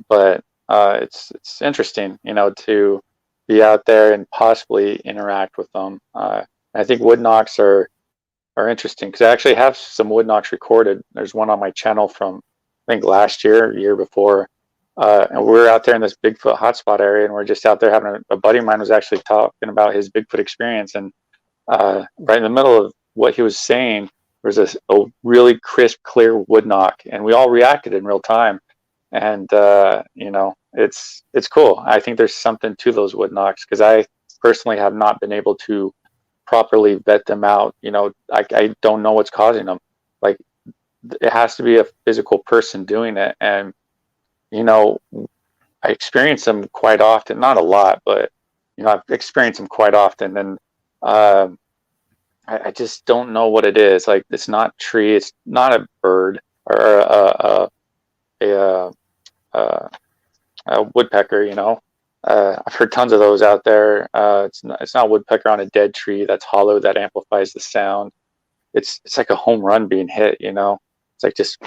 But it's interesting, you know, to be out there and possibly interact with them. I think wood knocks are interesting because I actually have some wood knocks recorded. There's one on my channel from, I think, last year, year before. And we were out there in this Bigfoot hotspot area, and we're just out there having a buddy of mine was actually talking about his Bigfoot experience. And right in the middle of what he was saying, there was a really crisp, clear wood knock, and we all reacted in real time. And you know, it's cool. I think there's something to those wood knocks because I personally have not been able to properly vet them out. You know, I don't know what's causing them. Like, it has to be a physical person doing it. And, you know, I experience them quite often, not a lot, but, you know, I've experienced them quite often. And I just don't know what it is. Like, it's not a tree, it's not a bird or a woodpecker, you know. I've heard tons of those out there. It's not woodpecker on a dead tree that's hollow that amplifies the sound. It's like a home run being hit, you know. It's like just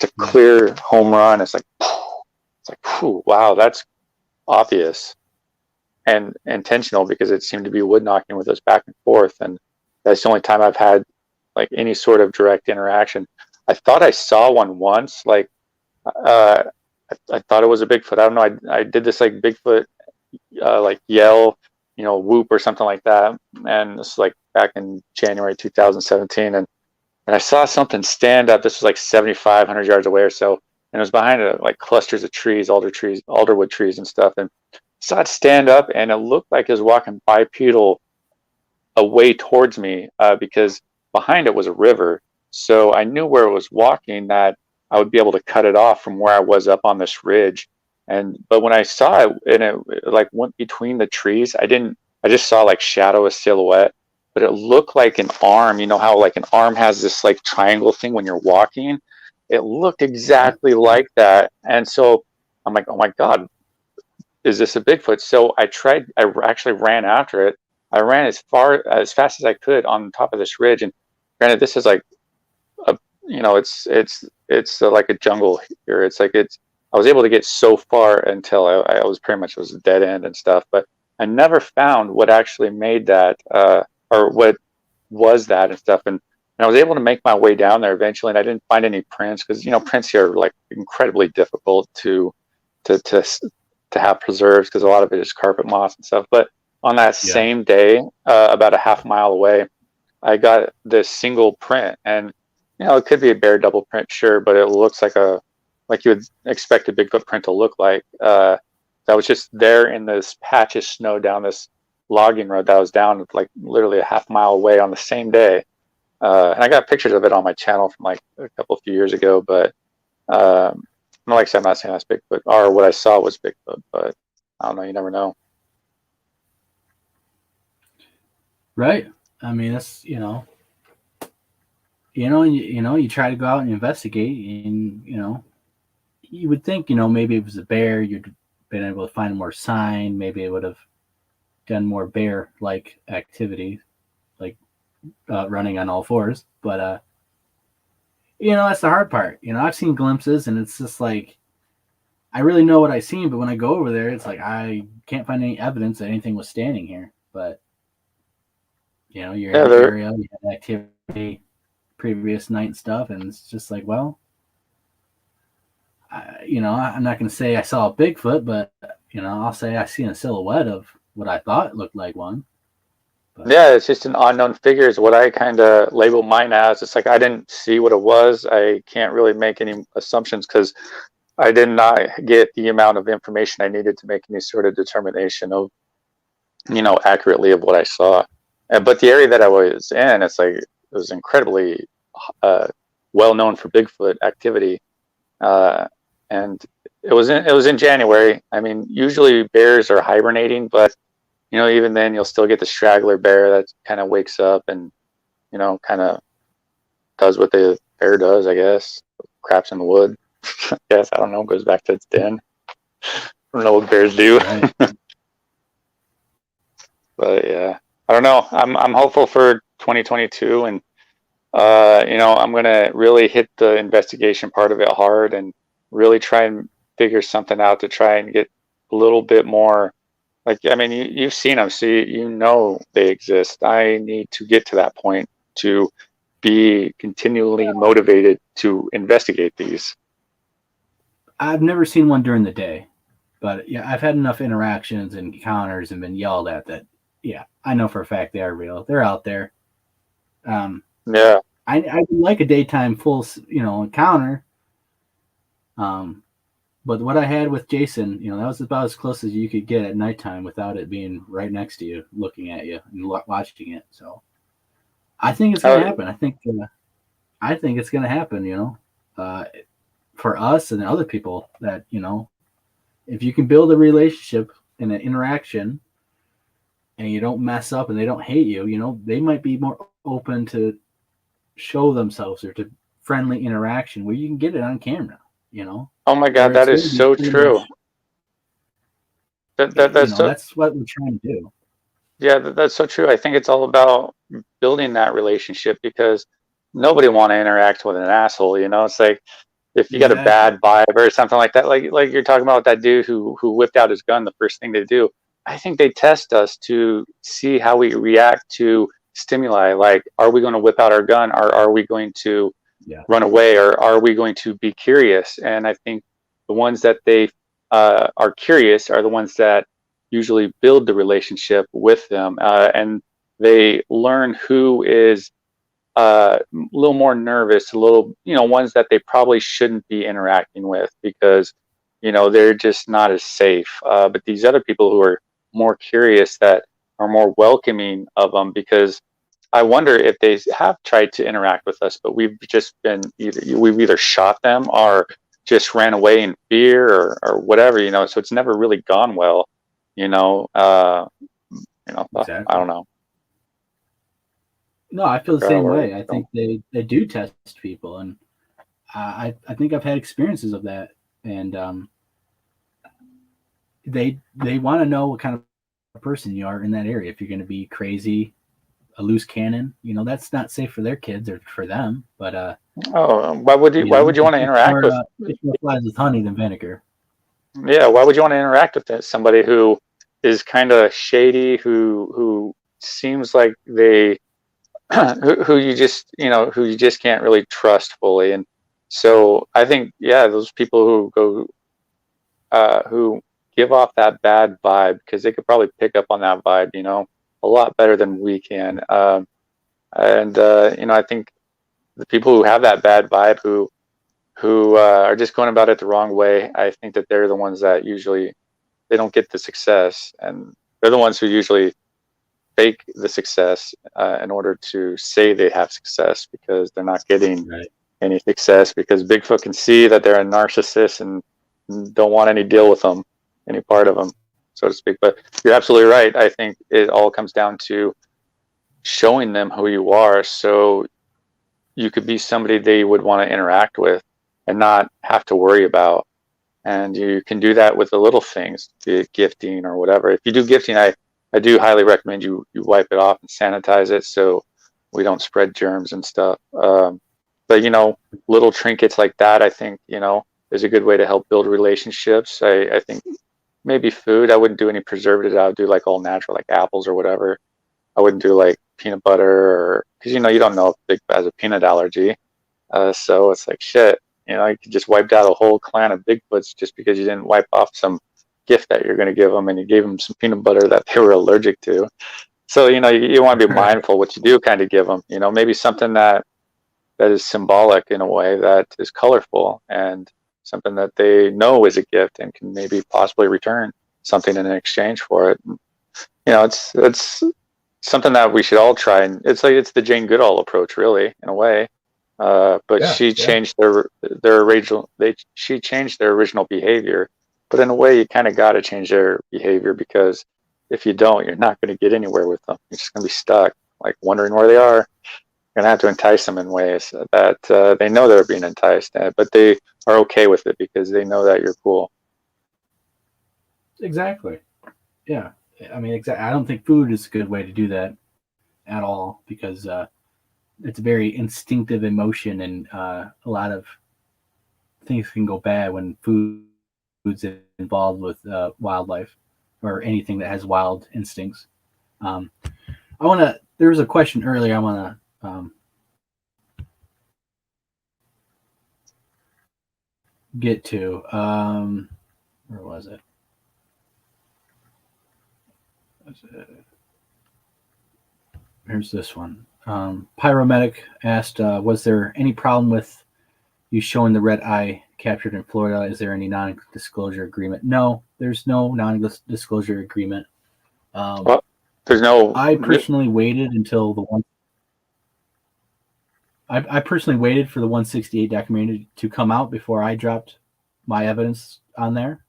a clear home run. It's like whew, wow, that's obvious and intentional because it seemed to be wood knocking with us back and forth. And that's the only time I've had like any sort of direct interaction. I thought I saw one once, like I thought it was a Bigfoot. I don't know. I did this like Bigfoot like yell, you know, whoop or something like that. And this was like back in January 2017. And I saw something stand up. This was like 7,500 yards away or so. And it was behind like clusters of trees, alderwood trees and stuff. And I saw it stand up, and it looked like it was walking bipedal away towards me because behind it was a river. So I knew where it was walking that I would be able to cut it off from where I was up on this ridge. But when I saw it and it like went between the trees, I just saw like shadow, a silhouette, but it looked like an arm. You know how like an arm has this like triangle thing when you're walking? It looked exactly like that. And so I'm like, oh my God, is this a Bigfoot? So I actually ran after it. I ran as fast as I could on top of this ridge. And granted, this is like it's like a jungle here. I was able to get so far until I was pretty much, it was a dead end and stuff, but I never found what actually made that or what was that and stuff. And I was able to make my way down there eventually, and I didn't find any prints because, you know, prints here are like incredibly difficult to have preserved because a lot of it is carpet moss and stuff. But on that same day, about a half mile away, I got this single print, and it could be a bear double print, sure, but it looks like you would expect a Bigfoot print to look like. That was just there in this patch of snow down this logging road that was down like literally a half mile away on the same day. And I got pictures of it on my channel from like a few years ago, but like I said, I'm not saying that's Bigfoot, or what I saw was Bigfoot, but I don't know. You never know. Right. I mean, that's you try to go out and investigate, and you would think maybe if it was a bear, you'd been able to find more sign. Maybe it would have done more bear-like activity, like running on all fours. But that's the hard part. I've seen glimpses, and it's just like I really know what I've seen, but when I go over there, it's like I can't find any evidence that anything was standing here. But you're in the area, you had activity previous night and stuff, and it's just like, well, I'm not going to say I saw a Bigfoot, but I'll say I seen a silhouette of what I thought looked like one. But, yeah, it's just an unknown figure is what I kind of label mine as. It's like I didn't see what it was. I can't really make any assumptions because I did not get the amount of information I needed to make any sort of determination of, accurately of what I saw. But the area that I was in, it's like it was incredibly well known for Bigfoot activity, and it was in January. I mean, usually bears are hibernating, but even then you'll still get the straggler bear that kind of wakes up and kind of does what the bear does, I guess, craps in the wood. Yes, I don't know, goes back to its den. I don't know what bears do. Right. But yeah, I don't know. I'm hopeful for 2022, and I'm gonna really hit the investigation part of it hard and really try and figure something out to try and get a little bit more. Like, I mean, you've seen them, so they exist. I need to get to that point to be continually motivated to investigate these. I've never seen one during the day, but yeah, I've had enough interactions and encounters and been yelled at that. Yeah, I know for a fact they are real. They're out there. Yeah, I like a daytime full, encounter. But what I had with Jason, that was about as close as you could get at nighttime without it being right next to you, looking at you and watching it. So I think it's gonna happen. I think it's gonna happen. For us and other people that if you can build a relationship and an interaction, and you don't mess up and they don't hate you, they might be more open to show themselves or to friendly interaction where you can get it on camera. Oh my God, that is so true. That's what we're trying to do. Yeah, that's so true. I think it's all about building that relationship because nobody want to interact with an asshole. It's like if you got a bad vibe or something like that, like you're talking about that dude who whipped out his gun. The first thing they do, I think they test us to see how we react to stimuli. Like, are we going to whip out our gun, or are we going to run away, or are we going to be curious? And I think the ones that they are curious are the ones that usually build the relationship with them, and they learn who is a little more nervous, a little, ones that they probably shouldn't be interacting with because, they're just not as safe. But these other people who are more curious, that are more welcoming of them, because I wonder if they have tried to interact with us, but we've just been we've either shot them or just ran away in fear or whatever, so it's never really gone well, exactly. I don't know. No, I feel the same way. I think they do test people, and I think I've had experiences of that, and they want to know what kind of person you are in that area. If you're going to be crazy, a loose cannon, that's not safe for their kids or for them. But why would you want to interact with? It's more flies with honey than vinegar. Yeah, why would you want to interact with somebody who is kind of shady, who seems like they who you just can't really trust fully? And so I think those people who go who give off that bad vibe, because they could probably pick up on that vibe a lot better than we can. I And I think the people who have that bad vibe, who are just going about it the wrong way, I think that they're the ones that usually they don't get the success, and they're the ones who usually fake the success in order to say they have success, because they're not getting any success, because Bigfoot can see that they're a narcissist and don't want any deal with them, any part of them, so to speak. But you're absolutely right. I think it all comes down to showing them who you are, so you could be somebody they would want to interact with and not have to worry about. And you can do that with the little things, be it gifting or whatever. If you do gifting, I do highly recommend you wipe it off and sanitize it so we don't spread germs and stuff. But little trinkets like that, I think is a good way to help build relationships. I think maybe food. I wouldn't do any preservatives. I would do like all natural, like apples or whatever. I wouldn't do like peanut butter, or because you don't know if Bigfoot has a peanut allergy. So it's like shit. You could just wiped out a whole clan of Bigfoots just because you didn't wipe off some gift that you're going to give them, and you gave them some peanut butter that they were allergic to. So you want to be mindful what you do kind of give them. Maybe something that is symbolic in a way, that is colorful, and something that they know is a gift and can maybe possibly return something in exchange for it. It's something that we should all try, and it's the Jane Goodall approach, really, in a way. But she changed she changed their original behavior. But in a way, you kind of got to change their behavior, because if you don't, you're not going to get anywhere with them. You're just going to be stuck, like wondering where they are. You're going to have to entice them in ways that they know they're being enticed, but they are okay with it because they know that you're cool. Exactly. Yeah. I mean, I don't think food is a good way to do that at all, because it's a very instinctive emotion, and a lot of things can go bad when food's involved with wildlife or anything that has wild instincts. There was a question earlier I want to get to. Where was it? Here's this one. Pyromedic asked, was there any problem with you showing the red eye captured in Florida? Is there any non-disclosure agreement? No, there's no non-disclosure agreement. Well, there's no. I personally waited until I personally waited for the 168 documentary to come out before I dropped my evidence on there.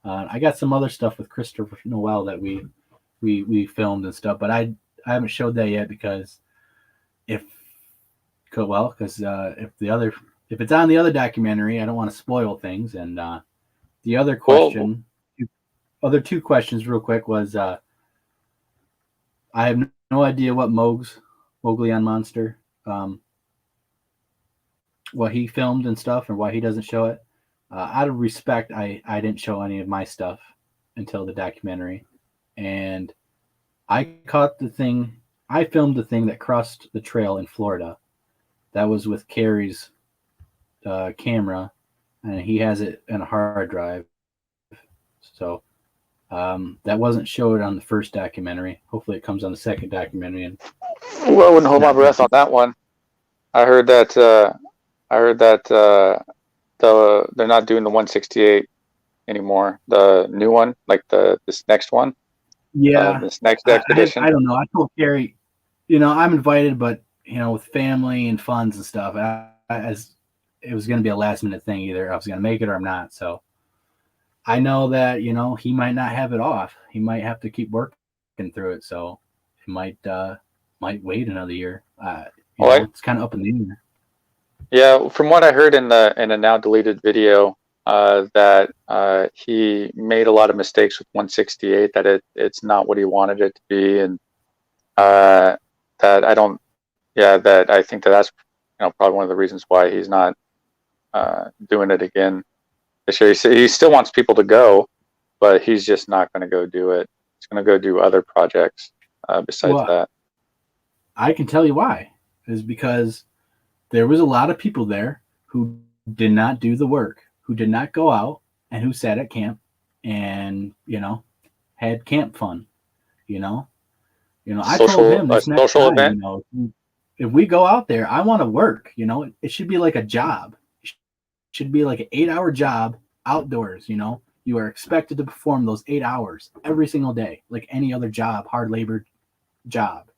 I got some other stuff with Christopher Noel that we filmed and stuff, but I haven't showed that yet, because if it's on the other documentary, I don't want to spoil things. And the other question, other two questions real quick, was I have no idea what Mowgli on Monster, what he filmed and stuff, and why he doesn't show it. Out of respect, I didn't show any of my stuff until the documentary. And I filmed the thing that crossed the trail in Florida. That was with Carrie's camera, and he has it in a hard drive. So that wasn't showed on the first documentary. Hopefully it comes on the second documentary. And well, I wouldn't hold my breath on that one. I heard that they're not doing the 168 anymore. The new one, like this next one. Yeah, this next expedition. I don't know. I told Carrie, I'm invited, but with family and funds and stuff, as it was going to be a last minute thing. Either I was going to make it or I'm not. So I know that he might not have it off. He might have to keep working through it. So it might wait another year. It's kind of up in the air. Yeah, from what I heard in a now deleted video, that he made a lot of mistakes with 168. That it's not what he wanted it to be, and that I think that's probably one of the reasons why he's not doing it again this year. He still wants people to go, but he's just not going to go do it. He's going to go do other projects besides that. I can tell you why. Is because there was a lot of people there who did not do the work, who did not go out, and who sat at camp and had camp fun. I told him this next time, event. if we go out there, I want to work. You know, it should be like a job. It should be like an 8-hour job outdoors. You know, you are expected to perform those 8 hours every single day, like any other job, hard labor job.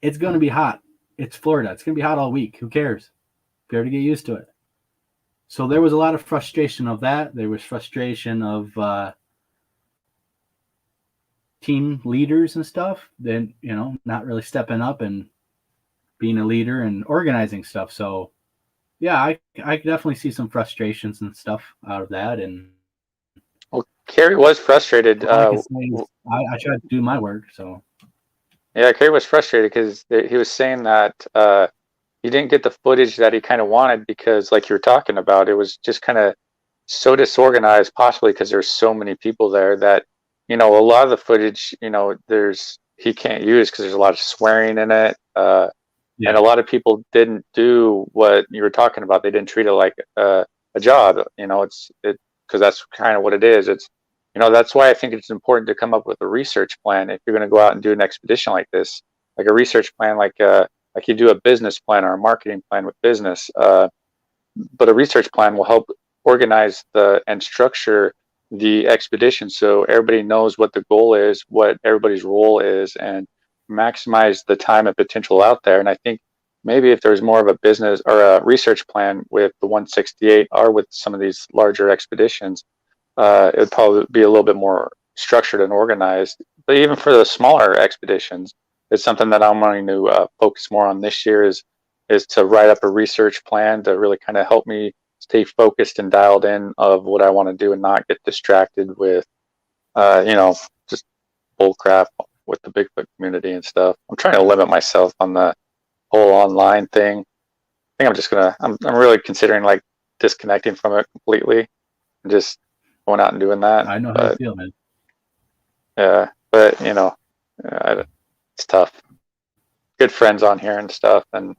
It's going to be hot. It's Florida. It's going to be hot all week. Who cares? You have to get used to it. So there was a lot of frustration of that. There was frustration of team leaders and stuff. Then, you know, not really stepping up and being a leader and organizing stuff. So, yeah, I definitely see some frustrations and stuff out of that. And Well, Kerry was frustrated. all I can say is I tried to do my work. So, Yeah, Kerry was frustrated because he was saying that he didn't get the footage that he kind of wanted because, like you were talking about, it was just kind of so disorganized, possibly because there's so many people there that, you know, a lot of the footage, you know, he can't use because there's a lot of swearing in it. And a lot of people didn't do what you were talking about. They didn't treat it like a job. You know, because that's kind of what it is. It's, you know, that's why I think it's important to come up with a research plan if you're going to go out and do an expedition like this, like a research plan, like you do a business plan or a marketing plan with business. But a research plan will help organize and structure the expedition so everybody knows what the goal is, what everybody's role is, and maximize the time and potential out there. And I think maybe if there's more of a business or a research plan with the 168 or with some of these larger expeditions, it would probably be a little bit more structured and organized. But even for the smaller expeditions, it's something that I'm wanting to focus more on this year is to write up a research plan to really kind of help me stay focused and dialed in of what I want to do and not get distracted with, you know, just bull crap with the Bigfoot community and stuff. I'm trying to limit myself on the whole online thing. I think I'm just I'm really considering like disconnecting from it completely and just going out and doing that. I know how you feel, man. Yeah, but you know, it's tough. Good friends on here and stuff, and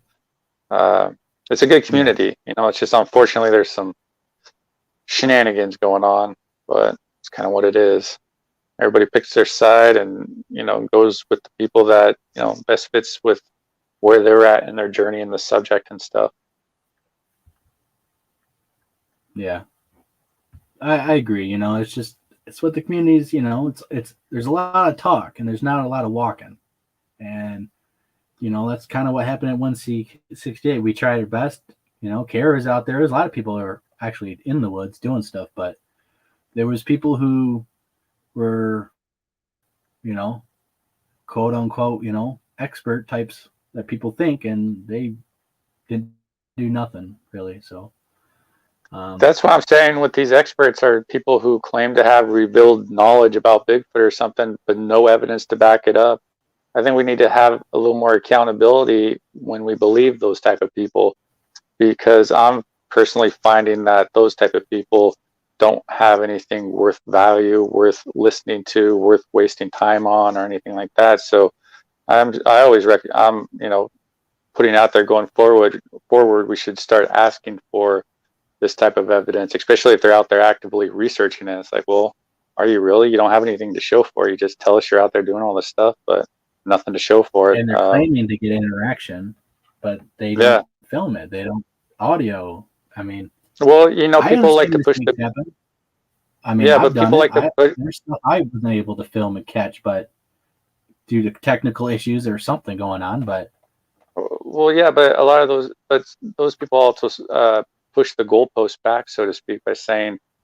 it's a good community. You know, it's just unfortunately there's some shenanigans going on, but it's kind of what it is. Everybody picks their side and, you know, goes with the people that, you know, best fits with where they're at in their journey and the subject and stuff. Yeah, I agree. You know, it's what the community's, you know, it's there's a lot of talk and there's not a lot of walking. And, you know, that's kind of what happened at 168. We tried our best. You know, Kara's out there. There's a lot of people who are actually in the woods doing stuff, but there was people who were, you know, quote unquote, you know, expert types that people think, and they didn't do nothing really. So that's what I'm saying with these experts are people who claim to have revealed knowledge about Bigfoot or something, but no evidence to back it up. I think we need to have a little more accountability when we believe those type of people, because I'm personally finding that those type of people don't have anything worth value, worth listening to, worth wasting time on, or anything like that. So I'm you know, putting out there going forward, we should start asking for this type of evidence, especially if they're out there actively researching it. It's like, well, are you really? You don't have anything to show for it. You just tell us you're out there doing all this stuff, but nothing to show for it. And they're claiming to get interaction, but they don't film it. They don't audio. I mean, well, you know, people like to push the. I mean, yeah, but people like to push. There's stuff I wasn't able to film and catch, but due to technical issues or something going on. But well, yeah, but a lot of those people also push the goalpost back, so to speak, by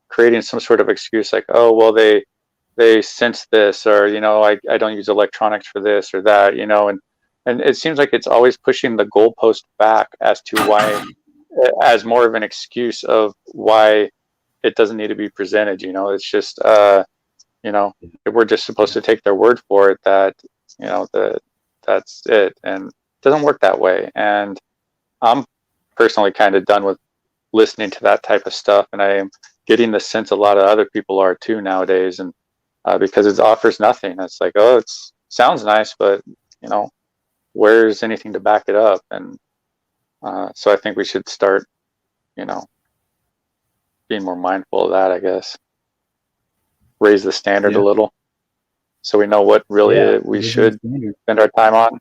creating some sort of excuse like, oh, well, they sense this, or, you know, I don't use electronics for this or that, you know, and it seems like it's always pushing the goalpost back as to why, as more of an excuse of why it doesn't need to be presented. You know, it's just, you know, we're just supposed to take their word for it that, you know, that's it, and it doesn't work that way. And I'm personally kind of done with listening to that type of stuff, and I am getting the sense a lot of other people are too nowadays, and because it offers nothing. It's like, oh, it sounds nice, but, you know, where's anything to back it up? And so I think we should start, you know, being more mindful of that, I guess. Raise the standard a little so we know what really we should spend our time on.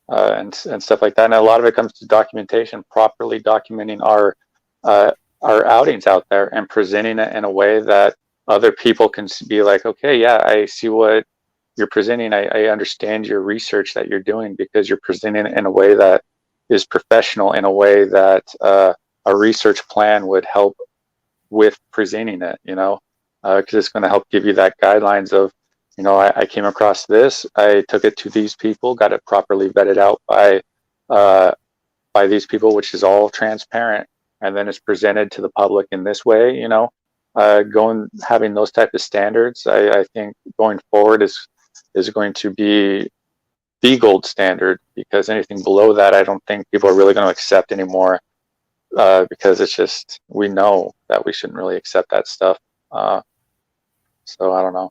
and stuff like that. And a lot of it comes to documentation, properly documenting our outings out there and presenting it in a way that other people can be like, okay, yeah, I see what you're presenting. I understand your research that you're doing, because you're presenting it in a way that is professional, in a way that a research plan would help with presenting it, because it's going to help give you that guidelines of, I came across this, I took it to these people, got it properly vetted out by these people, which is all transparent, and then it's presented to the public in this way. Having those type of standards, I think going forward is going to be the gold standard, because anything below that, I don't think people are really going to accept anymore, because it's just, we know that we shouldn't really accept that stuff. So I don't know.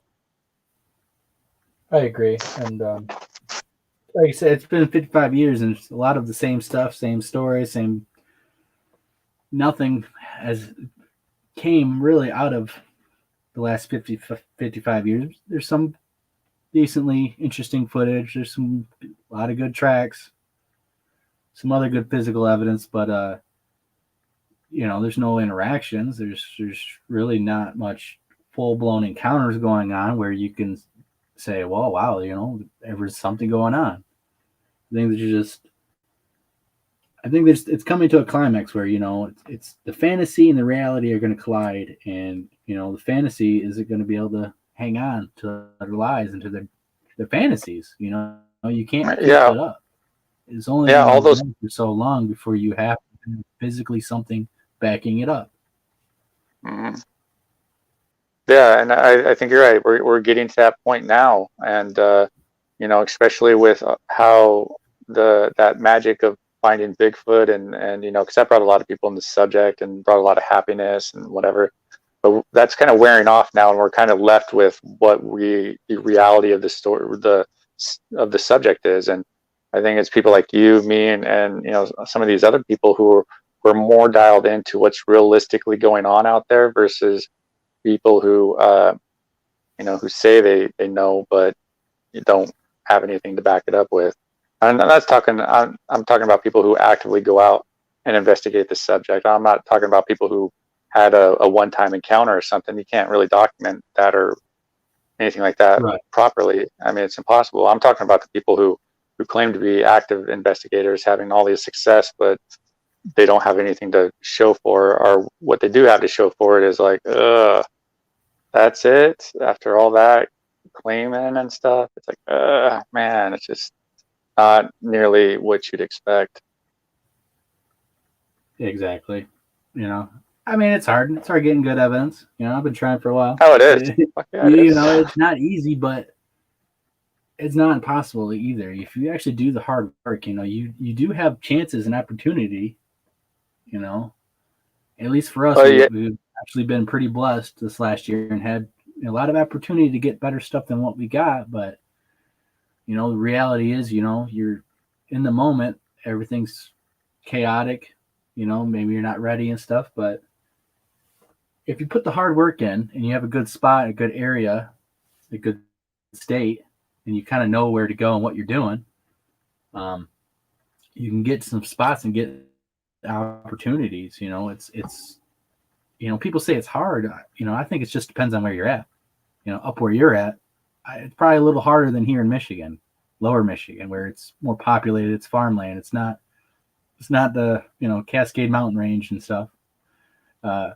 I agree. And like I said, it's been 55 years, and it's a lot of the same stuff, same stories, nothing has came really out of the last 55 years. There's some decently interesting footage. There's a lot of good tracks, some other good physical evidence, but there's no interactions. There's really not much full-blown encounters going on where you can say, well, wow, there was something going on. I think it's coming to a climax where, it's the fantasy and the reality are going to collide, and, the fantasy isn't going to be able to hang on to their lives and to their fantasies. You can't keep it up. It's only all those for so long before you have physically something backing it up. Mm-hmm. Yeah, and I think you're right. We're getting to that point now, and especially with how that magic of finding Bigfoot, and because that brought a lot of people in the subject and brought a lot of happiness and whatever. But that's kind of wearing off now, and we're kind of left with what the reality of the story, of the subject is. And I think it's people like you, me, and some of these other people who are more dialed into what's realistically going on out there versus people who who say they know, but you don't have anything to back it up with. And I'm talking about people who actively go out and investigate the subject. I'm not talking about people who had a one-time encounter or something. You can't really document that or anything like that properly. I mean, it's impossible. I'm talking about the people who claim to be active investigators, having all this success, but they don't have anything to show for, or what they do have to show for it is like, that's it after all that claiming and stuff. It's like, man, it's just not nearly what you'd expect. Exactly. I mean, it's hard. It's hard getting good evidence. I've been trying for a while. Oh, it is. It's not easy, but it's not impossible either. If you actually do the hard work, you do have chances and opportunity. At least for us, we've actually been pretty blessed this last year and had a lot of opportunity to get better stuff than what we got. But the reality is, you're in the moment, everything's chaotic. Maybe you're not ready and stuff, but if you put the hard work in and you have a good spot, a good area, a good state, and you kind of know where to go and what you're doing, you can get some spots and get opportunities. It's people say it's hard. I think it just depends on where you're at. Up where you're at, it's probably a little harder than here in Michigan, lower Michigan, where it's more populated. It's farmland. It's not the Cascade Mountain Range and stuff. Yeah,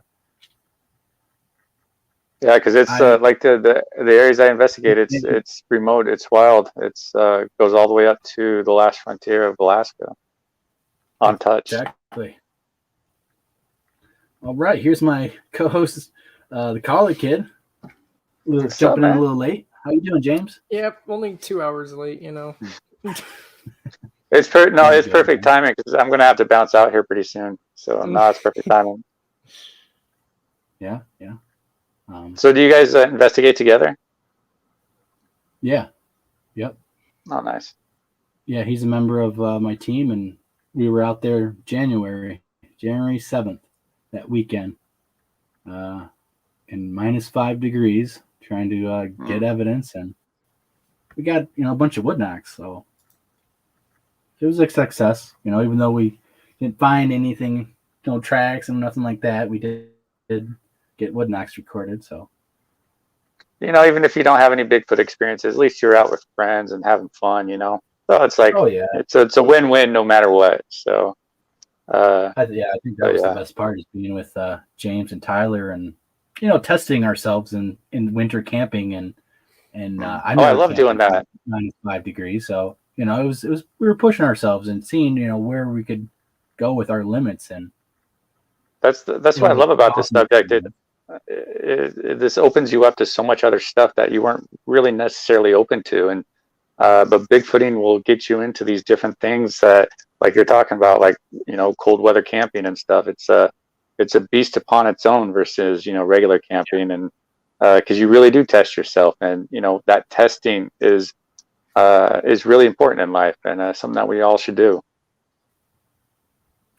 because it's like the areas I investigate. It's remote. It's wild. It's goes all the way up to the last frontier of Alaska, untouched. Exactly. All right, here's my co-host, the Caller Kid. Jumping in a little late. How you doing, James? Yep, only 2 hours late. It's perfect timing because I'm going to have to bounce out here pretty soon. So no, it's perfect timing. Yeah. So do you guys investigate together? Yeah. Yep. Oh, nice. Yeah, he's a member of my team, and we were out there January 7th, that weekend, in -5 degrees, trying to get evidence, and we got a bunch of wood knocks. So was a success. You know, even though we didn't find anything, no tracks and nothing like that, we did get wood knocks recorded. So You know, even if you don't have any Bigfoot experiences, at least you're out with friends and having fun. You know, so it's like oh yeah, it's a win-win no matter what. So I think that was the best part is being with James and Tyler, and you know, testing ourselves in winter camping and I love doing that. -5 degrees. So you know, it was we were pushing ourselves and seeing, you know, where we could go with our limits, and That's what I love about this subject. This opens you up to so much other stuff that you weren't really necessarily open to, and but Bigfooting will get you into these different things that, like you're talking about, like, you know, cold weather camping and stuff. It's a beast upon its own versus, you know, regular camping, and because you really do test yourself, and you know that testing is really important in life, and something that we all should do.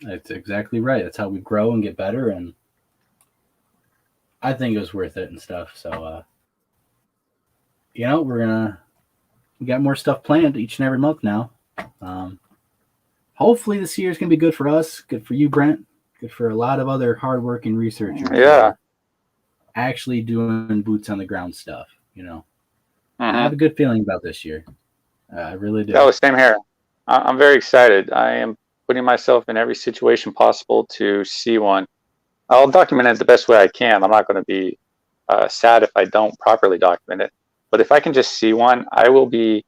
That's exactly right. That's how we grow and get better, and I think it was worth it and stuff. So, you know, we got more stuff planned each and every month now. Hopefully this year is going to be good for us, good for you, Brent, good for a lot of other hardworking researchers. Yeah. Actually doing boots on the ground stuff, you know. Mm-hmm. I have a good feeling about this year. I really do. Oh, same here. I'm very excited. I am putting myself in every situation possible to see one. I'll document it the best way I can. I'm not going to be sad if I don't properly document it. But if I can just see one, I will be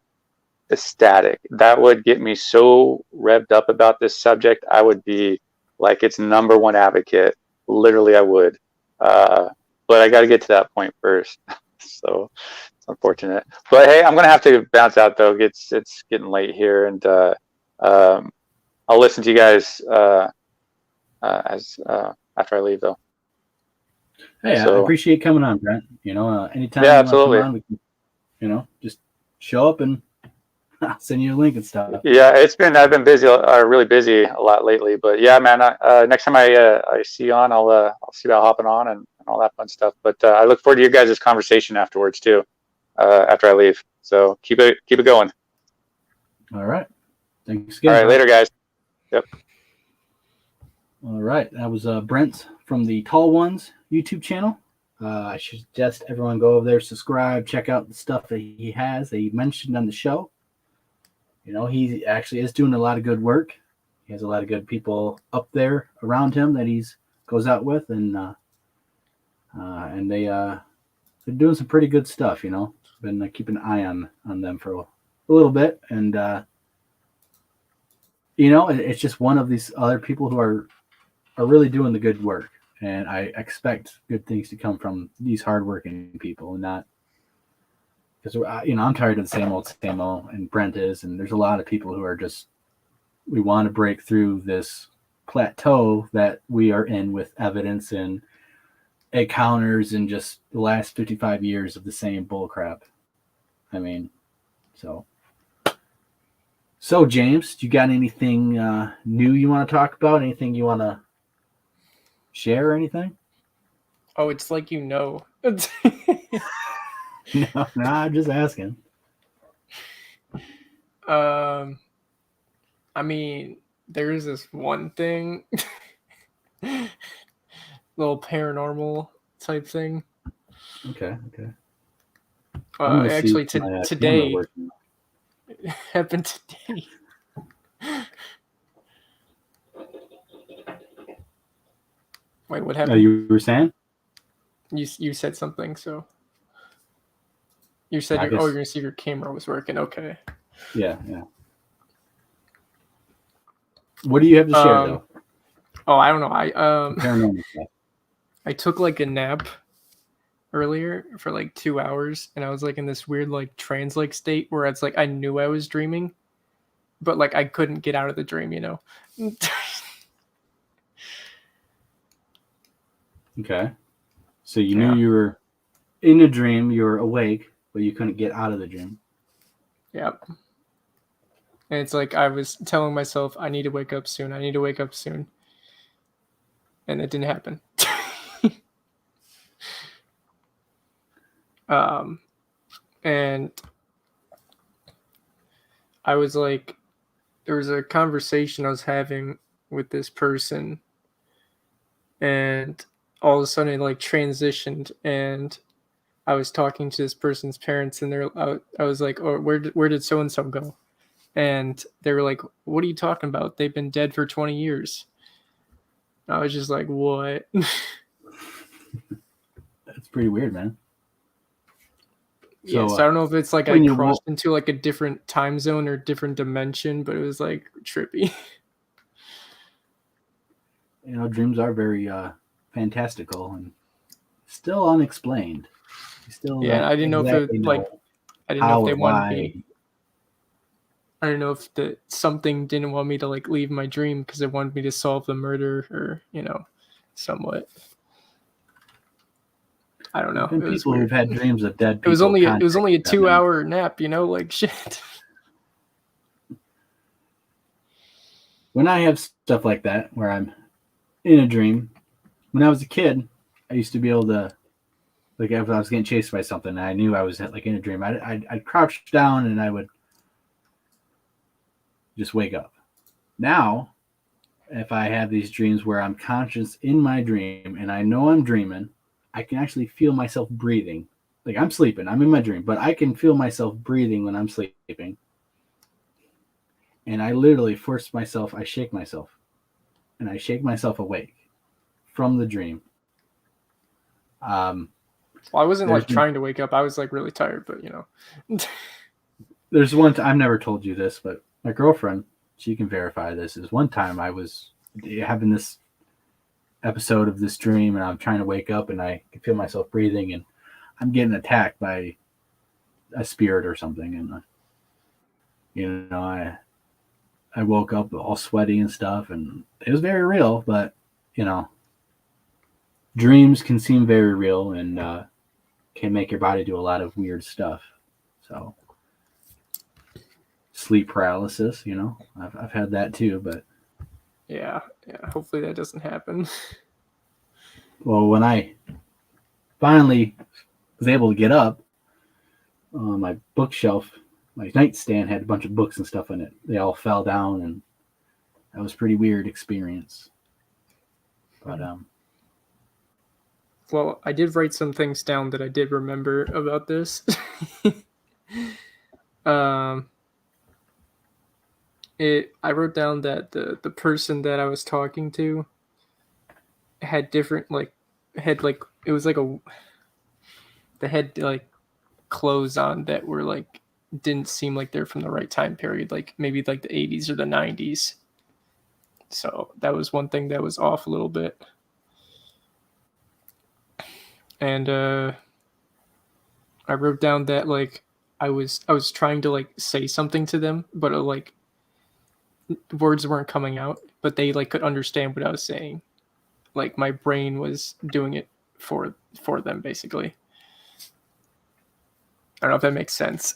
ecstatic. That would get me so revved up about this subject. I would be like its #1 advocate. Literally, I would. But I got to get to that point first. So it's unfortunate. But hey, I'm going to have to bounce out, though. It's getting late here. And I'll listen to you guys as after I leave, though. Hey, So, I appreciate coming on, Brent. You know, anytime yeah, you absolutely. want to come on, we can, you know, just show up and I'll send you a link and stuff. Yeah, I've been busy, really busy a lot lately. But yeah, man, next time I see you on, I'll see about hopping on and all that fun stuff. But I look forward to your guys' conversation afterwards too, after I leave. So keep it going. All right. Thanks again. All right, later, guys. Yep. All right. That was Brent from the Tall Ones YouTube channel. I should suggest everyone go over there, subscribe, check out the stuff that he has that he mentioned on the show. You know, he actually is doing a lot of good work. He has a lot of good people up there around him that he's goes out with, and they're doing some pretty good stuff. You know, been keeping an eye on them for a little bit, and you know, it's just one of these other people who are really doing the good work, and I expect good things to come from these hardworking people, and not because, you know, I'm tired of the same old, and Brent is, and there's a lot of people who are just, we want to break through this plateau that we are in with evidence and encounters in just the last 55 years of the same bullcrap. I mean, so James, do you got anything new you want to talk about? Anything you want to share or anything? Oh, it's like, you know. No, I'm just asking. I mean, there's this one thing, little paranormal type thing. Okay. Actually, today it happened today. Wait, what happened? You were saying? You said something, so you said you're gonna see if your camera was working. Okay. Yeah. What do you have to share though? Oh, I don't know. Paranormal stuff. I took like a nap earlier for like 2 hours, and I was like in this weird like trance-like state where it's like I knew I was dreaming, but like I couldn't get out of the dream, you know. Okay. So you knew you were in a dream, you were awake, but you couldn't get out of the dream. Yep. And it's like I was telling myself, I need to wake up soon. And it didn't happen. And I was like, there was a conversation I was having with this person, and all of a sudden it like transitioned, and I was talking to this person's parents, and I was like, "Oh, where did so and so go?" And they were like, "What are you talking about? They've been dead for 20 years." I was just like, "What?" That's pretty weird, man. Yeah, so I don't know if it's like I crossed into like a different time zone or different dimension, but it was like trippy. You know, dreams are very fantastical and still unexplained. Still, Yeah, I didn't know if it like I didn't know if they wanted me. I don't know if something didn't want me to like leave my dream because it wanted me to solve the murder, or somewhat. I don't know. It was people who've had dreams of dead people. It was only a 2-hour nap, like shit. When I have stuff like that where I'm in a dream, when I was a kid, I used to be able to, like, if I was getting chased by something and I knew I was like in a dream, I'd crouch down and I would just wake up. Now, if I have these dreams where I'm conscious in my dream and I know I'm dreaming, I can actually feel myself breathing. Like I'm sleeping, I'm in my dream, but I can feel myself breathing when I'm sleeping. And I literally force myself, I shake myself. And I shake myself awake from the dream. Well, I wasn't like trying to wake up. I was like really tired, but There's one I've never told you this, but my girlfriend, she can verify this, is one time I was having this episode of this dream and I'm trying to wake up and I can feel myself breathing and I'm getting attacked by a spirit or something. And, I woke up all sweaty and stuff and it was very real, but, dreams can seem very real and can make your body do a lot of weird stuff. So sleep paralysis, I've had that too, but yeah, hopefully that doesn't happen. Well, when I finally was able to get up, my bookshelf, my nightstand had a bunch of books and stuff in it. They all fell down, and that was a pretty weird experience. But well, I did write some things down that I did remember about this. I wrote down that the person that I was talking to had different it was like they had like clothes on that were like didn't seem like they're from the right time period, like maybe like the 80s or the 90s. So that was one thing that was off a little bit. And I wrote down that like I was trying to like say something to them, but like words weren't coming out, but they like could understand what I was saying. Like my brain was doing it for them, basically. I don't know if that makes sense.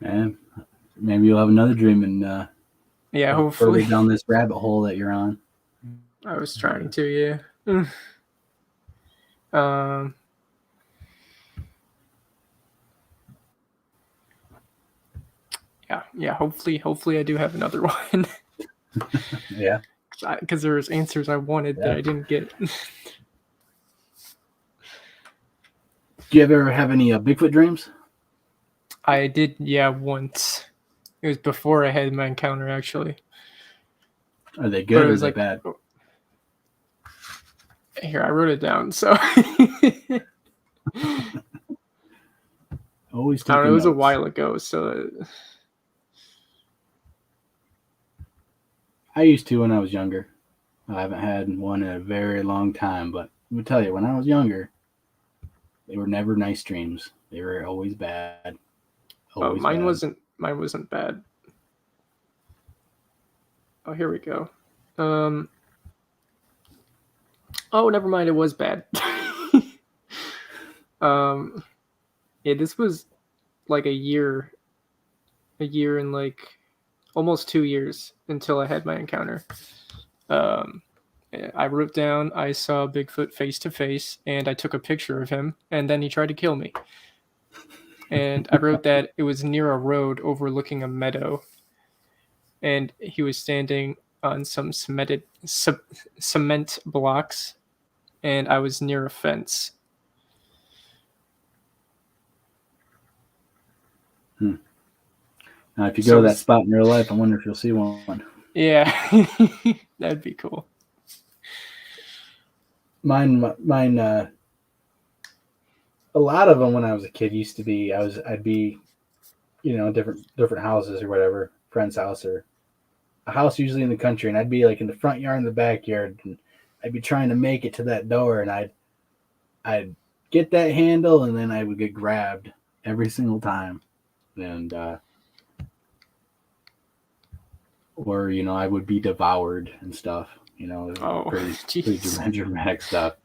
Man, maybe you'll have another dream and yeah, hopefully down this rabbit hole that you're on. I was trying to, yeah. Yeah. Hopefully, I do have another one. Yeah. Because there was answers I wanted that I didn't get. Do you ever have any Bigfoot dreams? I did, once. It was before I had my encounter, actually. Are they good or are they bad? Here, I wrote it down, so. Always. I don't know, it was a while ago, so. I used to when I was younger. I haven't had one in a very long time, but I'm gonna tell you, when I was younger, they were never nice dreams. They were always bad. Mine wasn't bad. Oh, here we go. Oh, never mind. It was bad. Yeah, this was like a year and like almost 2 years until I had my encounter. I wrote down I saw Bigfoot face to face, and I took a picture of him, and then he tried to kill me. And I wrote that it was near a road overlooking a meadow. and he was standing on some cement blocks, and I was near a fence. Now, if you So go to that it's- spot in real life, I wonder if you'll see one. Yeah, that'd be cool. Mine. A lot of them when I was a kid used to be. I'd be, different houses or whatever, friend's house or a house usually in the country, and I'd be like in the front yard and the backyard, and I'd be trying to make it to that door, and I'd get that handle, and then I would get grabbed every single time, and or I would be devoured and stuff. Oh, pretty dramatic stuff.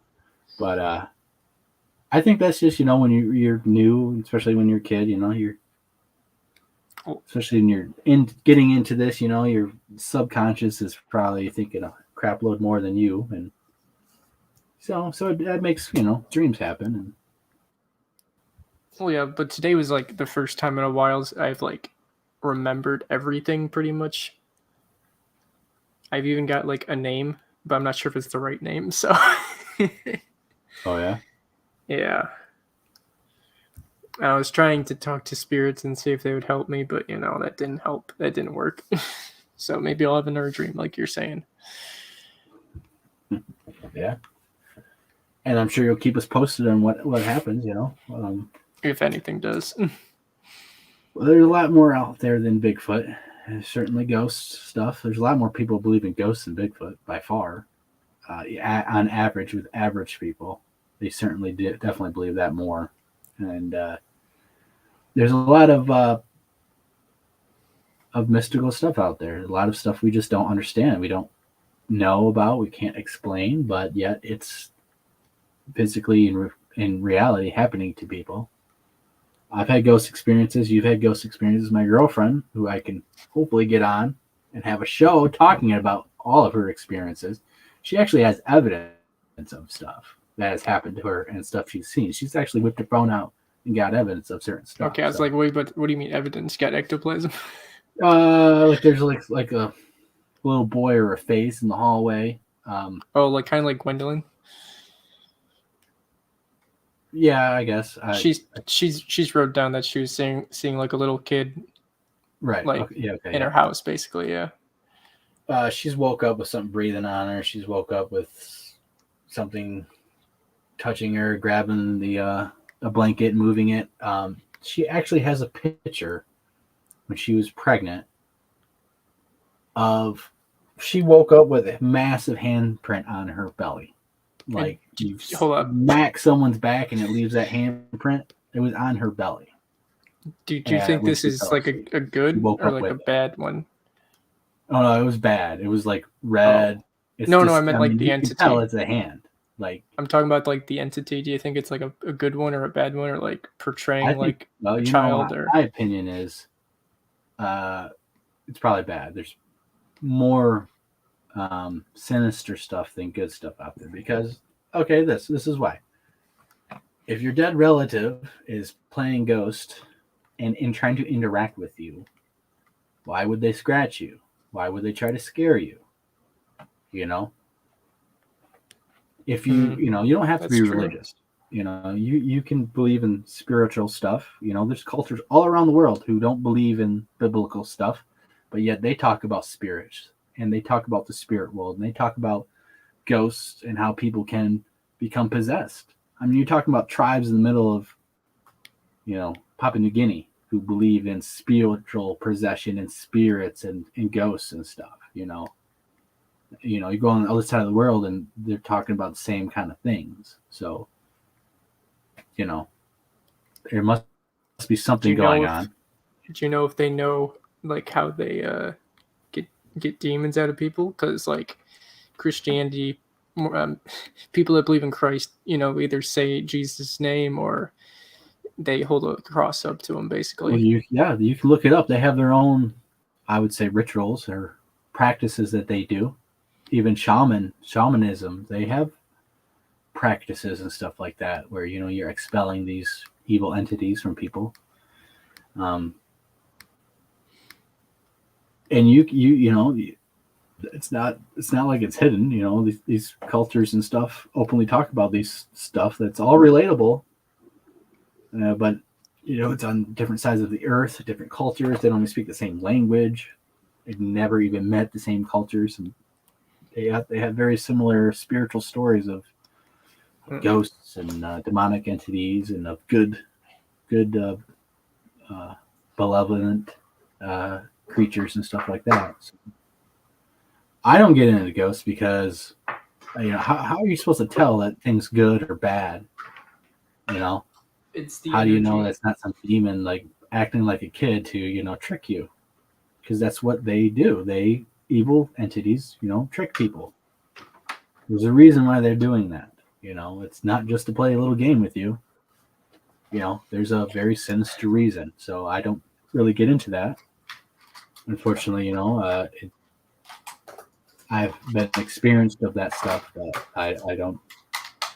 But I think that's just when you're new, especially when you're a kid. Especially when you're getting into this, your subconscious is probably thinking a crap load more than you, and so that makes dreams happen. And well, yeah, but today was like the first time in a while I've like remembered everything pretty much. I've even got like a name, but I'm not sure if it's the right name. So, oh yeah, yeah. I was trying to talk to spirits and see if they would help me, but that didn't help. That didn't work. So maybe I'll have another dream, like you're saying. Yeah. And I'm sure you'll keep us posted on what happens. If anything does. Well, there's a lot more out there than Bigfoot. There's certainly ghost stuff. There's a lot more people believe in ghosts than Bigfoot by far. On average, with average people, they certainly definitely believe that more. And there's a lot of mystical stuff out there. A lot of stuff we just don't understand. We don't know about. We can't explain, but yet it's physically in reality happening to people. I've had ghost experiences. You've had ghost experiences. My girlfriend, who I can hopefully get on and have a show talking about all of her experiences, she actually has evidence of stuff that has happened to her and stuff she's seen. She's actually whipped her phone out and got evidence of certain stuff. Okay, I was like, wait, but what do you mean evidence? Got ectoplasm? Like there's like a little boy or a face in the hallway. Like kind of like Gwendolyn. Yeah, I guess. She's wrote down that she was seeing like a little kid, right? Like in her house, basically. Yeah. She's woke up with something breathing on her. She's woke up with something touching her, grabbing a blanket, moving it. She actually has a picture when she was pregnant of she woke up with a massive handprint on her belly. Like you smack someone's back and it leaves that handprint. It was on her belly. Do you think this is like a good or like a bad one? Oh no, it was bad. It was like red. No, I meant like the entity. You can tell it's a hand. Like I'm talking about like the entity. Do you think it's like a good one or a bad one, or like portraying like a child? Or my opinion is, it's probably bad. There's more sinister stuff than good stuff out there because this is why. If your dead relative is playing ghost and trying to interact with you, why would they scratch you? Why would they try to scare you? If you you don't have to be religious. You can believe in spiritual stuff. There's cultures all around the world who don't believe in biblical stuff, but yet they talk about spirits and they talk about the spirit world and they talk about ghosts and how people can become possessed. I mean, you're talking about tribes in the middle of, Papua New Guinea who believe in spiritual possession and spirits and ghosts and stuff, you go on the other side of the world and they're talking about the same kind of things. So, there must be something going on. Do you know if they know like how they get demons out of people? Because like Christianity, people that believe in Christ, either say Jesus' name or they hold a cross up to him, basically. Well, you can look it up. They have their own, I would say, rituals or practices that they do. Even shamanism, they have practices and stuff like that where you're expelling these evil entities from people. And you know, it's not like it's hidden. You know, these cultures and stuff openly talk about these stuff. That's all relatable. But you know, it's on different sides of the earth, different cultures. They don't even speak the same language. They've never even met the same cultures, and they have very similar spiritual stories of ghosts and demonic entities and of good benevolent creatures and stuff like that. So I don't get into ghosts because you know how are you supposed to tell that thing's good or bad? You know, It's the how do you know energy. that's not some demon like acting like a kid to, you know, trick you? Because that's what they do. They evil entities, you know, trick people. There's a reason why they're doing that. You know, it's not just to play a little game with you. You know, there's a very sinister reason. So I don't really get into that. Unfortunately, you know, I've been experienced of that stuff, but I don't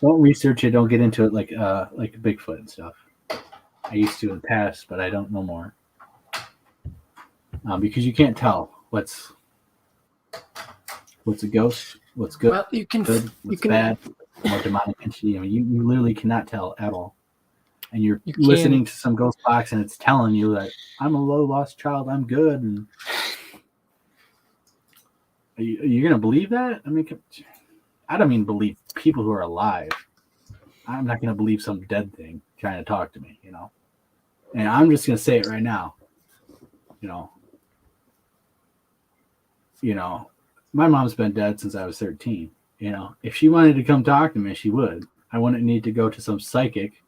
research it. Don't get into it like Bigfoot and stuff. I used to in the past, but I don't no more. Because you can't tell what's a ghost, what's good, Well, you can what's bad, or demonic entity. I mean, you literally cannot tell at all. And you're You listening to some ghost box, and it's telling you that I'm a low lost child, I'm good. And are you gonna believe that? I mean, I don't mean believe people who are alive. I'm not gonna believe some dead thing trying to talk to me, you know. And I'm just gonna say it right now, you know. You know, my mom's been dead since I was 13. You know, if she wanted to come talk to me, she would. I wouldn't need to go to some psychic,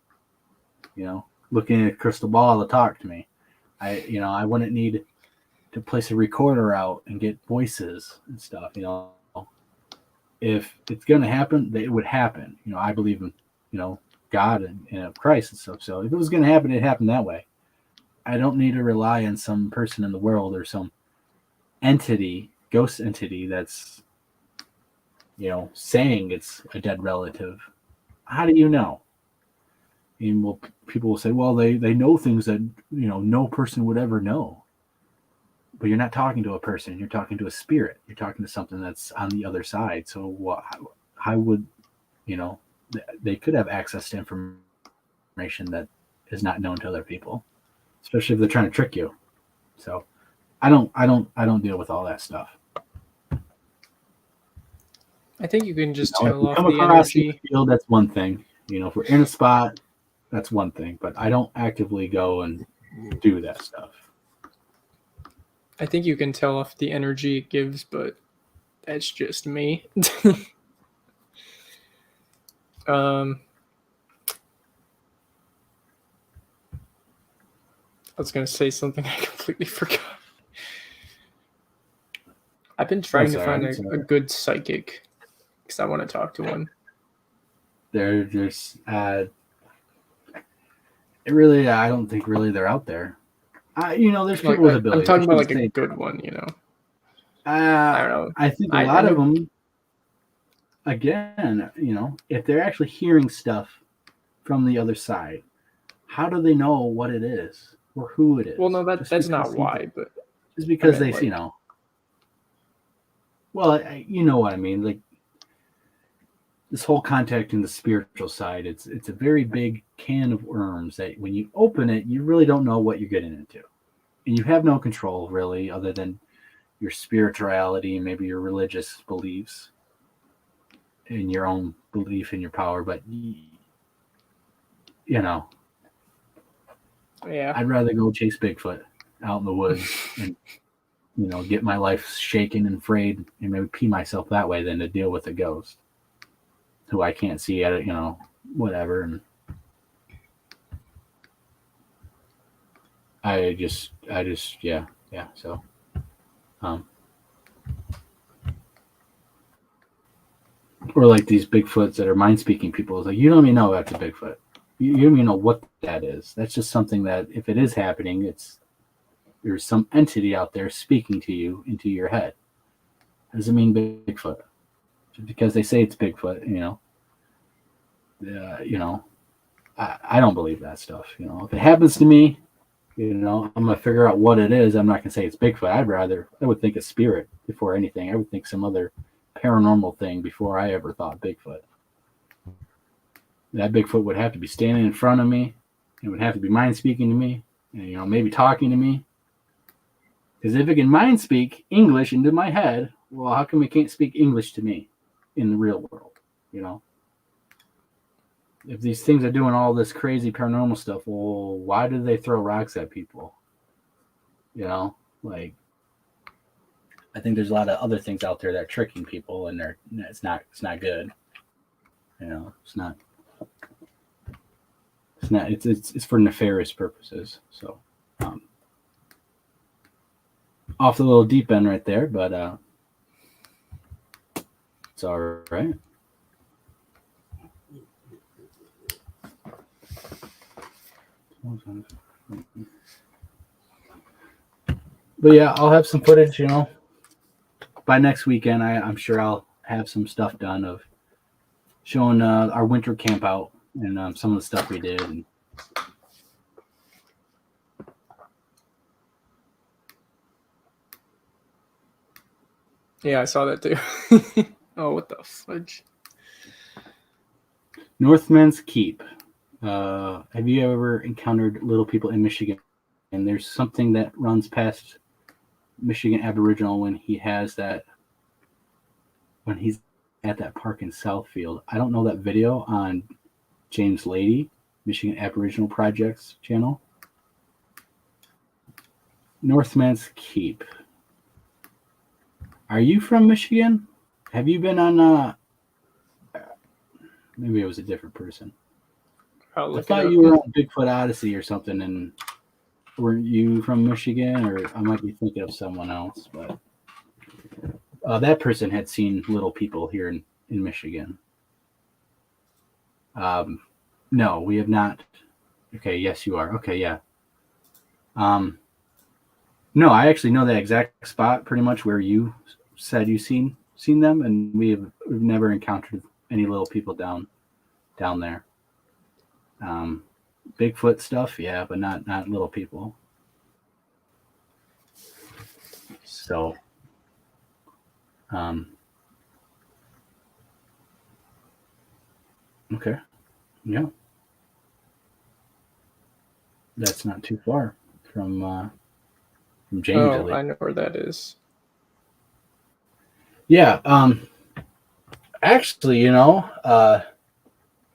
you know, looking at a crystal ball to talk to me. I wouldn't need to place a recorder out and get voices and stuff. You know, if it's going to happen, it would happen. You know, I believe in, you know, God and Christ and stuff. So if it was going to happen, it happened that way. I don't need to rely on some person in the world or some entity, ghost entity that's, you know, saying it's a dead relative. How do you know? And well, people will say, well, they know things that, you know, no person would ever know. But you're not talking to a person. You're talking to a spirit. You're talking to something that's on the other side. So how would, you know, they could have access to information that is not known to other people, especially if they're trying to trick you. So I don't deal with all that stuff. I think you can just You know, if tell we off come the across in energy. the field, that's one thing. You know, if we're in a spot, that's one thing. But I don't actively go and do that stuff. I think you can tell off the energy it gives, but that's just me. I was gonna say something I completely forgot. I've been trying to find a good psychic because I want to talk to one. There's it really, I don't think really they're out there. You know, there's people with abilities. I'm talking about like a good one, you know. I don't know. I think a lot of them, again, you know, if they're actually hearing stuff from the other side, how do they know what it is or who it is? Well, no, that's not why, but just because they, you know. Well, you know what I mean. Like this whole contacting the spiritual side, it's a very big can of worms that when you open it, you really don't know what you're getting into, and you have no control really, other than your spirituality and maybe your religious beliefs and your own belief in your power. But you know, yeah, I'd rather go chase Bigfoot out in the woods and, you know, get my life shaken and frayed and maybe pee myself that way than to deal with a ghost who I can't see at it, you know, whatever. And I just, yeah. So, or like these Bigfoots that are mind speaking people. It's like, you don't even know that's a Bigfoot. You don't even know what that is. That's just something that if it is happening, there's some entity out there speaking to you into your head. Doesn't mean Bigfoot. Just because they say it's Bigfoot, you know, I don't believe that stuff. You know, if it happens to me, You know, I'm gonna figure out what it is. I'm not gonna say it's Bigfoot. I would think a spirit before anything. I would think some other paranormal thing before I ever thought Bigfoot. That Bigfoot would have to be standing in front of me. It would have to be mind speaking to me, and, you know, maybe talking to me. Because if it can mind speak English into my head, well, how come it can't speak English to me in the real world? You know, if these things are doing all this crazy paranormal stuff, well, why do they throw rocks at people? You know, like, I think there's a lot of other things out there that are tricking people, and it's not good. You know, it's for nefarious purposes. So, off the little deep end right there, but it's all right. But yeah, I'll have some footage, you know. By next weekend, I'm sure I'll have some stuff done of showing our winter camp out and some of the stuff we did. And Yeah, I saw that too. Oh, what the fudge? Northman's Keep. Have you ever encountered little people in Michigan? And there's something that runs past Michigan Aboriginal when he's at that park in Southfield. I don't know that video on James Lady, Michigan Aboriginal Project's channel. Northman's Keep. Are you from Michigan? Have you been on maybe it was a different person. I thought you were on Bigfoot Odyssey or something, and weren't you from Michigan? Or I might be thinking of someone else, but that person had seen little people here in Michigan. No, we have not. Okay, yes, you are. Okay, yeah. No, I actually know that exact spot pretty much where you said you seen them, and we've never encountered any little people down there. Bigfoot stuff, yeah, but not little people. So, okay, yeah, that's not too far from James. Oh, I know where that is. Yeah. Actually, you know,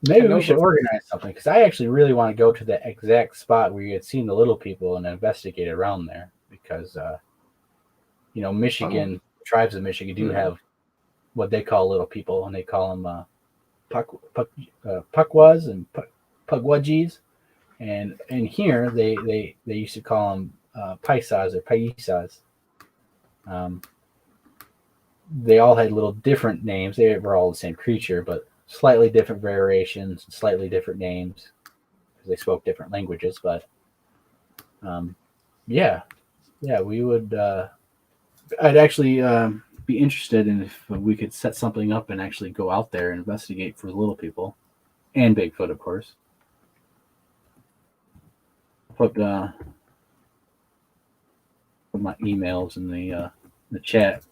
maybe we should organize something, because I actually really want to go to the exact spot where you had seen the little people and investigate around there, because you know, Michigan, tribes of Michigan do have what they call little people, and they call them Puckwas and Pugwudgies, and here they used to call them Paisas or Paisas. They all had little different names. They were all the same creature, but slightly different variations, slightly different names, because they spoke different languages. But yeah, we would. I'd actually be interested in if we could set something up and actually go out there and investigate for little people and Bigfoot, of course. Put my emails in the chat.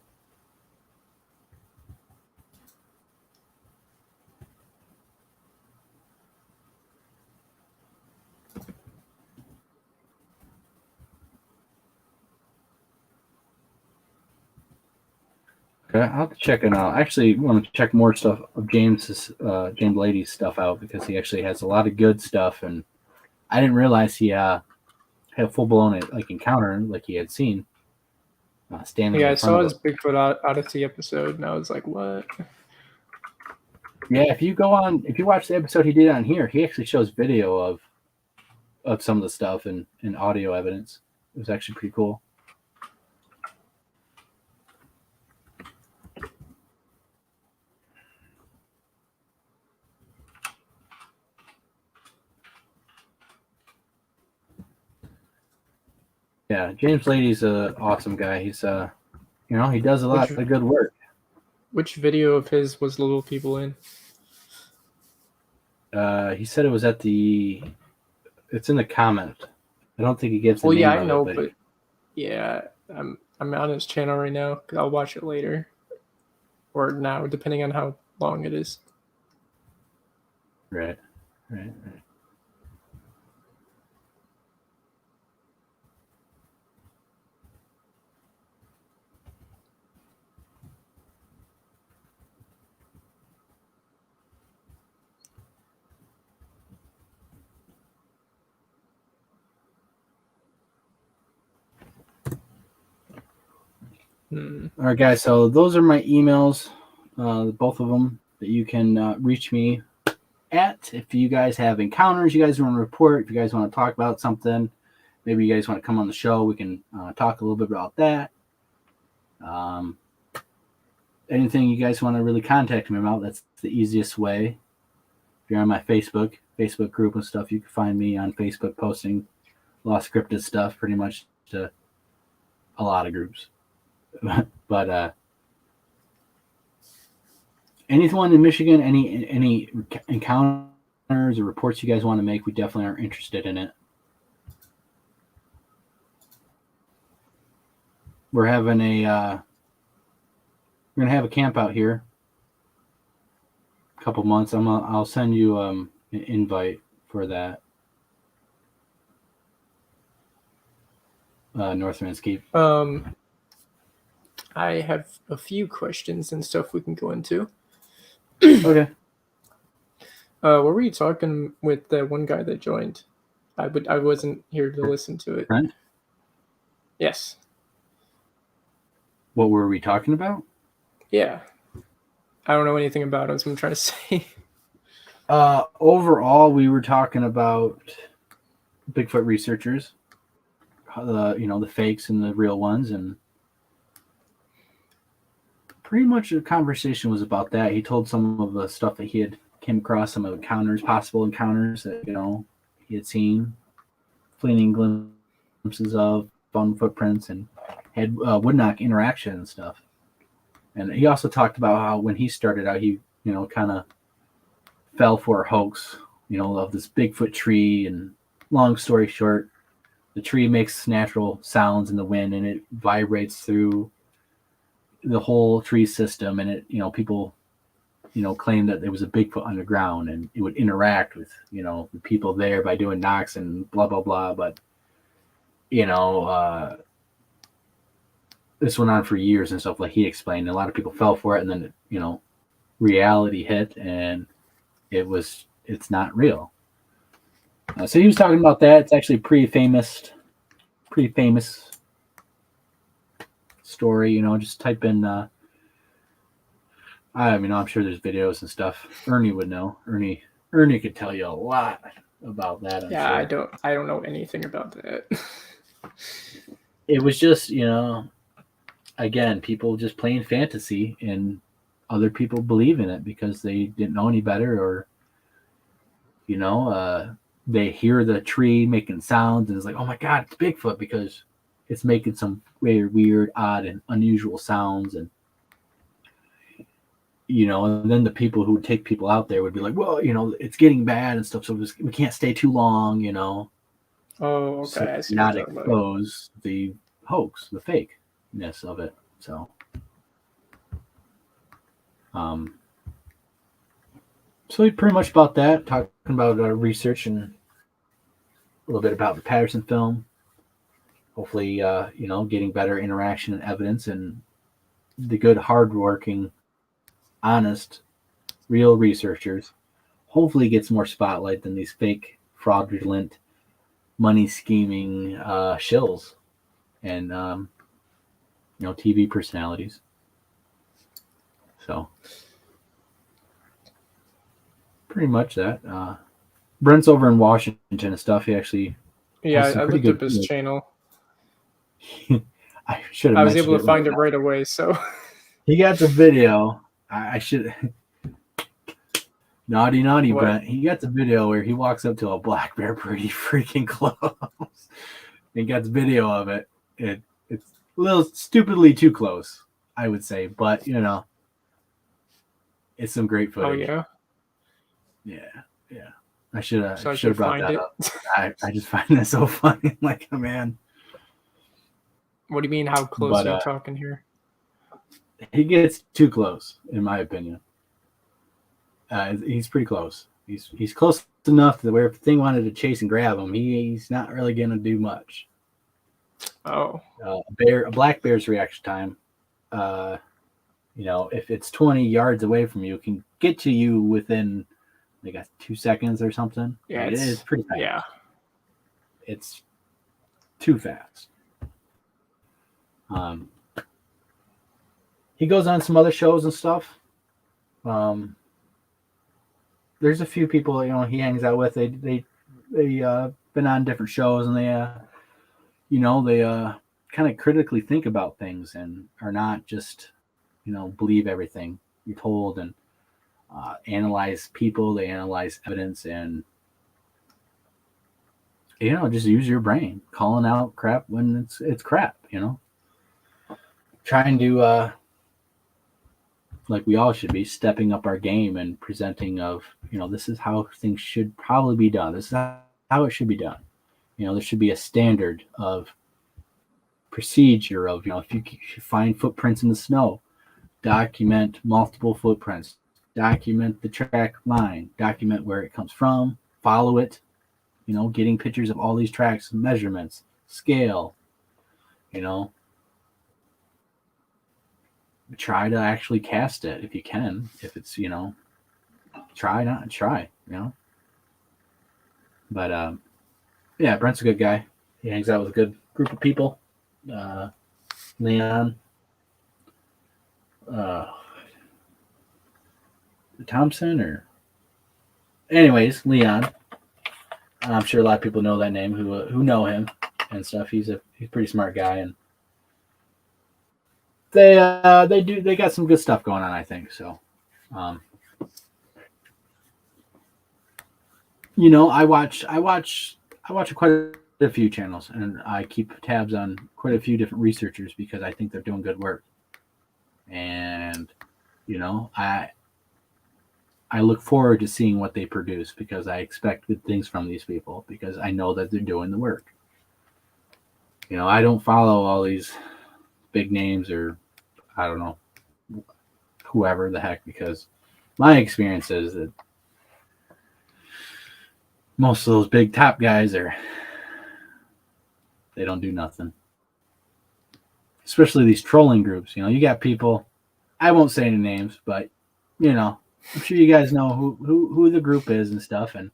Okay, I'll have to check it out. I actually want to check more stuff of James Lady's stuff out, because he actually has a lot of good stuff, and I didn't realize he had a full-blown encounter like he had seen. Standing. Yeah, I saw his Bigfoot Odyssey episode, and I was like, "What?" Yeah, if you watch the episode he did on here, he actually shows video of some of the stuff and audio evidence. It was actually pretty cool. Yeah, James Lady's an awesome guy. He's you know, he does a lot of good work. Which video of his was little people in? He said it was it's in the comment I don't think he gives the Well, name yeah, I of know, it, but yeah, I'm on his channel right now. I'll watch it later or now, depending on how long it is. right. Hmm. All right, guys. So those are my emails, both of them that you can reach me at. If you guys have encounters you guys want to report, if you guys want to talk about something, maybe you guys want to come on the show, we can talk a little bit about that. Anything you guys want to really contact me about, that's the easiest way. If you're on my Facebook group and stuff, you can find me on Facebook posting Lost Cryptid stuff pretty much to a lot of groups. But anyone in Michigan, any encounters or reports you guys want to make, we definitely are interested in it. We're having we're gonna have a camp out here. A couple months. I'll send you an invite for that. North Manscape. I have a few questions and stuff we can go into. Okay. What were you talking with that one guy that joined? I wasn't here to listen to it. Brent? Yes. What were we talking about? Yeah. I don't know anything about him, so I'm trying to say. Overall, we were talking about Bigfoot researchers, the fakes and the real ones, and pretty much the conversation was about that. He told some of the stuff that he had came across, some of the possible encounters that he had seen, fleeting glimpses of, found footprints, and had wood knock interaction and stuff. And he also talked about how when he started out, he kind of fell for a hoax, of this Bigfoot tree. And long story short, the tree makes natural sounds in the wind and it vibrates through the whole tree system. And it, people, claim that there was a Bigfoot underground and it would interact with, the people there by doing knocks and blah, blah, blah. But, this went on for years and stuff, like he explained. A lot of people fell for it, and then reality hit, and it's not real. So he was talking about that. It's actually a pretty famous story. Just type in. I'm sure there's videos and stuff. Ernie would know. Ernie could tell you a lot about that. I'm sure. I don't know anything about that. It was just, again, people just playing fantasy, and other people believe in it because they didn't know any better, or they hear the tree making sounds and it's like, oh my god, it's Bigfoot because it's making some very weird, odd, and unusual sounds. And and then the people who would take people out there would be like, well, it's getting bad and stuff, so we can't stay too long. Oh, okay. So I see not what you're talking about. expose the hoax, the fakeness of it. So pretty much about that, talking about research and a little bit about the Patterson film. Hopefully, getting better interaction and evidence, and the good, hardworking, honest, real researchers hopefully gets more spotlight than these fake, fraudulent, money scheming shills and TV personalities. So pretty much that. Brent's over in Washington and stuff. He actually I looked up his channel. I should have. I was able to find it right away. So he got the video. I should. Naughty, What? Brent. He got the video where he walks up to a black bear pretty freaking close. He got the video of it. It's a little stupidly too close, I would say, but it's some great footage. Oh yeah. Yeah. I should have So I should brought find that it. up. I just find that so funny. Like, man, What do you mean? How close But, are you talking here? he gets too close, in my opinion. He's pretty close. He's close enough to where if the thing wanted to chase and grab him, he's not really gonna do much. Oh, A black bear's reaction time, if it's 20 yards away from you, it can get to you within like 2 seconds or something. yeah, Like, it's pretty fast. yeah. It's too fast. He goes on some other shows and stuff. There's a few people he hangs out with. They been on different shows, and they kind of critically think about things and are not just believe everything you're told, and analyze people. They analyze evidence, and just use your brain, calling out crap when it's crap. Trying to like we all should be stepping up our game and presenting of this is how things should probably be done. This is how it should be done. There should be a standard of procedure of if you find footprints in the snow, document multiple footprints, document the track line, document where it comes from, follow it, getting pictures of all these tracks, measurements, scale, try to actually cast it if you can. If it's try. But yeah, Brent's a good guy. He hangs out with a good group of people. Leon, Thompson, or anyways, Leon. I'm sure a lot of people know that name who know him and stuff. He's a pretty smart guy, and they got some good stuff going on, I think. So, I watch quite a few channels, and I keep tabs on quite a few different researchers because I think they're doing good work. And I look forward to seeing what they produce because I expect good things from these people because I know that they're doing the work. I don't follow all these big names or I don't know whoever the heck, because my experience is that most of those big top guys they don't do nothing. Especially these trolling groups. You got people, I won't say any names, but I'm sure you guys know who the group is and stuff. And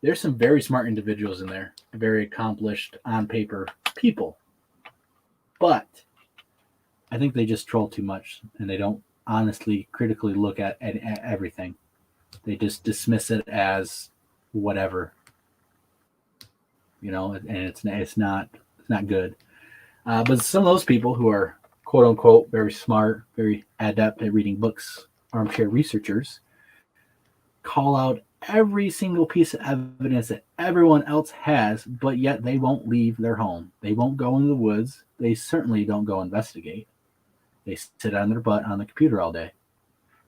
there's some very smart individuals in there, very accomplished on paper people. But I think they just troll too much and they don't honestly critically look at everything. They just dismiss it as whatever, and it's not good. But some of those people who are quote unquote very smart, very adept at reading books, armchair researchers, call out every single piece of evidence that everyone else has, but yet they won't leave their home. They won't go into the woods. They certainly don't go investigate. They sit on their butt on the computer all day.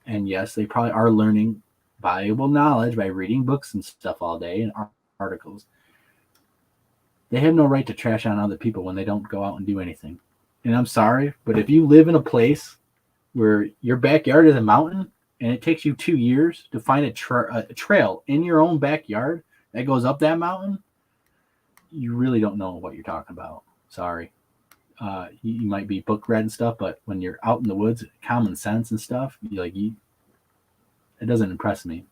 And yes, they probably are learning valuable knowledge by reading books and stuff all day and articles. They have no right to trash on other people when they don't go out and do anything. And I'm sorry, but if you live in a place where your backyard is a mountain and it takes you 2 years to find a trail in your own backyard that goes up that mountain, you really don't know what you're talking about. Sorry. You might be book read and stuff, but when you're out in the woods, common sense and stuff, it doesn't impress me.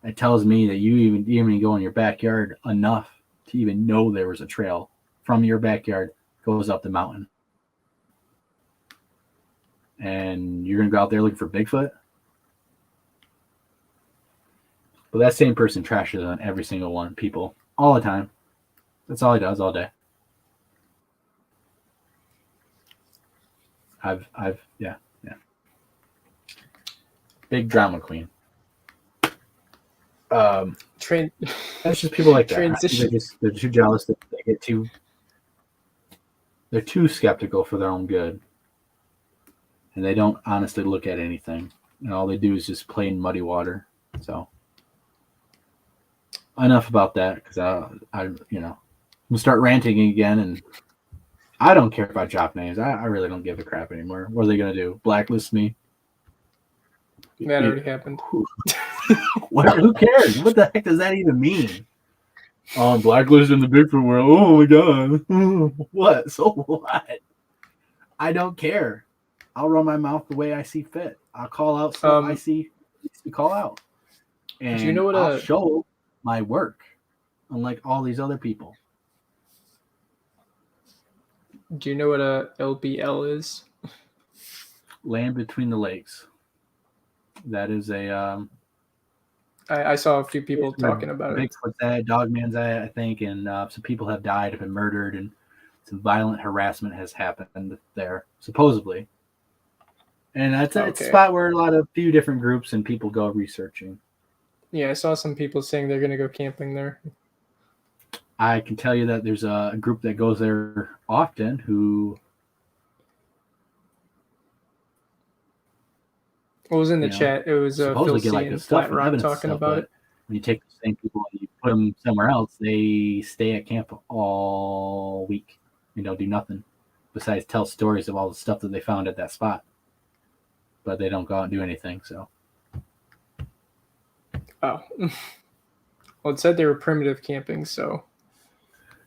It tells me that you even go in your backyard enough to even know there was a trail from your backyard goes up the mountain. And you're going to go out there looking for Bigfoot? But that same person trashes on every single one, people, all the time. That's all he does all day. Yeah. Big drama queen. That's just people like that. Transition. They're too jealous. They're too skeptical for their own good. And they don't honestly look at anything. And all they do is just play in muddy water. So enough about that because I'm gonna start ranting again, and I don't care about drop names. I really don't give a crap anymore. What are they gonna do? Blacklist me? That already happened. Who cares? What the heck does that even mean? Oh, I'm blacklisted in the Bigfoot world. Oh my god. What? So what? I don't care. I'll run my mouth the way I see fit. I'll call out stuff I see to call out. And do you know what I'll show my work, unlike all these other people. Do you know what a LBL is? Land Between the Lakes. That is a I saw a few people talking about it. Bigfoot's at, Dogman's at, I think, and some people have died, have been murdered, and some violent harassment has happened there, supposedly. And it's a spot where a few different groups and people go researching. Yeah, I saw some people saying they're going to go camping there. I can tell you that there's a group that goes there often who... What was in the chat? It was Phil C and Flat Rock talking about it. When you take the same people and you put them somewhere else, they stay at camp all week and don't do nothing besides tell stories of all the stuff that they found at that spot. But they don't go out and do anything. So. Oh. Well, it said they were primitive camping, so.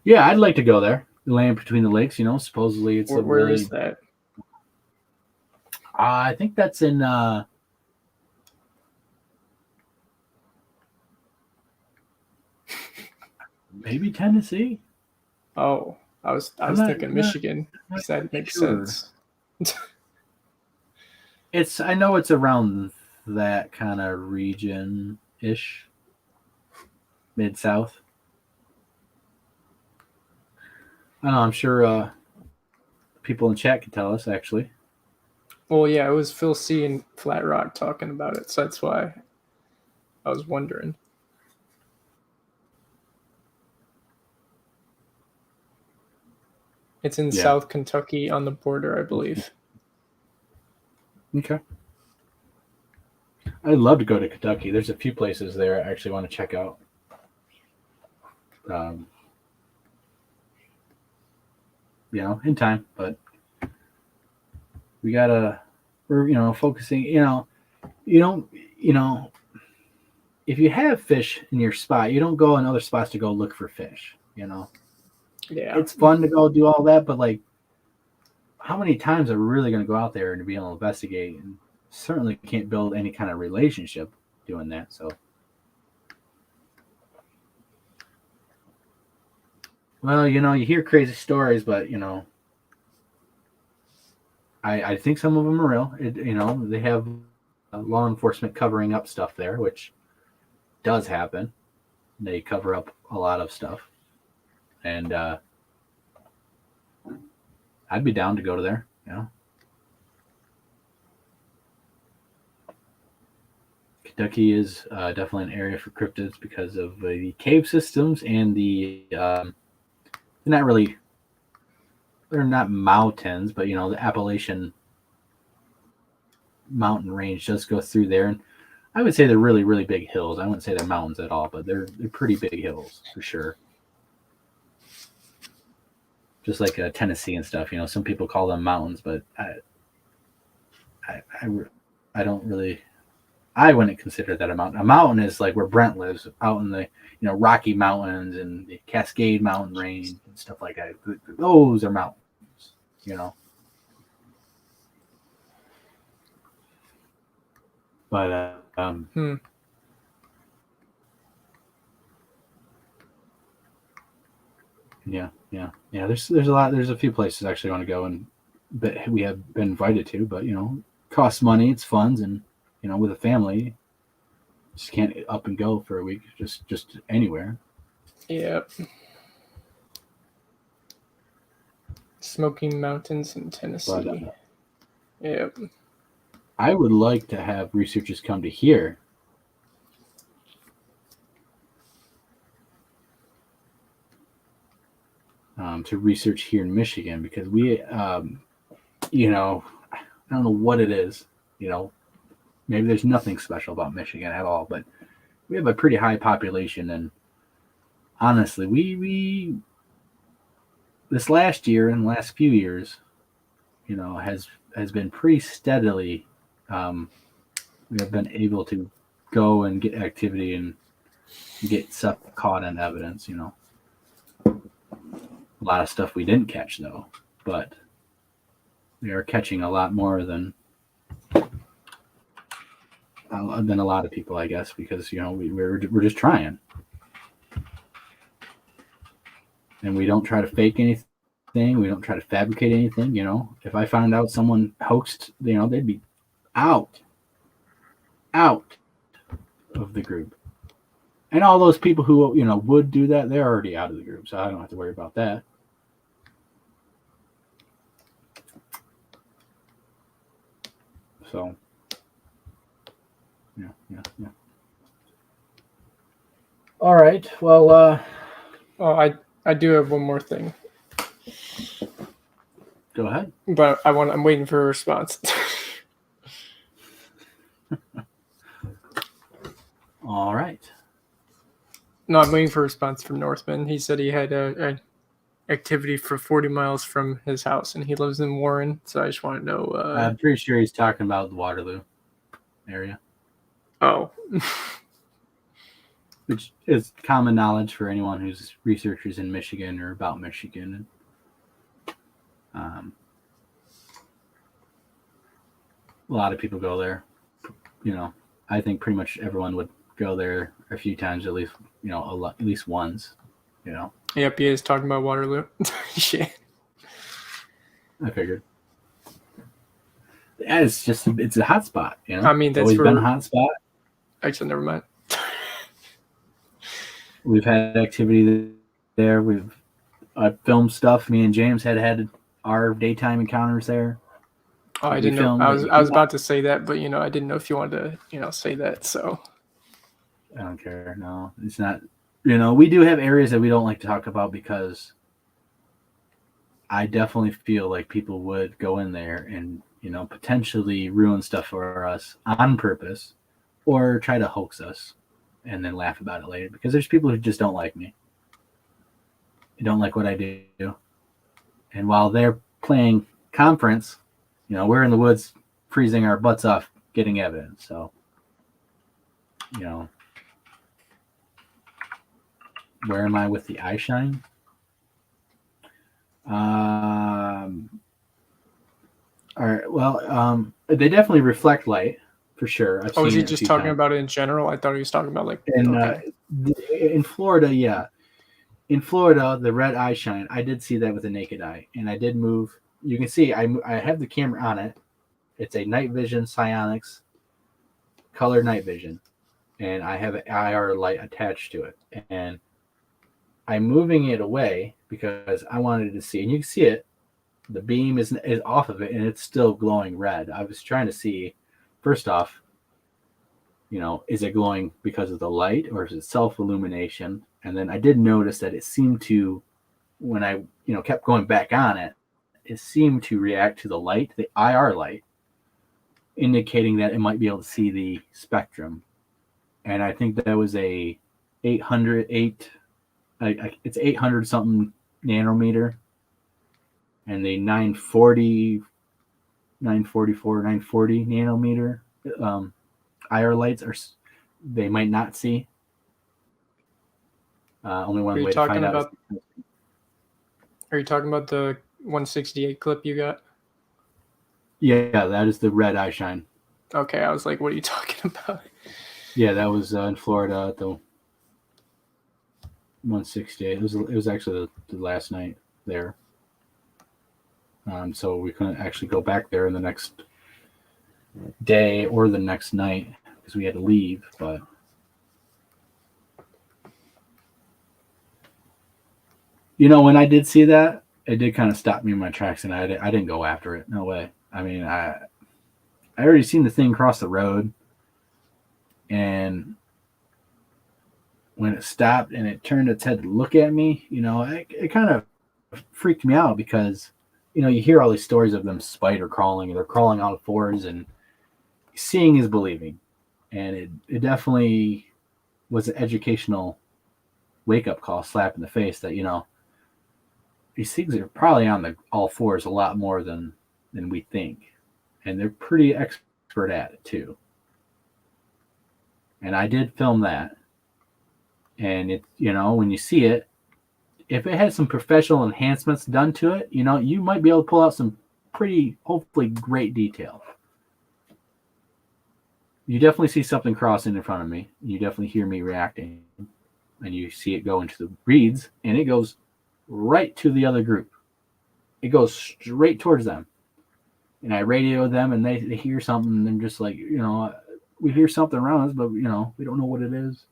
Yeah, I'd like to go there. The Land Between the Lakes, supposedly it's where is that? I think that's in maybe Tennessee. Oh, I was thinking Michigan. That makes sense. I know it's around that kind of region-ish, Mid-South. I don't know. I'm sure people in chat can tell us actually. Well, yeah, it was Phil C and Flat Rock talking about it, so that's why I was wondering. It's in South Kentucky on the border, I believe. Okay. I'd love to go to Kentucky. There's a few places there I actually want to check out. In time, but we're focusing, if you have fish in your spot, you don't go in other spots to go look for fish, Yeah. It's fun to go do all that, but how many times are we really going to go out there and be able to investigate? And certainly can't build any kind of relationship doing that. So, well, you hear crazy stories, but I think some of them are real. They have law enforcement covering up stuff there, which does happen. They cover up a lot of stuff. And I'd be down to go to there, Kentucky is definitely an area for cryptids because of the cave systems and they're not mountains, but the Appalachian mountain range does go through there, and I would say they're really, really big hills. I wouldn't say they're mountains at all, but they're pretty big hills for sure. Just like Tennessee and stuff, some people call them mountains, but I don't really. I wouldn't consider that a mountain. A mountain is like where Brent lives, out in the Rocky Mountains and the Cascade Mountain range and stuff like that. Those are mountains, But yeah. There's a lot. There's a few places I actually want to go, and but we have been invited to. But costs money. It's funds, and with a family, just can't up and go for a week. Just anywhere. Yep. Smoky Mountains in Tennessee. But, yep. I would like to have researchers come to here. To research here in Michigan, because we, I don't know what it is, maybe there's nothing special about Michigan at all, but we have a pretty high population, and honestly, we this last year and last few years, has been pretty steadily. We have been able to go and get activity and get stuff caught on evidence. A lot of stuff we didn't catch though, but we are catching a lot more than a lot of people, I guess, because we're just trying, and we don't try to fake anything. We don't try to fabricate anything. If I found out someone hoaxed, they'd be out of the group, and all those people who would do that, they're already out of the group, so I don't have to worry about that. So, yeah. All right. Well, I do have one more thing, go ahead. but I'm waiting for a response. All right. No, I'm waiting for a response from Northman. He said he had a activity for 40 miles from his house, and he lives in Warren. So I just want to know. I'm pretty sure he's talking about the Waterloo area, Oh, which is common knowledge for anyone who's researchers in Michigan or about Michigan. A lot of people go there. I think pretty much everyone would go there a few times at least. At least once. yep, he is talking about Waterloo. Shit. I figured. Yeah, it's a hot spot. I mean, that's always been a hot spot. Actually, never mind. We've had activity there. We've filmed stuff. Me and James had our daytime encounters there. Oh, I didn't know. I was about to say that, but I didn't know if you wanted to say that. So I don't care. No, it's not. We do have areas that we don't like to talk about because I definitely feel like people would go in there and potentially ruin stuff for us on purpose, or try to hoax us and then laugh about it later. Because there's people who just don't like me. They don't like what I do, and while they're playing conference, we're in the woods freezing our butts off getting evidence. So, where am I with the eye shine? All right. Well, they definitely reflect light for sure. Oh, is he just talking about it in general? I thought he was talking about in Florida. Yeah, in Florida, the red eye shine. I did see that with the naked eye, and I did move. You can see I have the camera on it. It's a night vision Psionics color night vision, and I have an IR light attached to it, and I'm moving it away because I wanted to see, and you can see it. The beam is off of it, and it's still glowing red. I was trying to see, first off, is it glowing because of the light, or is it self-illumination? And then I did notice that it seemed to, when I kept going back on it, it seemed to react to the light, the IR light, indicating that it might be able to see the spectrum. And I think that was a 800 something nanometer, and the 940 nanometer IR lights they might not see. Only one way to find out. Are you talking about the 168 clip you got? Yeah, that is the red eye shine. Okay, I was like, what are you talking about? Yeah, that was in Florida at the 168. It was actually the last night there. So we couldn't actually go back there in the next day or the next night because we had to leave. But when I did see that, it did kind of stop me in my tracks, and I didn't go after it. No way. I mean, I already seen the thing cross the road, and when it stopped and it turned its head to look at me, it kind of freaked me out because, you hear all these stories of them spider crawling, and they're crawling on all fours, and seeing is believing. And it definitely was an educational wake-up call, slap in the face that, you know, these things are probably on the all fours a lot more than we think. And they're pretty expert at it too. And I did film that. And it, you know, when you see it, if it had some professional enhancements done to it, you know, you might be able to pull out some pretty, hopefully great detail. You definitely see something crossing in front of me. You definitely hear me reacting. And you see it go into the reeds, and it goes right to the other group. It goes straight towards them. And I radio them, and they hear something, and they're just like, you know, we hear something around us, but, you know, we don't know what it is.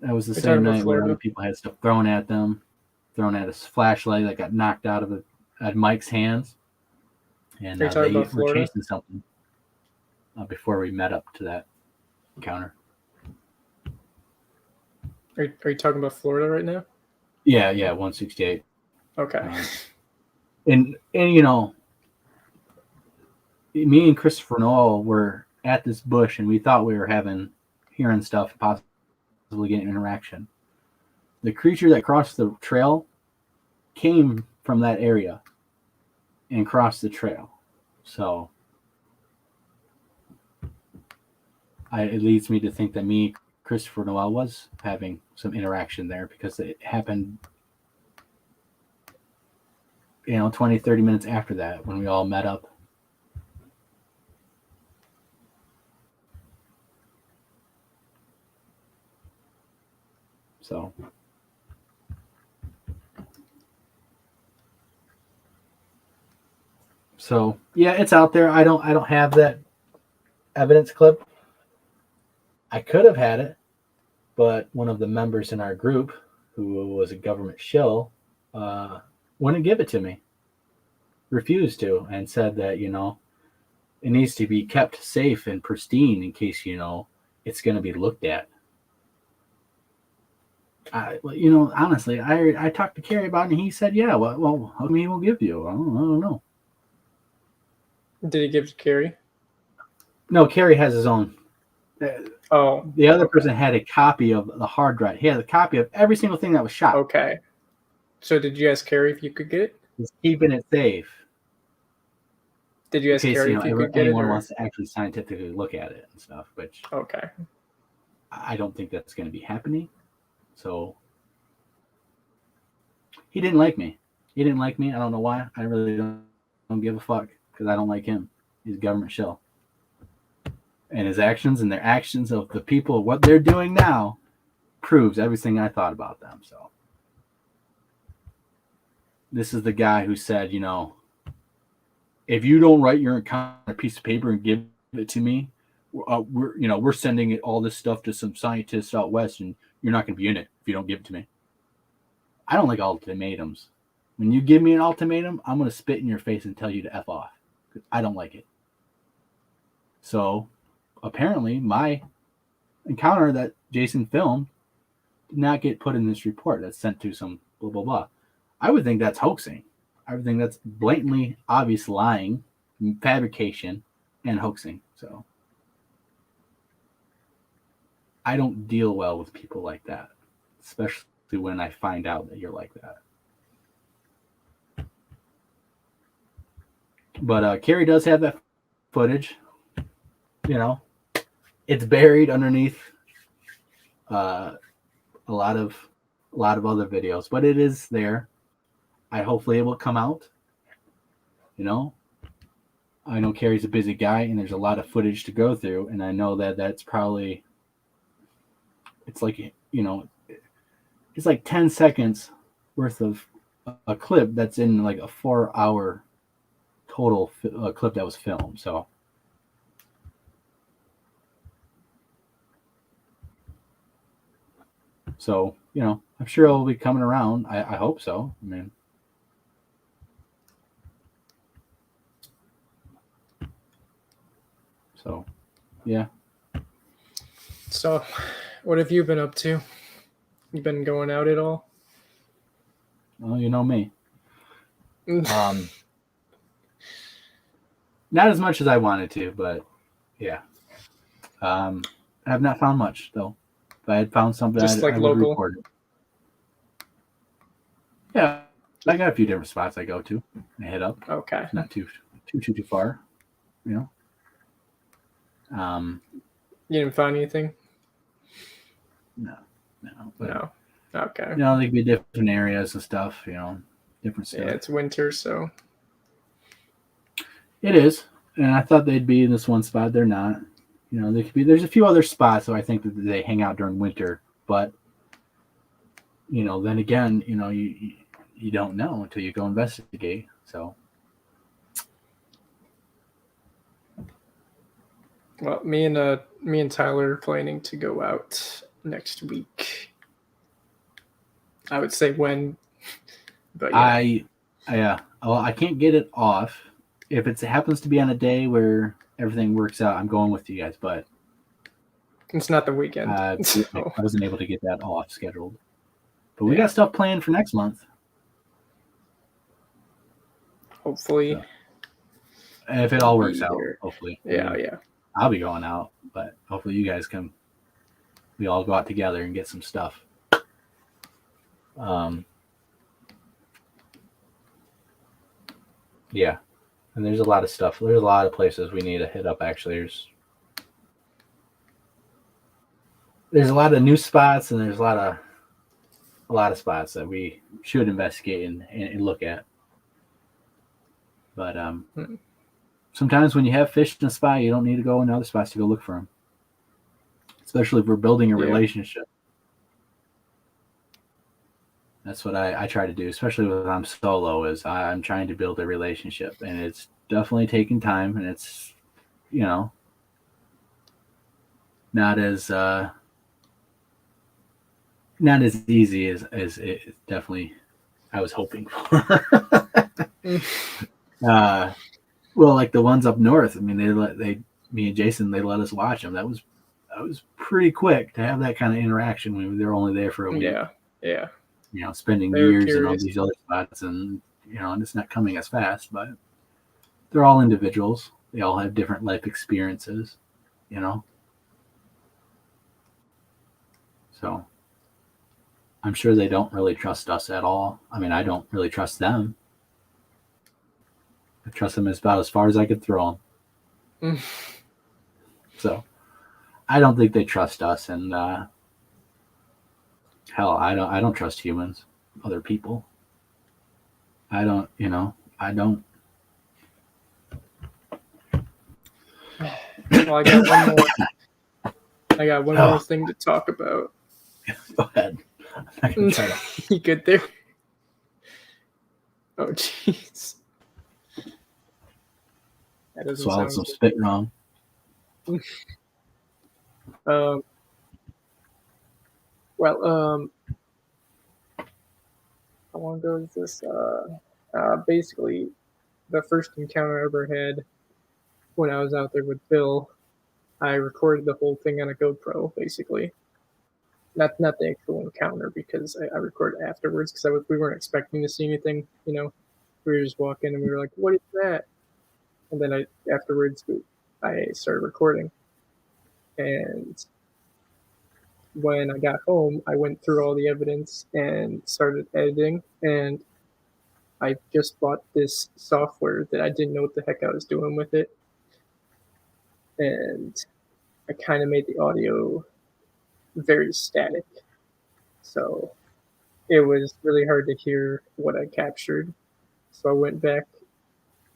That was the same night where other people had stuff thrown at them, thrown at a flashlight that got knocked out of Mike's hands. And they were chasing something before we met up to that encounter. Are you talking about Florida right now? Yeah, 168. Okay. And you know, me and Christopher Noel were at this bush, and we thought we were hearing stuff, possibly getting interaction. The creature that crossed the trail came from that area and crossed the trail. So it leads me to think that Christopher Noel was having some interaction there, because it happened, you know, 20, 30 minutes after that when we all met up. So yeah, it's out there. I don't have that evidence clip. I could have had it, but one of the members in our group, who was a government shill, wouldn't give it to me. Refused to, and said that, you know, it needs to be kept safe and pristine in case, you know, it's going to be looked at. You know, honestly, I talked to Kerry about it, and he said, yeah, well, how come he won't give you? I don't know. Did he give it to Kerry? No, Kerry has his own. Oh. The other person had a copy of the hard drive. He had a copy of every single thing that was shot. Okay. So did you ask Kerry if you could get it? He's keeping it safe. Did you ask Kerry if you could get it? Anyone wants to actually scientifically look at it and stuff, which okay. I don't think that's going to be happening. So he didn't like me. I don't know why. I really don't give a fuck, because I don't like him. He's a government shill. And his actions and their actions of the people, what they're doing now, proves everything I thought about them. So this is the guy who said, you know, if you don't write your account on a piece of paper and give it to me, we're sending all this stuff to some scientists out west, and you're not going to be in it if you don't give it to me. I don't like ultimatums. When you give me an ultimatum, I'm going to spit in your face and tell you to F off. I don't like it. So apparently my encounter that Jason filmed did not get put in this report that's sent to some blah, blah, blah. I would think that's hoaxing. I would think that's blatantly obvious lying, fabrication, and hoaxing. So I don't deal well with people like that, especially when I find out that you're like that. But Kerry does have that footage. You know, it's buried underneath a lot of other videos, but it is there. Hopefully it will come out. You know, I know Kerry's a busy guy, and there's a lot of footage to go through, and I know that that's probably, it's like, you know, it's like 10 seconds worth of a clip that's in like a 4-hour total clip that was filmed. So, you know, I'm sure it'll be coming around. I hope so. I mean, so, yeah. So, what have you been up to? You been going out at all? Well, you know me. Not as much as I wanted to, but yeah. I have not found much, though. If I had found something, Just like I would local? report it. Yeah, I got a few different spots I go to. I hit up. Okay. It's not too far, you know. You didn't find anything? No. But, No. Okay. you know, they could be different areas and stuff. You know, different stuff. Yeah, it's winter, so. It is, and I thought they'd be in this one spot. They're not. You know, they could be. There's a few other spots, so I think that they hang out during winter. But you know, then again, you know, you don't know until you go investigate. So. Well, me and Tyler are planning to go out next week. I would say when, but yeah. Well, I can't get it off. If it happens to be on a day where everything works out, I'm going with you guys. But it's not the weekend. I wasn't able to get that off scheduled. But we got stuff planned for next month. Hopefully. So, and if it all works out, hopefully. Yeah. I'll be going out, but hopefully you guys can. We all go out together and get some stuff. Yeah, and there's a lot of stuff. There's a lot of places we need to hit up. Actually, there's a lot of new spots, and there's a lot of spots that we should investigate and look at. But sometimes when you have fish in a spot, you don't need to go in other spots to go look for them. Especially if we're building a relationship. That's what I try to do, especially when I'm solo, is I'm trying to build a relationship. And it's definitely taking time, and it's, you know, not as easy as it definitely I was hoping for. Well, like the ones up north, I mean, me and Jason, they let us watch them. That was pretty quick to have that kind of interaction when they're only there for a week. Yeah. You know, spending years in all these other spots, and you know, and it's not coming as fast, but they're all individuals. They all have different life experiences, you know. So I'm sure they don't really trust us at all. I mean, I don't really trust them. I trust them about as far as I could throw them. So I don't think they trust us, and hell, I don't trust humans, other people. I don't. Well, I got one more thing to talk about. Go ahead. I'm not gonna try to... You good there? Oh, jeez. Swallowed some spit wrong. How long ago is this? Basically, the first encounter I ever had when I was out there with Bill, I recorded the whole thing on a GoPro, basically. Not the actual encounter, because I recorded afterwards, because we weren't expecting to see anything, you know. We were just walking and we were like, what is that? And then afterwards I started recording. And when I got home, I went through all the evidence and started editing. And I just bought this software that I didn't know what the heck I was doing with it. And I kind of made the audio very static. So it was really hard to hear what I captured. So I went back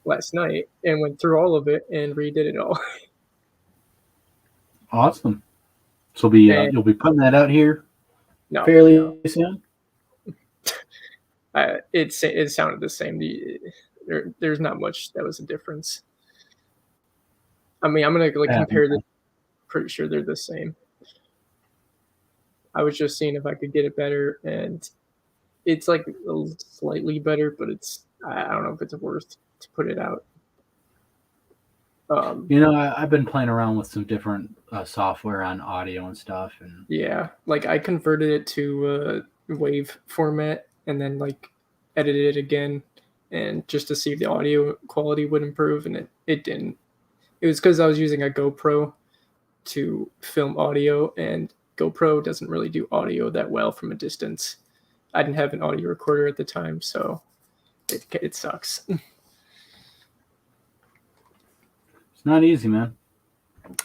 last night and went through all of it and redid it all. Awesome. So you'll be putting that out here fairly soon? It sounded the same. There's not much that was a difference. I mean, I'm going to compare them. Pretty sure they're the same. I was just seeing if I could get it better, and it's like slightly better, but I don't know if it's worth to put it out. I've been playing around with some different software on audio and stuff, and like I converted it to WAV format and then edited it again, and just to see if the audio quality would improve, and it didn't. It was because I was using a GoPro to film audio, and GoPro doesn't really do audio that well from a distance. I didn't have an audio recorder at the time, so it sucks. It's not easy, man.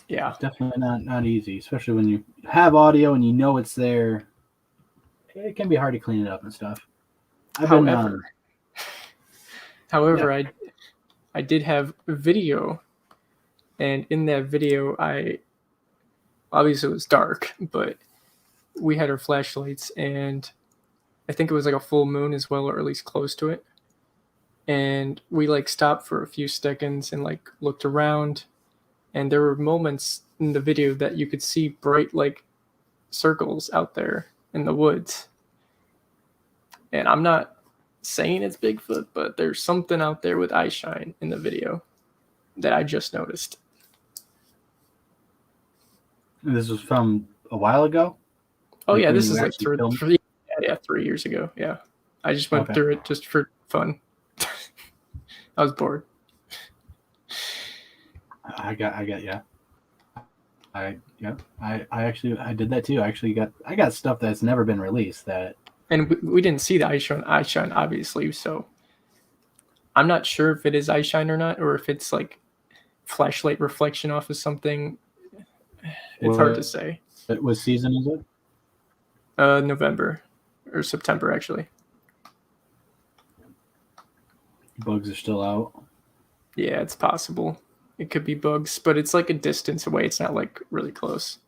Yeah. It's definitely not easy, especially when you have audio and you know it's there. It can be hard to clean it up and stuff. However, Yeah. I did have video, and in that video, obviously it was dark, but we had our flashlights, and I think it was like a full moon as well, or at least close to it. And we like stopped for a few seconds and like looked around, and there were moments in the video that you could see bright like circles out there in the woods. And I'm not saying it's Bigfoot, but there's something out there with eye shine in the video that I just noticed. This was from a while ago? Oh Like yeah, when this you is like actually filmed? 3 years ago. Yeah, I just went Okay. through it just for fun. I was bored. I got yeah. I did that too. I got stuff that's never been released that And we didn't see the eye shine, obviously. So I'm not sure if it is eye shine or not, or if it's like flashlight reflection off of something. It's hard to say. What season is it? November or September, actually. Bugs are still out. Yeah, it's possible. It could be bugs, but it's like a distance away. It's not like really close.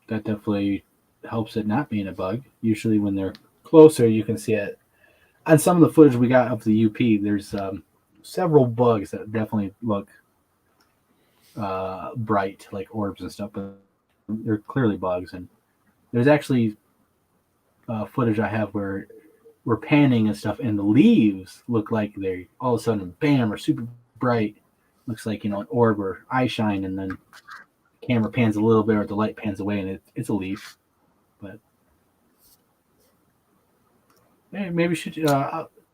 That definitely helps it not being a bug. Usually when they're closer, you can see it. On some of the footage we got of the UP, there's several bugs that definitely look bright, like orbs and stuff, but they're clearly bugs. And there's actually footage I have where we're panning and stuff, and the leaves look like they all of a sudden, bam, are super bright. Looks like, an orb or eye shine, and then the camera pans a little bit or the light pans away, and it's a leaf. But hey, maybe you should.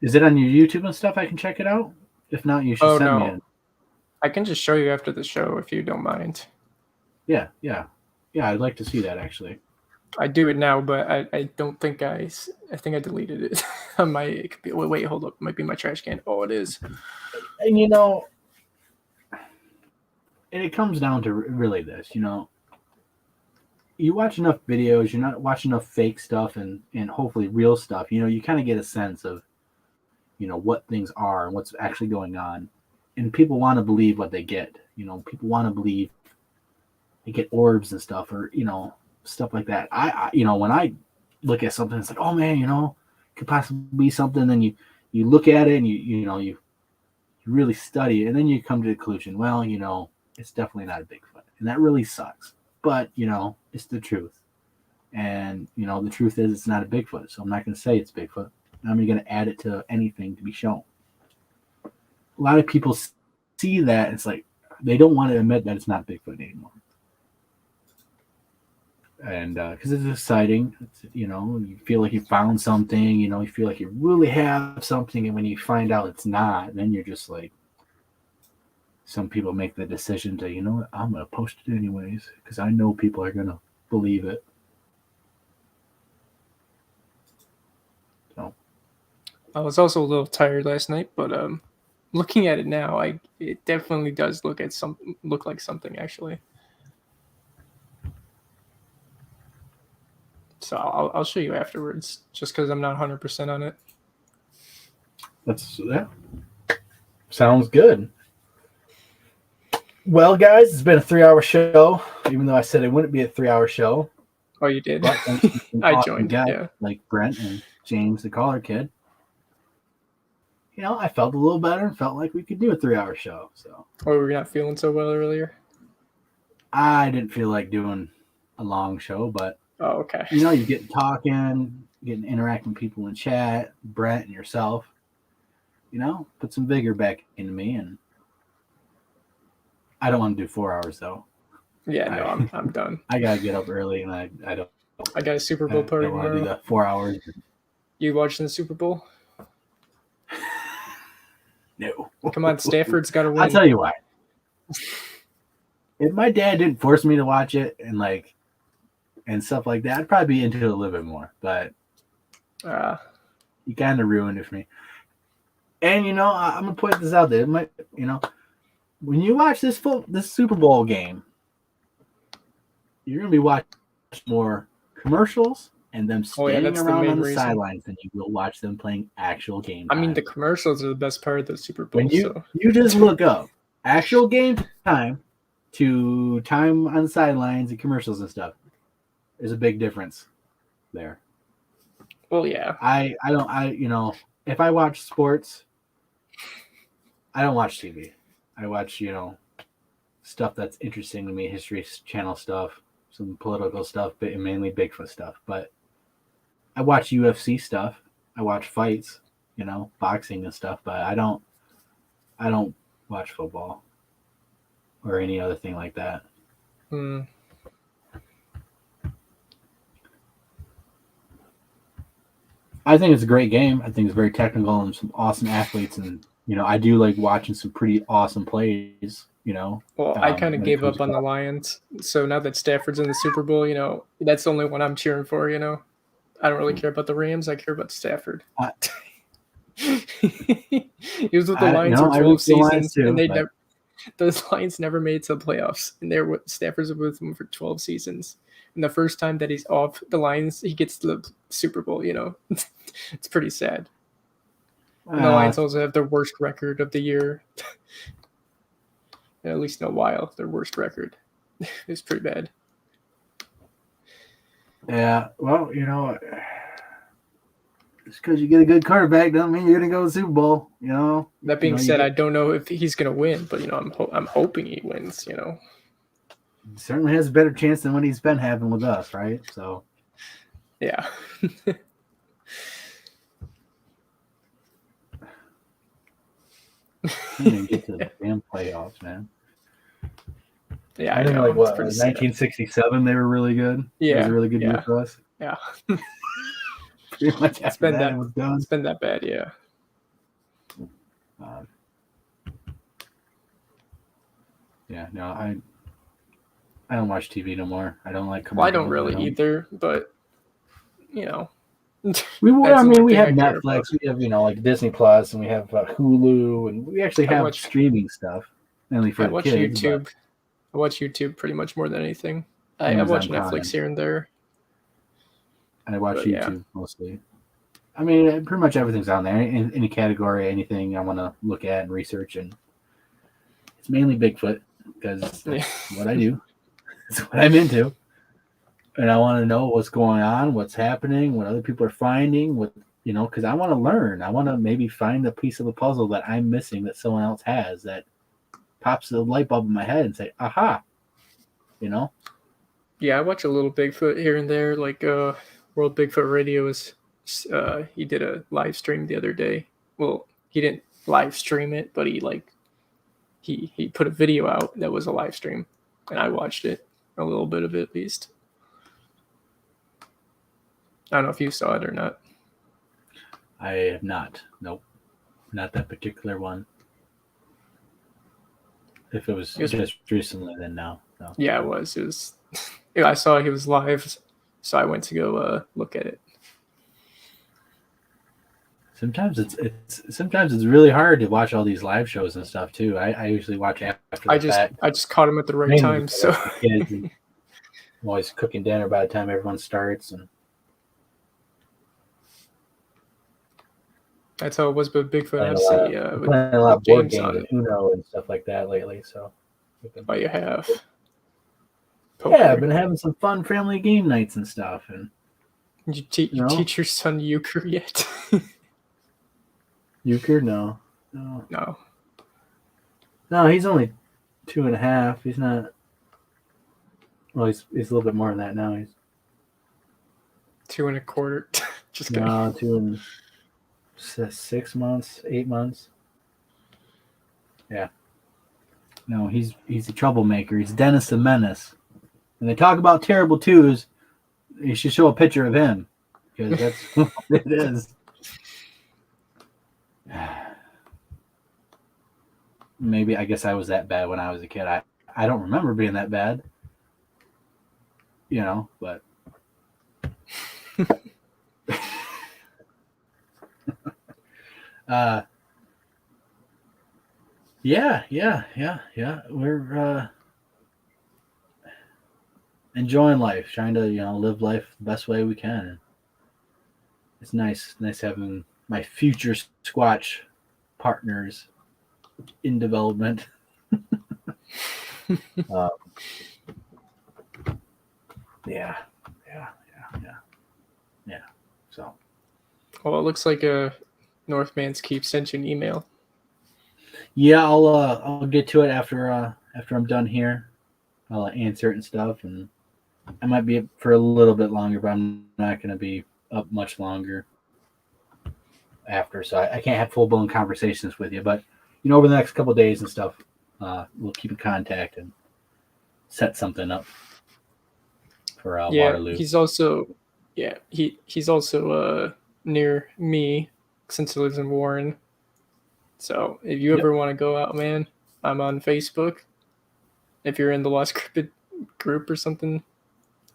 Is it on your YouTube and stuff? I can check it out. If not, you should send me it. I can just show you after the show if you don't mind. Yeah. I'd like to see that actually. I do it now, but I don't think I think I deleted it. It could be, wait, hold up. It might be my trash can. Oh, it is. And and it comes down to really this, you watch enough videos, you're not watching enough fake stuff and hopefully real stuff, you kind of get a sense of, what things are and what's actually going on. And people want to believe what they get. People want to believe they get orbs and stuff, or, stuff like that. I when I look at something, it's like, oh man, could possibly be something. Then you look at it and you really study it, and then you come to the conclusion, well, it's definitely not a Bigfoot, and that really sucks. But it's the truth, and the truth is it's not a Bigfoot. So I'm not going to say it's Bigfoot. I'm going to add it to anything to be shown. A lot of people see that, it's like they don't want to admit that it's not Bigfoot anymore. And because it's exciting, you feel like you found something, you feel like you really have something, and when you find out it's not, then you're just like, some people make the decision to, what, I'm going to post it anyways, because I know people are going to believe it. So I was also a little tired last night, but looking at it now, it definitely does look like something actually. So I'll show you afterwards, just because I'm not 100% on it. Sounds good. Well, guys, it's been a 3-hour show, even though I said it wouldn't be a 3-hour show. Oh, you did? But I joined, guys, yeah. like Brent and James, the caller kid. I felt a little better and felt like we could do a 3-hour show. So, Or were you not feeling so well earlier? I didn't feel like doing a long show, but Oh, okay. you get talking, getting interacting with people in chat, Brent and yourself. Put some vigor back into me, and I don't want to do 4 hours though. Yeah, no, I'm done. I gotta get up early, and I don't. I got a Super Bowl party I don't want to do tomorrow. the 4 hours. You watching the Super Bowl? No. Come on, Stafford's got to win. I'll tell you why. If my dad didn't force me to watch it, and and stuff like that, I'd probably be into it a little bit more. But you kind of ruined it for me. And I'm gonna put this out there. When you watch this Super Bowl game, you're gonna be watching more commercials and them standing that's the around main on the reason. sidelines than you will watch them playing actual game I mean, time. the commercials are the best part of the Super Bowl. When you just look up actual game time to time on the sidelines and commercials and stuff, there's a big difference there. Well, yeah. If I watch sports, I don't watch TV. I watch, stuff that's interesting to me, History Channel stuff, some political stuff, but mainly Bigfoot stuff. But I watch UFC stuff. I watch fights, boxing and stuff, but I don't watch football or any other thing like that. I think it's a great game. I think it's very technical and some awesome athletes, and I do like watching some pretty awesome plays. Well, I kind of gave up on the Lions, so now that Stafford's in the Super Bowl, that's the only one I'm cheering for. I don't really care about the Rams. I care about Stafford. He was with the Lions for 12 seasons, and those Lions never made it to the playoffs, and Stafford's with them for 12 seasons. And the first time that he's off the Lions, he gets to the Super Bowl. It's pretty sad. And the Lions also have their worst record of the year. At least in a while, their worst record. It's pretty bad. Yeah, well, just because you get a good quarterback doesn't mean you're going to go to the Super Bowl, That being said, I don't know if he's going to win, but, I'm hoping he wins, He certainly has a better chance than what he's been having with us, right? So, yeah. can't even get to the damn playoffs, man. Yeah, I think know. like what, 1967 they were really good. Yeah, it was a really good year for us. Yeah, pretty much after that, it was done. It's been that bad, yeah. No, I don't watch TV no more. I don't like. Well, I don't really either, but we have Netflix, we have like Disney Plus, and we have Hulu, and we actually have streaming stuff. Mainly for the kids. YouTube. I watch YouTube pretty much more than anything. I watch Netflix here and there. I watch YouTube mostly. I mean, pretty much everything's on there. In any category, anything I want to look at and research, and it's mainly Bigfoot because that's what I do. It's what I'm into. And I want to know what's going on, what's happening, what other people are finding, because I want to learn. I want to maybe find a piece of the puzzle that I'm missing that someone else has that pops the light bulb in my head and say, aha, Yeah, I watch a little Bigfoot here and there. Like World Bigfoot Radio he did a live stream the other day. Well, he didn't live stream it, but he put a video out that was a live stream, and I watched it, a little bit of it at least. I don't know if you saw it or not. I have not. Nope. Not that particular one. If it was just recently, then no. Yeah, it was. It was. I saw he was live, so I went to go look at it. Sometimes it's really hard to watch all these live shows and stuff too. I usually watch after the fact. I just caught him at the right time, so I'm always cooking dinner by the time everyone starts, and that's how it was with Bigfoot. I've seen playing a lot of board games and Uno and stuff like that lately. So, oh, you have? Poker. Yeah, I've been having some fun family game nights and stuff. And did you teach your son euchre yet? Euchre? No. No, he's only 2.5. He's not. Well, he's a little bit more than that now. He's 2 1/4. Just kidding. No, 2 and 6 months, 8 months. Yeah. No, he's a troublemaker. He's Dennis the Menace. When they talk about terrible twos, you should show a picture of him because that's what it is. Maybe I guess I was that bad when I was a kid. I don't remember being that bad, but Yeah. We're enjoying life, trying to live life the best way we can. It's nice having my future Squatch partners in development. uh, yeah. So Well, it looks like a Northman's Keep sent you an email. yeah, I'll get to it after I'm done here. I'll answer it and stuff, and I might be up for a little bit longer, but I'm not going to be up much longer after, so I can't have full blown conversations with you. But over the next couple of days and stuff, we'll keep in contact and set something up for Waterloo. He's also he's also near me since he lives in Warren. So if you ever want to go out, man, I'm on Facebook. If you're in the Lost Cryptid group or something,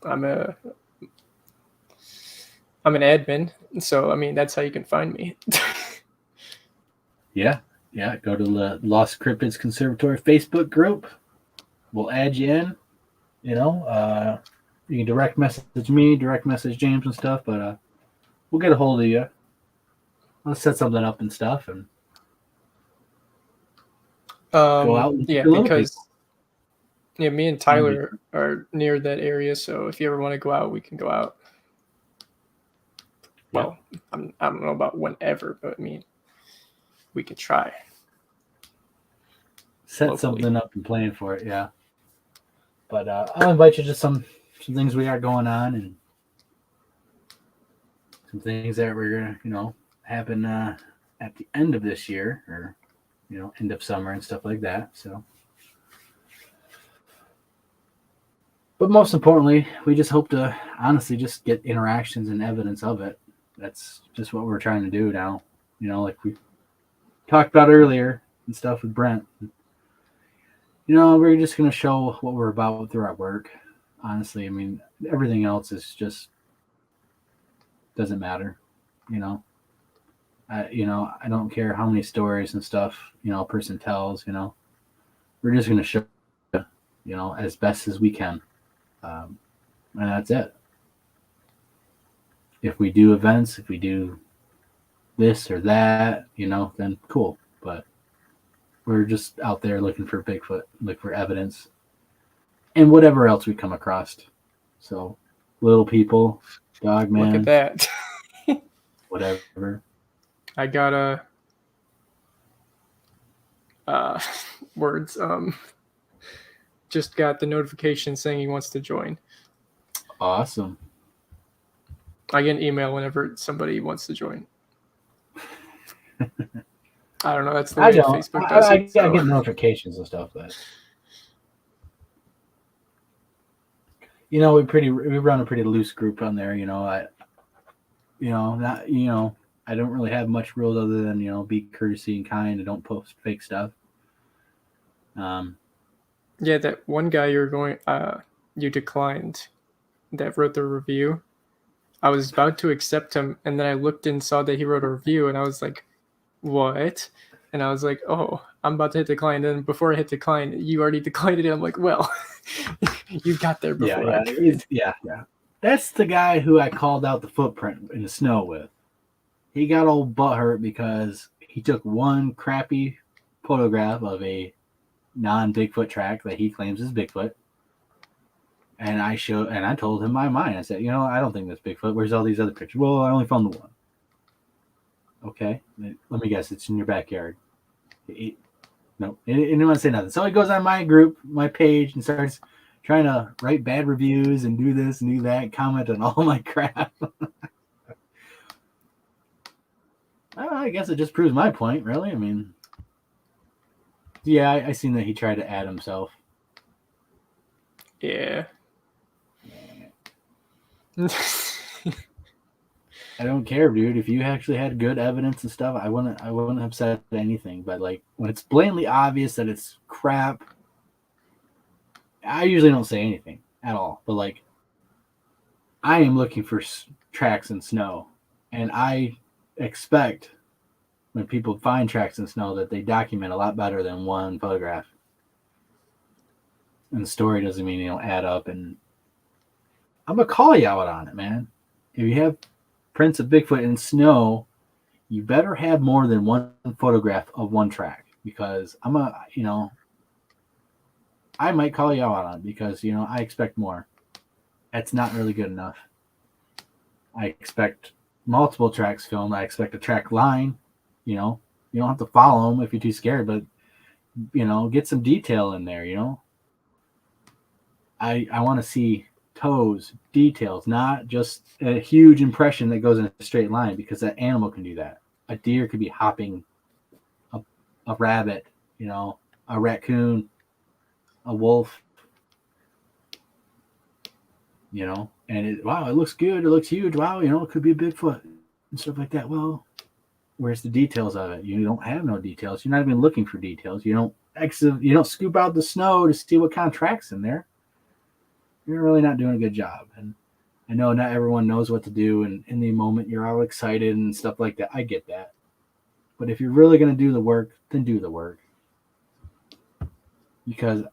I'm an admin. So I mean, that's how you can find me. Yeah. Go to the Lost Cryptids Conservatory Facebook group. We'll add you in. You can direct message me, direct message James and stuff, but we'll get a hold of you. Let's set something up and stuff, and go out. And because me and Tyler are near that area, so if you ever want to go out, we can go out. Well, I don't know about whenever, but I mean, we could try. Set something up and plan for it, yeah. But I'll invite you to some things we got going on, and some things that we're gonna, happen at the end of this year, or end of summer and stuff like that. So, but most importantly, we just hope to honestly just get interactions and evidence of it. That's just what we're trying to do now. Like we talked about earlier and stuff with Brent. We're just going to show what we're about through our work. Honestly, I mean, everything else is just doesn't matter. I don't care how many stories and stuff, a person tells, we're just going to show, as best as we can. And that's it. If we do events, if we do this or that, then cool. But we're just out there looking for Bigfoot, look for evidence, and whatever else we come across. So, little people, dog man. Look at that. Whatever. I got words. Just got the notification saying he wants to join. Awesome. I get an email whenever somebody wants to join. I don't know. That's the way Facebook does it. I get notifications and stuff, but we run a pretty loose group on there. I don't really have much rules other than be courtesy and kind and don't post fake stuff. Yeah, that one guy you declined that wrote the review. I was about to accept him, and then I looked and saw that he wrote a review, and I was like, what? And I was like, oh, I'm about to hit decline. And before I hit decline, you already declined it. I'm like, well, you got there before. Yeah. That's the guy who I called out the footprint in the snow with. He got all butthurt because he took one crappy photograph of a non-Bigfoot track that he claims is Bigfoot. And I told him my mind. I said, I don't think that's Bigfoot. Where's all these other pictures? Well, I only found the one. Okay, let me guess. It's in your backyard. No, he didn't want to say nothing. So he goes on my group, my page, and starts trying to write bad reviews and do this and do that, comment on all my crap. I guess it just proves my point, really. I mean, yeah, I seen that he tried to add himself. Yeah. I don't care, dude. If you actually had good evidence and stuff, I wouldn't have said anything. But like when it's blatantly obvious that it's crap, I usually don't say anything at all. But like, I am looking for tracks in snow, and I expect when people find tracks in snow that they document a lot better than one photograph. And the story doesn't mean you don't add up. And I'm gonna call you out on it, man. If you have prints of Bigfoot in snow, you better have more than one photograph of one track, because I might call you out on it, because I expect more. That's not really good enough. I expect multiple tracks filmed. I expect a track line. You don't have to follow them if you're too scared, but get some detail in there. I want to see toes, details, not just a huge impression that goes in a straight line, because that animal can do that. A deer could be hopping a rabbit, a raccoon, a wolf, and it looks good. It looks huge. Wow. It could be a Bigfoot and stuff like that. Well, where's the details of it? You don't have no details. You're not even looking for details. You don't scoop out the snow to see what kind of tracks in there. You're really not doing a good job. And I know not everyone knows what to do, and in the moment you're all excited and stuff like that. I get that. But if you're really going to do the work, then do the work. Because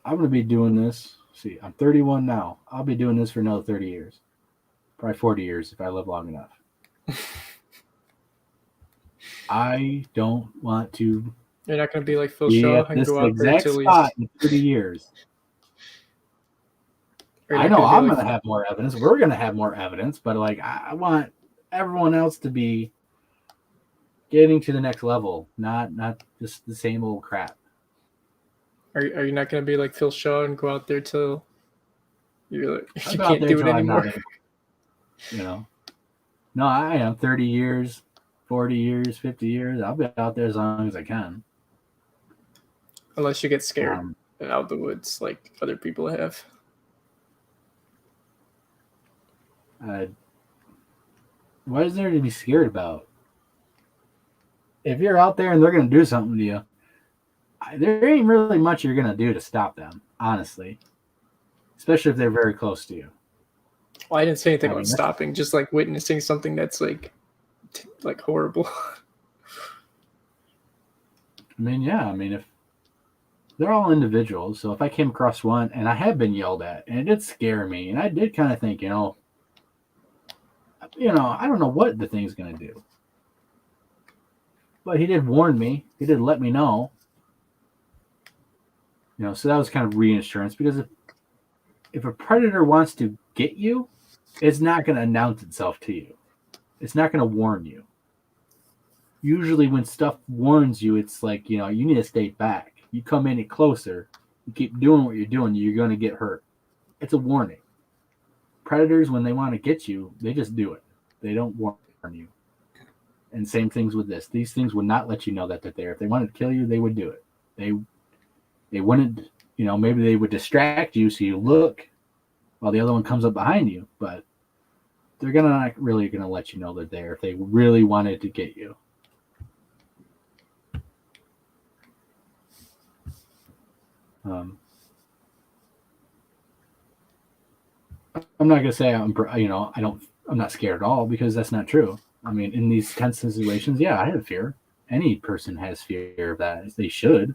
I'm going to be doing this. See, I'm 31 now. I'll be doing this for another 30 years. Probably 40 years if I live long enough. I don't want to. You're not going to be like Phil be Shaw at and this go out there exact till spot in 30 years. I know I'm going to have more evidence. We're going to have more evidence, but I want everyone else to be getting to the next level, not just the same old crap. Are you not going to be like Phil Shaw and go out there till you're like, you I'll can't do it anymore? No, I am 30 years, 40 years, 50 years. I'll be out there as long as I can. Unless you get scared and out of the woods like other people have. What is there to be scared about? If you're out there and they're going to do something to you, there ain't really much you're going to do to stop them, honestly. Especially if they're very close to you. Well, I didn't say anything about stopping, just like witnessing something that's like horrible. If they're all individuals, so if I came across one, and I have been yelled at, and it did scare me, and I did kind of think, I don't know what the thing's going to do. But he did warn me. He did let me know. So that was kind of reinsurance, because if a predator wants to get you, it's not going to announce itself to you. It's not going to warn you. Usually when stuff warns you, it's like, you need to stay back. You come any closer, you keep doing what you're doing, you're going to get hurt. It's a warning. Predators, when they want to get you, they just do it. They don't warn you. And same things with this. These things would not let you know that they're there. If they wanted to kill you, they would do it. They wouldn't, maybe they would distract you so you look while the other one comes up behind you, but they're not really going to let you know they're there if they really wanted to get you. I'm not going to say I'm not scared at all, because that's not true. In these tense situations, yeah, I have fear. Any person has fear of that. They should.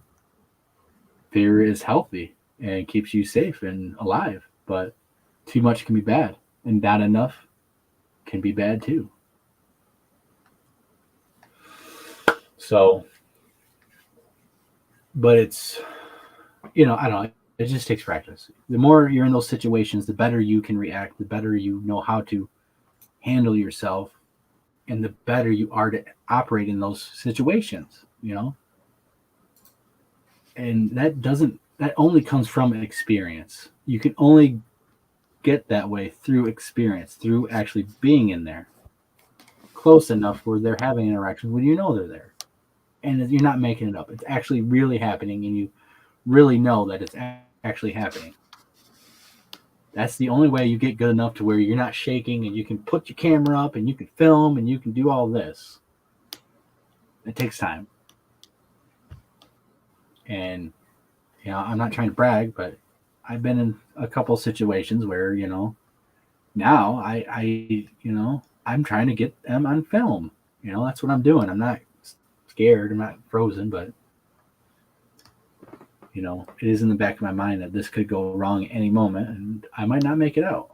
Fear is healthy and keeps you safe and alive, but too much can be bad, and not enough can be bad too. So, but it's, I don't know. It just takes practice. The more you're in those situations, the better you can react, the better you know how to handle yourself, and the better you are to operate in those situations, And that only comes from experience. You can only get that way through experience, through actually being in there close enough where they're having interactions when they're there. And you're not making it up. It's actually really happening, and you really know that it's actually happening. That's the only way you get good enough to where you're not shaking, and you can put your camera up, and you can film, and you can do all this. It takes time. And, I'm not trying to brag, but I've been in a couple situations where, now I I'm trying to get them on film. You know, that's what I'm doing. I'm not scared. I'm not frozen, but you know, it is in the back of my mind that this could go wrong at any moment, and I might not make it out.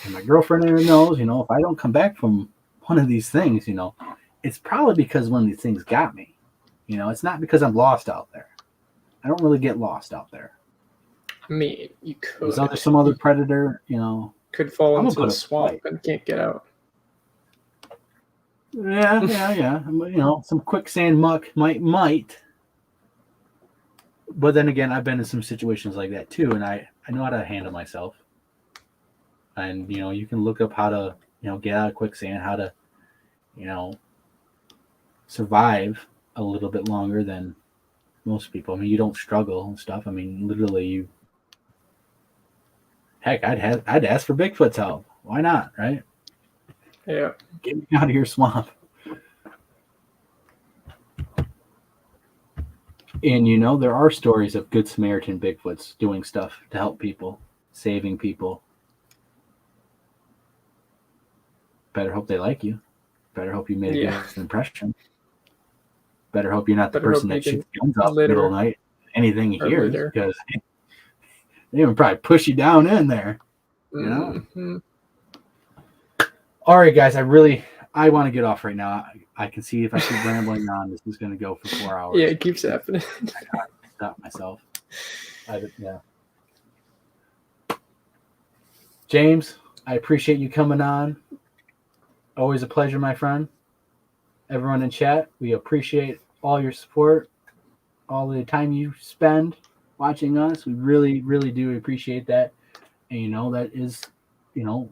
And my girlfriend knows, you know, if I don't come back from one of these things, you know, it's probably because one of these things got me. You know, it's not because I'm lost out there. I don't really get lost out there. I mean, you could. There's some other predator, you know. Could fall I'm into gonna a put a swamp fight. and can't get out. Yeah. You know, some quicksand muck might. But then again, I've been in some situations like that too, and I know how to handle myself. And, you know, you can look up how to, you know, get out of quicksand, how to, you know, survive a little bit longer than most people. I mean, you don't struggle and stuff. I mean, literally, heck, I'd ask for Bigfoot's help. Why not, right? Yeah. Get me out of your swamp. And, you know, there are stories of Good Samaritan Bigfoots doing stuff to help people, saving people. Better hope they like you. Better hope you made a good impression. Better hope you're not the person that shoots guns out in the middle of the night. Anything he hears, because they would probably push you down in there. You know? Mm-hmm. All right, guys. I want to get off right now. I can see if I keep rambling on, this is going to go for 4 hours. Yeah, it keeps happening. I got to stop myself. Yeah. James, I appreciate you coming on. Always a pleasure, my friend. Everyone in chat, we appreciate all your support, all the time you spend watching us. We really, really do appreciate that. And, you know, that is, you know,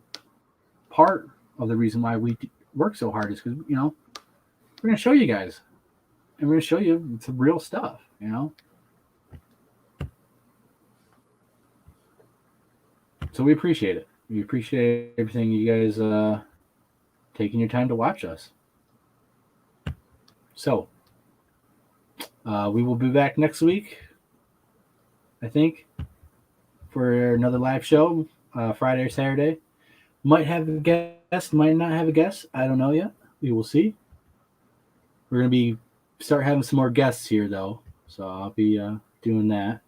part of the reason why we work so hard is because, you know, we're going to show you guys. And we're going to show you some real stuff, you know. So we appreciate it. We appreciate everything you guys taking your time to watch us. So, we will be back next week, I think, for another live show, Friday or Saturday. Might have a guest, might not have a guest. I don't know yet. We will see. We're going to start having some more guests here, though. So I'll be doing that.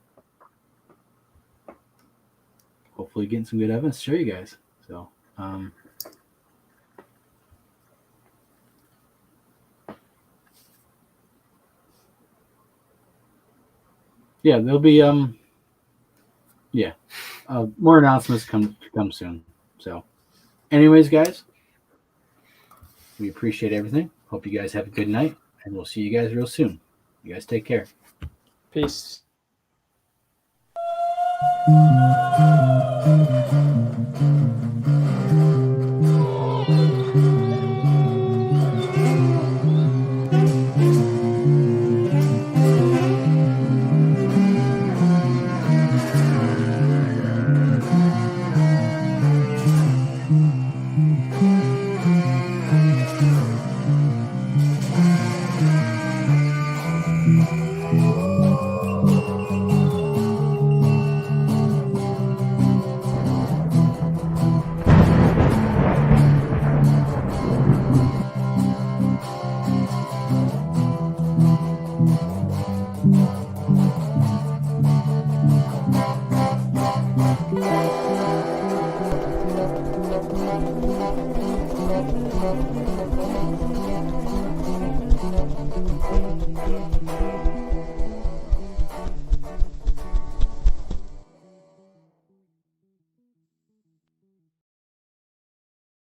Hopefully getting some good evidence to show you guys. So, yeah, there'll be more announcements come soon. So, anyways, guys, we appreciate everything. Hope you guys have a good night, and we'll see you guys real soon. You guys take care. Peace. Thank you.